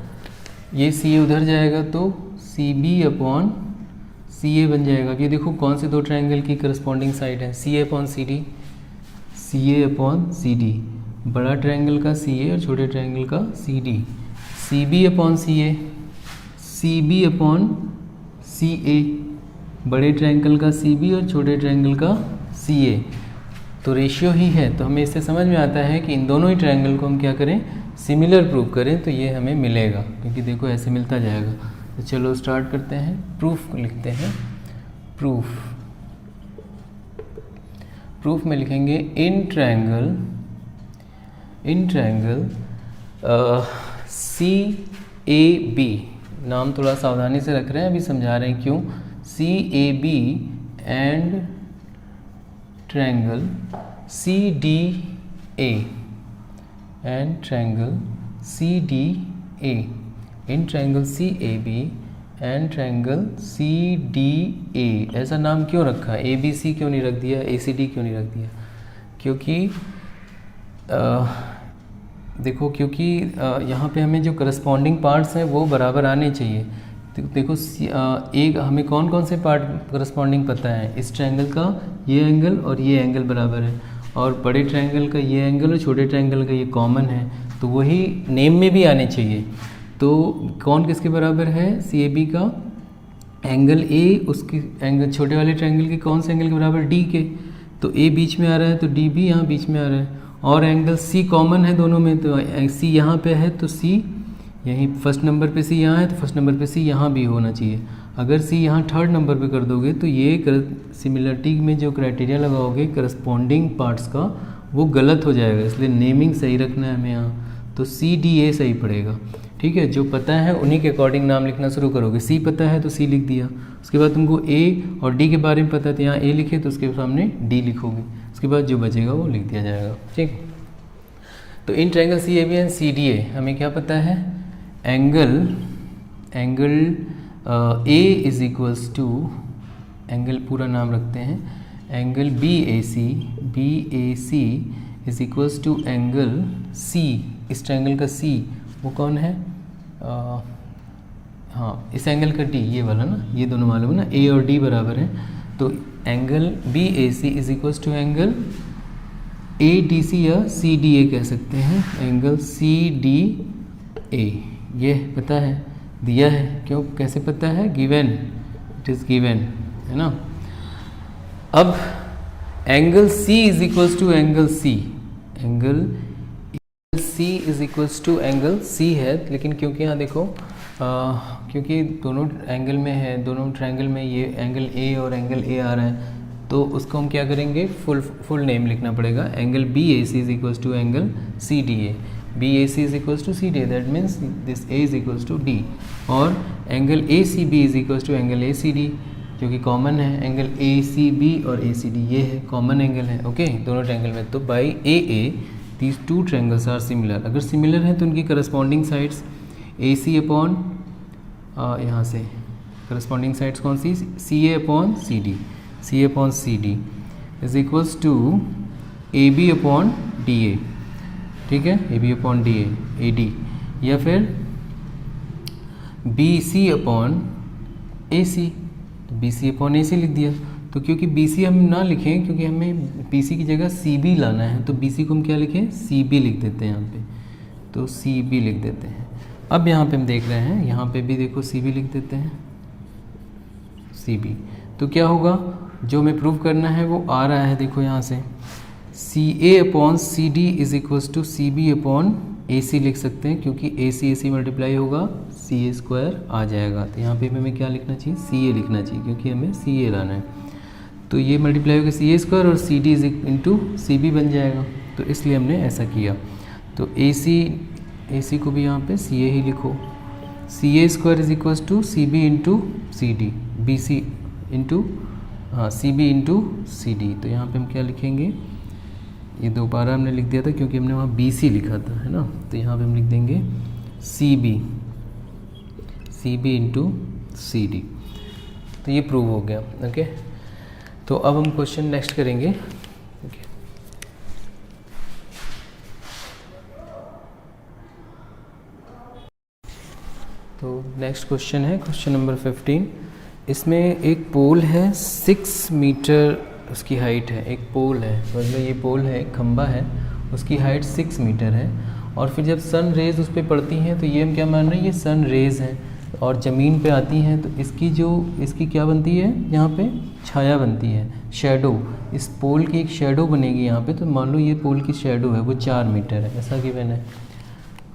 ये CA उधर जाएगा तो CB अपॉन CA बन जाएगा। ये देखो कौन से दो ट्रायंगल की करस्पॉन्डिंग साइड है? CA अपॉन CD, बड़ा ट्रायंगल का CA और छोटे ट्रायंगल का CD, CB upon CB upon CA, बड़े ट्रायंगल का CB और छोटे ट्रायंगल का CA। तो रेशियो ही है, तो हमें इससे समझ में आता है कि इन दोनों ही ट्रायंगल को हम क्या करें? सिमिलर प्रूव करें, तो ये हमें मिलेगा, क्योंकि देखो ऐसे मिलता जाएगा। तो चलो स्टार्ट करते हैं, प्रूफ लिखते हैं। प्रूफ में लिखेंगे इन ट्रायंगल CAB, नाम थोड़ा सावधानी से रख रहे हैं, अभी समझा रहे हैं क्यों। CAB and triangle CDA and triangle CDA, in triangle CAB and triangle CDA। ऐसा नाम क्यों रखा, ABC क्यों नहीं रख दिया, ACD क्यों नहीं रख दिया? क्योंकि देखो, क्योंकि यहाँ पे हमें जो करस्पॉन्डिंग पार्ट्स हैं वो बराबर आने चाहिए। देखो एक हमें कौन कौन से पार्ट करस्पॉन्डिंग पता है, इस ट्रायंगल का ये एंगल और ये एंगल बराबर है, और बड़े ट्रायंगल का ये एंगल और छोटे ट्रायंगल का ये कॉमन है, तो वही नेम में भी आने चाहिए। तो कौन किसके बराबर है, CAB का एंगल A उसकी एंगल छोटे वाले ट्रायंगल के कौन से एंगल के बराबर, D के। तो A बीच में आ रहा है तो D भी यहाँ बीच में आ रहा है, और एंगल C कॉमन है दोनों में, तो C यहाँ पे है तो C यहीं फर्स्ट नंबर पे C यहाँ है तो फर्स्ट नंबर पे C यहाँ भी होना चाहिए। अगर C यहाँ थर्ड नंबर पे कर दोगे तो ये सिमिलरिटी में जो क्राइटेरिया लगाओगे करस्पॉन्डिंग पार्ट्स का वो गलत हो जाएगा, इसलिए नेमिंग सही रखना है हमें यहाँ। तो CDA सही पड़ेगा, ठीक है। जो पता है उन्हीं के अकॉर्डिंग नाम लिखना शुरू करोगे। C पता है तो C लिख दिया, उसके बाद तुमको A और D के बारे में पता है तो यहाँ A लिखे तो उसके सामने D लिखोगे, उसके बाद जो बचेगा वो लिख दिया जाएगा, ठीक। तो in triangle CAB and CDA हमें क्या पता है, angle A is equals to, angle पूरा नाम रखते हैं, angle BAC is equals to angle C, इस ट्रायंगल का C वो कौन है, हाँ इस एंगल का D, ये वाला ना, ये दोनों मालूम है ना, A और D बराबर हैं। तो angle BAC is equals to angle ADC या CDA कह सकते हैं, एंगल CDA। ये पता है, दिया है, क्यों कैसे पता है, गिवन, इट इज़ गिवन, है ना। अब angle C is equals to angle C, angle C is equals to angle C है, लेकिन क्योंकि यहाँ देखो क्योंकि दोनों एंगल में है, दोनों ट्रायंगल में ये एंगल A और एंगल A आ रहा है, तो उसको हम क्या करेंगे, फुल नेम लिखना पड़ेगा। Angle BAC is equals to angle CDA, BAC is equals to CDA, that means this A is equals to D, और angle ACB is equals to angle ACD जो कि कॉमन है, एंगल ACB और ACD ये है कॉमन एंगल है, ओके, दोनों ट्रायंगल में। तो by AA these two triangles are similar, अगर सिमिलर हैं तो उनकी करस्पॉन्डिंग साइड्स AC अपॉन यहाँ से करस्पॉन्डिंग साइड्स कौन सी, CA upon CD is equals to AB upon DA, ठीक है, AB अपॉन DA AD, या फिर BC अपॉन AC, तो BC अपॉन AC लिख दिया। तो क्योंकि BC हम ना लिखें, क्योंकि हमें BC की जगह CB लाना है, तो BC को हम क्या लिखें, CB लिख देते हैं यहाँ पे, तो CB लिख देते हैं। अब यहाँ पे हम देख रहे हैं, यहाँ पे भी देखो CB लिख देते हैं, CB। तो क्या होगा, जो हमें प्रूव करना है वो आ रहा है, देखो यहाँ से CA upon CD is equals to CB upon AC लिख सकते हैं, क्योंकि AC मल्टीप्लाई होगा CA स्क्वायर आ जाएगा। तो यहाँ पे हमें क्या लिखना चाहिए, CA लिखना चाहिए, क्योंकि हमें CA लाना है। तो ये मल्टीप्लाई होगा CA स्क्वायर और CD इज इंटू CB बन जाएगा, तो इसलिए हमने ऐसा किया। तो AC को भी यहाँ पे CA ही लिखो, CA square is equals to CB into CD, BC into CB into CD। तो यहाँ पे हम क्या लिखेंगे, ये दोबारा हमने लिख दिया था क्योंकि हमने वहाँ BC लिखा था, है ना, तो यहाँ पे हम लिख देंगे CB इंटू CD। तो ये प्रूव हो गया, ओके। तो अब हम क्वेश्चन नेक्स्ट करेंगे, ओके। तो नेक्स्ट क्वेश्चन है क्वेश्चन नंबर 15। इसमें एक पोल है 6 मीटर उसकी हाइट है, एक पोल है, मतलब ये पोल है, एक खंबा है, उसकी हाइट 6 मीटर है, और फिर जब सन रेज़ उस पर पड़ती हैं तो ये हम क्या मान रहे हैं, ये सन रेज़ हैं और ज़मीन पे आती हैं, तो इसकी क्या बनती है, यहाँ पे छाया बनती है, शैडो, इस पोल की एक शैडो बनेगी यहाँ पे। तो मान लो ये पोल की शैडो है वो 4 मीटर है, ऐसा गिवन है।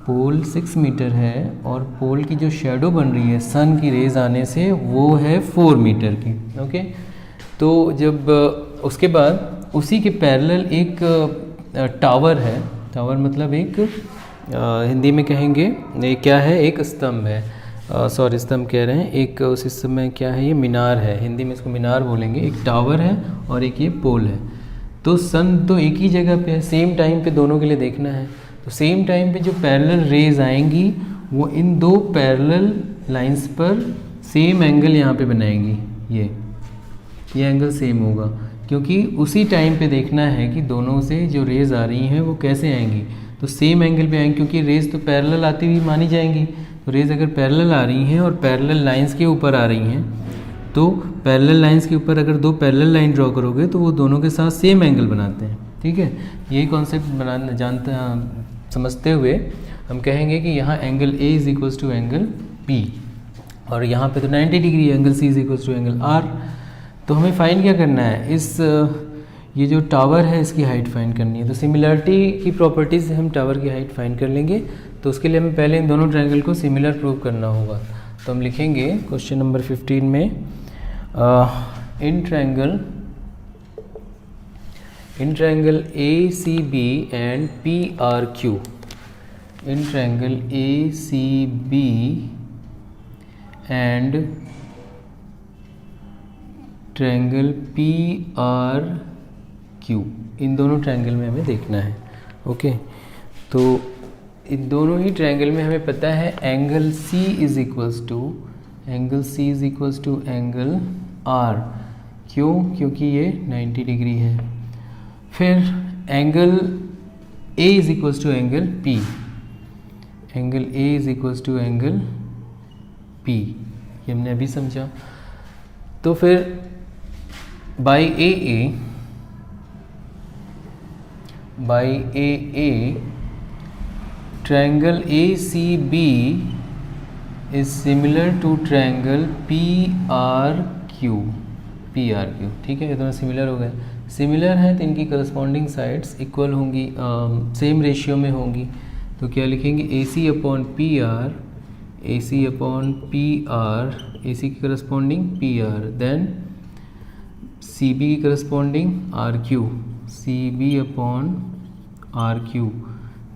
पोल 6 मीटर है और पोल की जो शेडो बन रही है सन की रेज आने से वो है 4 मीटर की। ओके, तो जब उसके बाद उसी के पैरेलल एक टावर है, टावर मतलब एक हिंदी में कहेंगे ये क्या है, एक स्तंभ है, सॉरी स्तंभ कह रहे हैं, एक उस समय क्या है, ये मीनार है, हिंदी में इसको मीनार बोलेंगे। एक टावर है और एक ये पोल है। तो सन तो एक ही जगह पे है, सेम टाइम पे दोनों के लिए देखना है। तो सेम टाइम पे जो पैरेलल रेज आएंगी वो इन दो पैरेलल लाइंस पर सेम एंगल यहाँ पे बनाएंगी। ये एंगल सेम होगा, क्योंकि उसी टाइम पे देखना है कि दोनों से जो रेज आ रही हैं वो कैसे आएंगी। तो सेम एंगल पे आएंगी, क्योंकि रेज तो पैरेलल आती हुई मानी जाएंगी। तो रेज अगर पैरेलल आ रही हैं और पैरेलल लाइंस के ऊपर आ रही हैं, तो पैरेलल लाइंस के ऊपर अगर दो पैरेलल लाइन ड्रॉ करोगे तो वो दोनों के साथ सेम एंगल बनाते हैं। ठीक है, यही कॉन्सेप्ट समझते हुए हम कहेंगे कि यहाँ angle A is equals to angle P, और यहाँ पे तो 90 degree angle C is equals to angle R। तो हमें फाइंड क्या करना है, इस ये जो टावर है इसकी हाइट फाइंड करनी है। तो सिमिलरिटी की प्रॉपर्टीज से हम टावर की हाइट फाइंड कर लेंगे। तो उसके लिए हमें पहले इन दोनों ट्रायंगल को सिमिलर प्रूव करना होगा। तो हम लिखेंगे क्वेश्चन नंबर 15 में in triangle ACB and PRQ, in triangle ACB and triangle PRQ, इन दोनों ट्रायंगल में हमें देखना है। ओके, तो इन दोनों ही ट्रायंगल में हमें पता है angle C is equals to angle R। क्यों? क्योंकि ये 90 डिग्री है। फिर angle A is equals to angle P, angle A is equals to angle P, ये हमने अभी समझा। तो फिर by AA triangle ACB is similar to triangle PRQ। ठीक है, ये दोनों सिमिलर हो गए। सिमिलर हैं तो इनकी करस्पॉन्डिंग साइड्स इक्वल होंगी, सेम रेशियो में होंगी। तो क्या लिखेंगे, AC अपॉन PR, AC की करस्पॉन्डिंग PR, देन CB की corresponding RQ, CB upon RQ,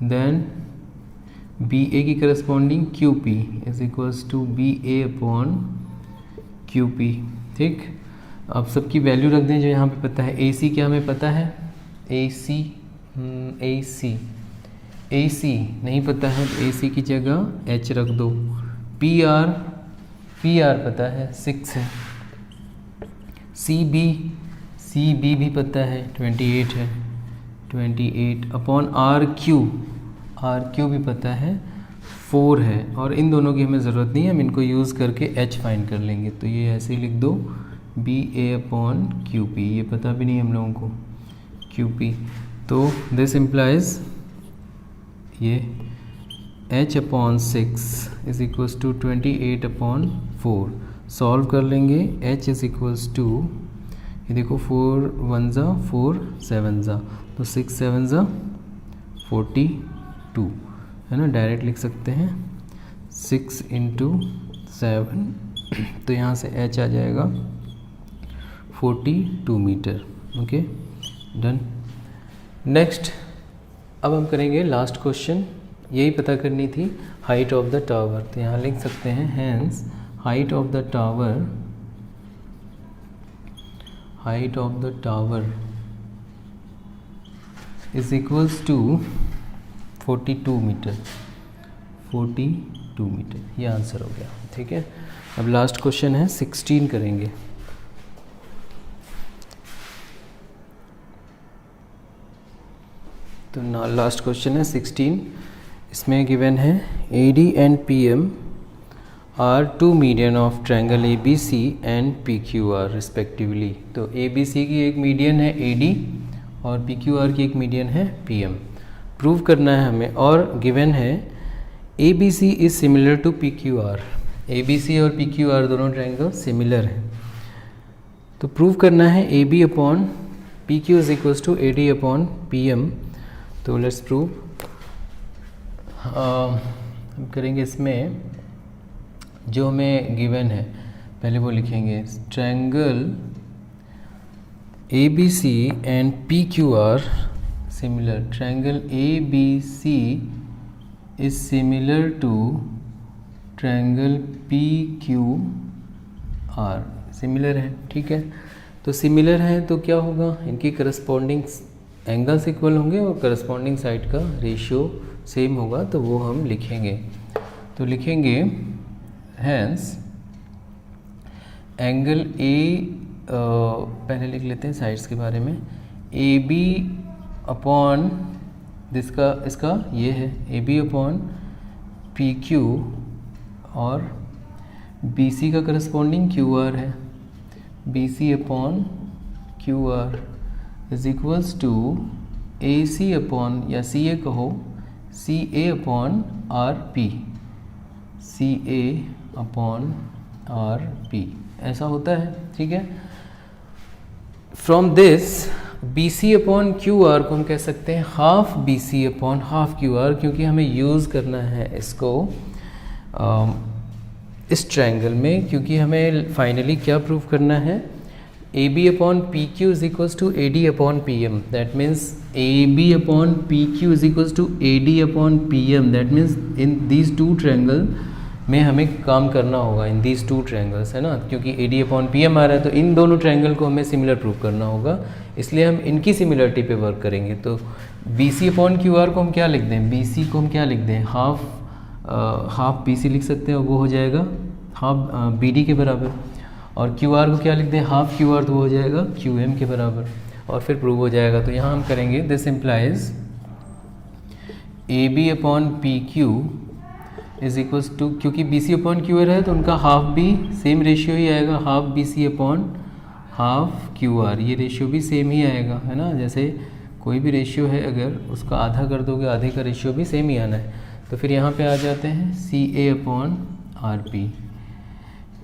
then BA की corresponding QP is equals to BA upon QP। ठीक, अब सबकी वैल्यू रख दें जो यहाँ पे पता है। AC क्या हमें पता है, AC नहीं पता है, तो AC की जगह H रख दो। PR पता है 6 है। CB भी पता है 28 है, 28 अपॉन RQ भी पता है 4 है, और इन दोनों की हमें ज़रूरत नहीं है, हम इनको यूज़ करके H फाइंड कर लेंगे। तो ये ऐसे ही लिख दो BA अपॉन QP, ये पता भी नहीं हम लोगों को QP। तो दिस इम्प्लाइज ये H upon 6 is equals to 28 upon 4। Solve कर लेंगे, H इज इक्वल्स टू, ये देखो 4 1 ज़ा 4 7 ज़ा, तो 6 7 ज़ा 42 है ना, डायरेक्ट लिख सकते हैं 6 इंटू 7, तो यहाँ से H आ जाएगा 42 मीटर। Okay, done. नेक्स्ट अब हम करेंगे लास्ट क्वेश्चन, यही पता करनी थी हाइट ऑफ द टावर। तो यहाँ लिख सकते हैं hence height of the tower is equals to 42 metre, ये आंसर हो गया। ठीक है, अब लास्ट क्वेश्चन है 16 करेंगे। तो ना लास्ट क्वेश्चन है 16, इसमें गिवन है AD and PM are 2 median of triangle ABC and PQR respectively. तो ABC की एक मीडियन है AD और PQR की एक मीडियन है PM। प्रूव करना है हमें, और गिवन है ABC is similar to PQR। ABC और PQR दोनों ट्रायंगल सिमिलर हैं। तो प्रूव करना है AB upon PQ is equals to AD upon PM। तो लेट्स प्रूव। हम करेंगे इसमें जो हमें गिवन है पहले वो लिखेंगे। Triangle ABC and PQ are similar. Triangle ABC is similar to triangle PQR। Similar है, ठीक है। तो सिमिलर है तो क्या होगा, इनकी करस्पॉन्डिंग एंगल्स इक्वल होंगे और करस्पॉन्डिंग साइड का रेशियो सेम होगा, तो वो हम लिखेंगे। तो लिखेंगे हैंस एंगल ए, पहले लिख लेते हैं साइड्स के बारे में। AB अपॉन इसका ये है AB अपॉन PQ और BC का करस्पॉन्डिंग QR है। BC upon QR is equals to AC upon या CA कहो CA upon RP, CA upon RP ऐसा होता है, ठीक है। From this BC upon QR को हम कह सकते हैं half BC upon half QR, क्योंकि हमें यूज़ करना है इसको इस ट्रायंगल में, क्योंकि हमें फाइनली क्या प्रूव करना है, AB upon PQ is equals to AD upon PM। That means AB upon PQ is equals to AD upon PM। That means in these two triangle में हमें काम करना होगा, इन दीज टू ट्रायंगल्स, है ना, क्योंकि AD अपॉन PM आ रहा है तो इन दोनों ट्रायंगल को हमें सिमिलर प्रूव करना होगा, इसलिए हम इनकी सिमिलरिटी पे वर्क करेंगे। तो BC अपॉन QR को हम क्या लिख दें, BC को हम क्या लिख दें, हाफ BC लिख सकते हैं और वो हो जाएगा हाफ BD के बराबर, और QR को क्या लिख दें, हाफ QR, तो वो हो जाएगा QM के बराबर, और फिर प्रूव हो जाएगा। तो यहाँ हम करेंगे this implies AB upon PQ is equals to, क्योंकि BC अपॉन QR है तो उनका हाफ भी सेम रेशियो ही आएगा, half BC upon half QR, ये रेशियो भी सेम ही आएगा, है ना। जैसे कोई भी रेशियो है अगर उसका आधा कर दोगे, आधे का रेशियो भी सेम ही आना है। तो फिर यहाँ पे आ जाते हैं CA अपॉन RP।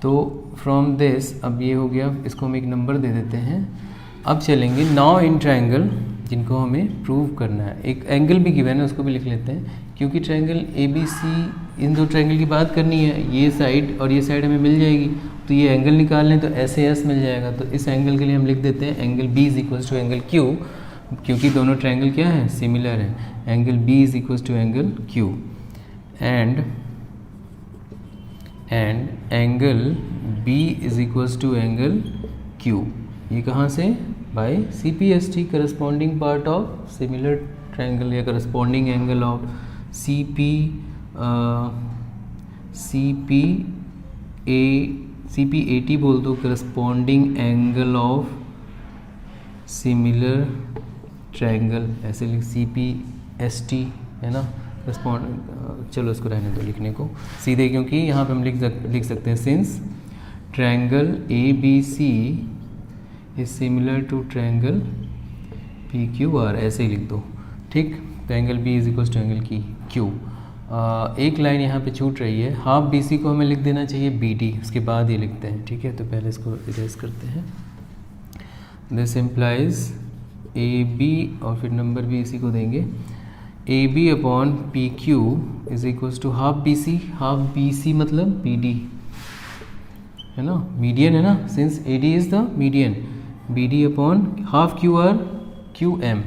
तो फ्रॉम दिस अब ये हो गया, इसको हम एक नंबर दे देते हैं। अब चलेंगे नाउ इन ट्रायंगल जिनको हमें प्रूव करना है, एक एंगल भी गिवन है उसको भी लिख लेते हैं, क्योंकि ट्रायंगल ABC, इन दो ट्रायंगल की बात करनी है, ये साइड और ये साइड हमें मिल जाएगी, तो ये एंगल निकाल लें तो SAS मिल जाएगा। तो इस एंगल के लिए हम लिख देते हैं angle B is equals to angle Q, क्योंकि दोनों ट्रायंगल क्या है, सिमिलर है। Angle B is equals to angle Q and angle B is equals to angle Q। ये कहाँ से, by CPST, corresponding part of similar triangle या करस्पॉन्डिंग एंगल ऑफ CPAT बोल दो, corresponding angle of similar triangle, ऐसे लिख CPST, है ना, करस्पॉन्ड। चलो इसको रहने दो लिखने को सीधे, क्योंकि यहाँ पे हम लिख सकते हैं since triangle ABC is similar to triangle PQR, ऐसे ही लिख दो, ठीक। तो angle B is equal to angle की Q। एक लाइन यहाँ पे छूट रही है, हाफ BC को हमें लिख देना चाहिए BD, उसके बाद ये लिखते हैं, ठीक है। तो पहले इसको इरेज करते हैं। दिस इम्प्लाइज AB और फिर नंबर भी इसी को देंगे, AB upon PQ is equals to half BC, half BC मतलब BD, है ना, मीडियन है ना, since AD is the median, BD upon half QR QM,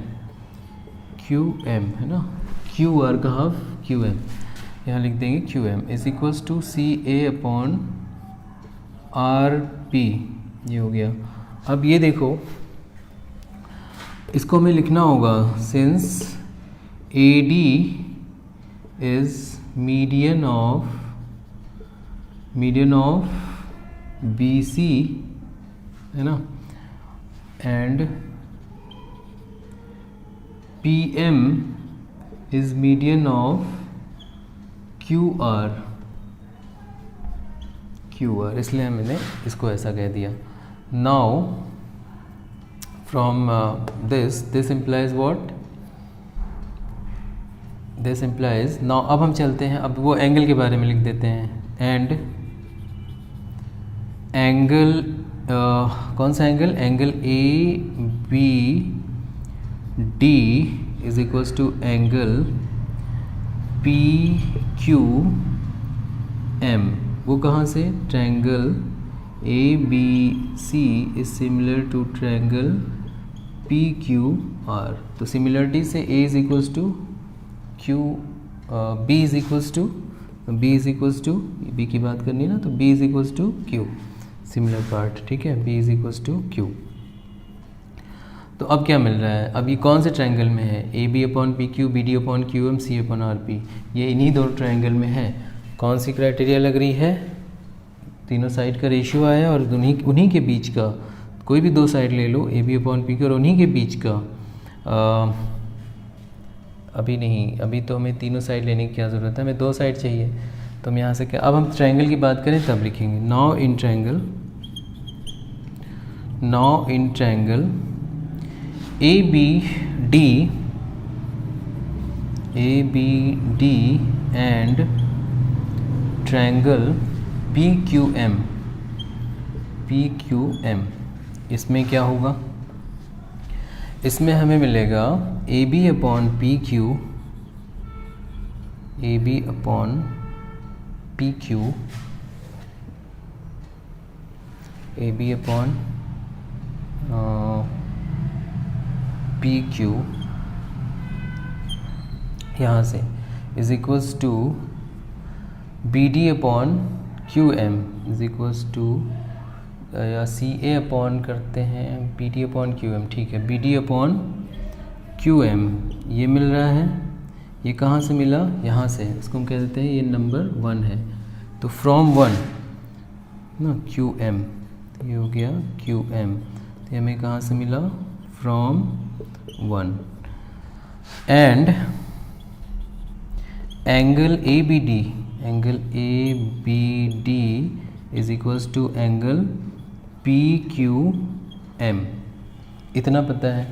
है ना, QR का हाफ QM, यहाँ लिख देंगे QM is equals to CA upon RP, ये हो गया। अब ये देखो, इसको हमें लिखना होगा since AD is median of BC, है ना, and PM is median of QR, इसलिए मैंने इसको ऐसा कह दिया। Now from this implies what, this implies, now अब हम चलते हैं, अब वो एंगल के बारे में लिख देते हैं। एंड एंगल कौन सा angle, angle ABD is equals to angle P Q M, वो कहाँ से, triangle A B C is similar to triangle P Q R. तो सिमिलरिटी से A is equals to Q, B is equals to B की बात करनी है ना, तो B is equals to Q, similar part, ठीक है, B is equals to Q. तो अब क्या मिल रहा है, अब ये कौन से ट्रायंगल में है, A B upon P Q, B D upon Q M, C upon R P, ये इन्हीं दो ट्रायंगल में है। कौन सी क्राइटेरिया लग रही है, तीनों साइड का रेशियो आया और उन्हीं के बीच का, कोई भी दो साइड ले लो, A B upon P Q, और उन्हीं के बीच का अभी नहीं, अभी तो हमें तीनों साइड लेने की क्या ज़रूरत है, हमें दो साइड चाहिए। तो हम यहाँ से क्या, अब हम ट्रायंगल की बात करें तब लिखेंगे, now in triangle A B D and triangle P Q M, इसमें क्या होगा, इसमें हमें मिलेगा A B upon P Q, A B upon P Q, A B upon P Q, यहाँ से is equals to B D upon Q M is equals to, या सी ए अपॉन करते हैं B D upon Q M, ठीक है, B D upon Q M ये मिल रहा है, ये कहाँ से मिला, यहाँ से, इसको हम कह देते हैं ये नंबर 1 है। तो फ्रॉम 1 ना क्यू एम, ये हो गया क्यू एम, तो ये हमें कहाँ से मिला, from 1, and angle A B D is equals to angle P Q M, इतना पता है।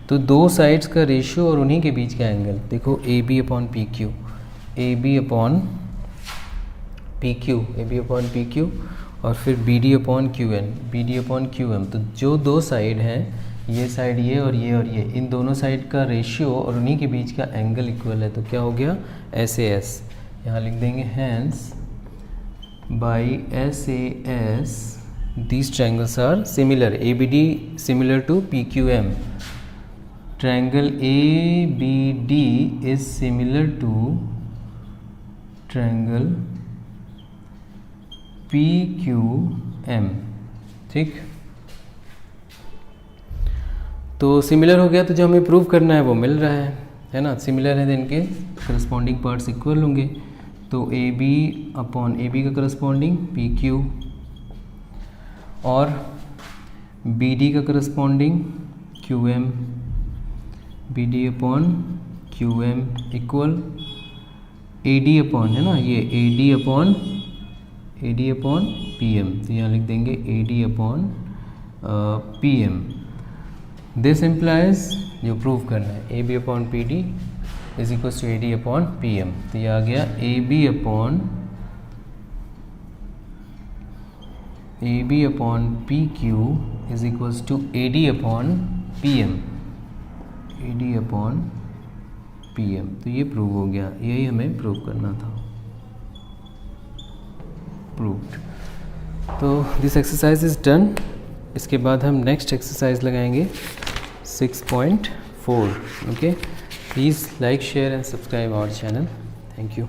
तो दो साइड्स का रेशियो और उन्हीं के बीच का एंगल, देखो A B upon P Q, A B upon P Q, और फिर B D upon Q N, B D upon Q M. तो जो दो साइड हैं, ये साइड ये और ये, इन दोनों साइड का रेशियो और उन्हीं के बीच का एंगल इक्वल है, तो क्या हो गया, एस ए एस, यहाँ लिख देंगे, hence by S A S these triangles are similar, ABD similar to PQM, triangle ABD is similar to triangle PQM, ठीक। तो सिमिलर हो गया, तो जो हमें प्रूव करना है वो मिल रहा है ना, सिमिलर है, तो इनके करस्पॉन्डिंग पार्ट्स इक्वल होंगे। तो AB अपॉन AB का करस्पॉन्डिंग PQ, और BD का corresponding QM, BD upon QM equal AD upon, है ना, ये AD अपॉन PM, तो यहाँ लिख देंगे AD upon PM। This implies, जो प्रूव करना है, AB upon PD is equal to AD upon PM, तो ये आ गया AB upon PQ is equals to AD upon PM, AD upon PM। तो ये प्रूव हो गया, यही हमें प्रूव करना था, प्रूव्ड। तो दिस एक्सरसाइज इज डन। इसके बाद हम नेक्स्ट एक्सरसाइज लगाएंगे 6.4। Okay, please like, share and subscribe our channel. Thank you.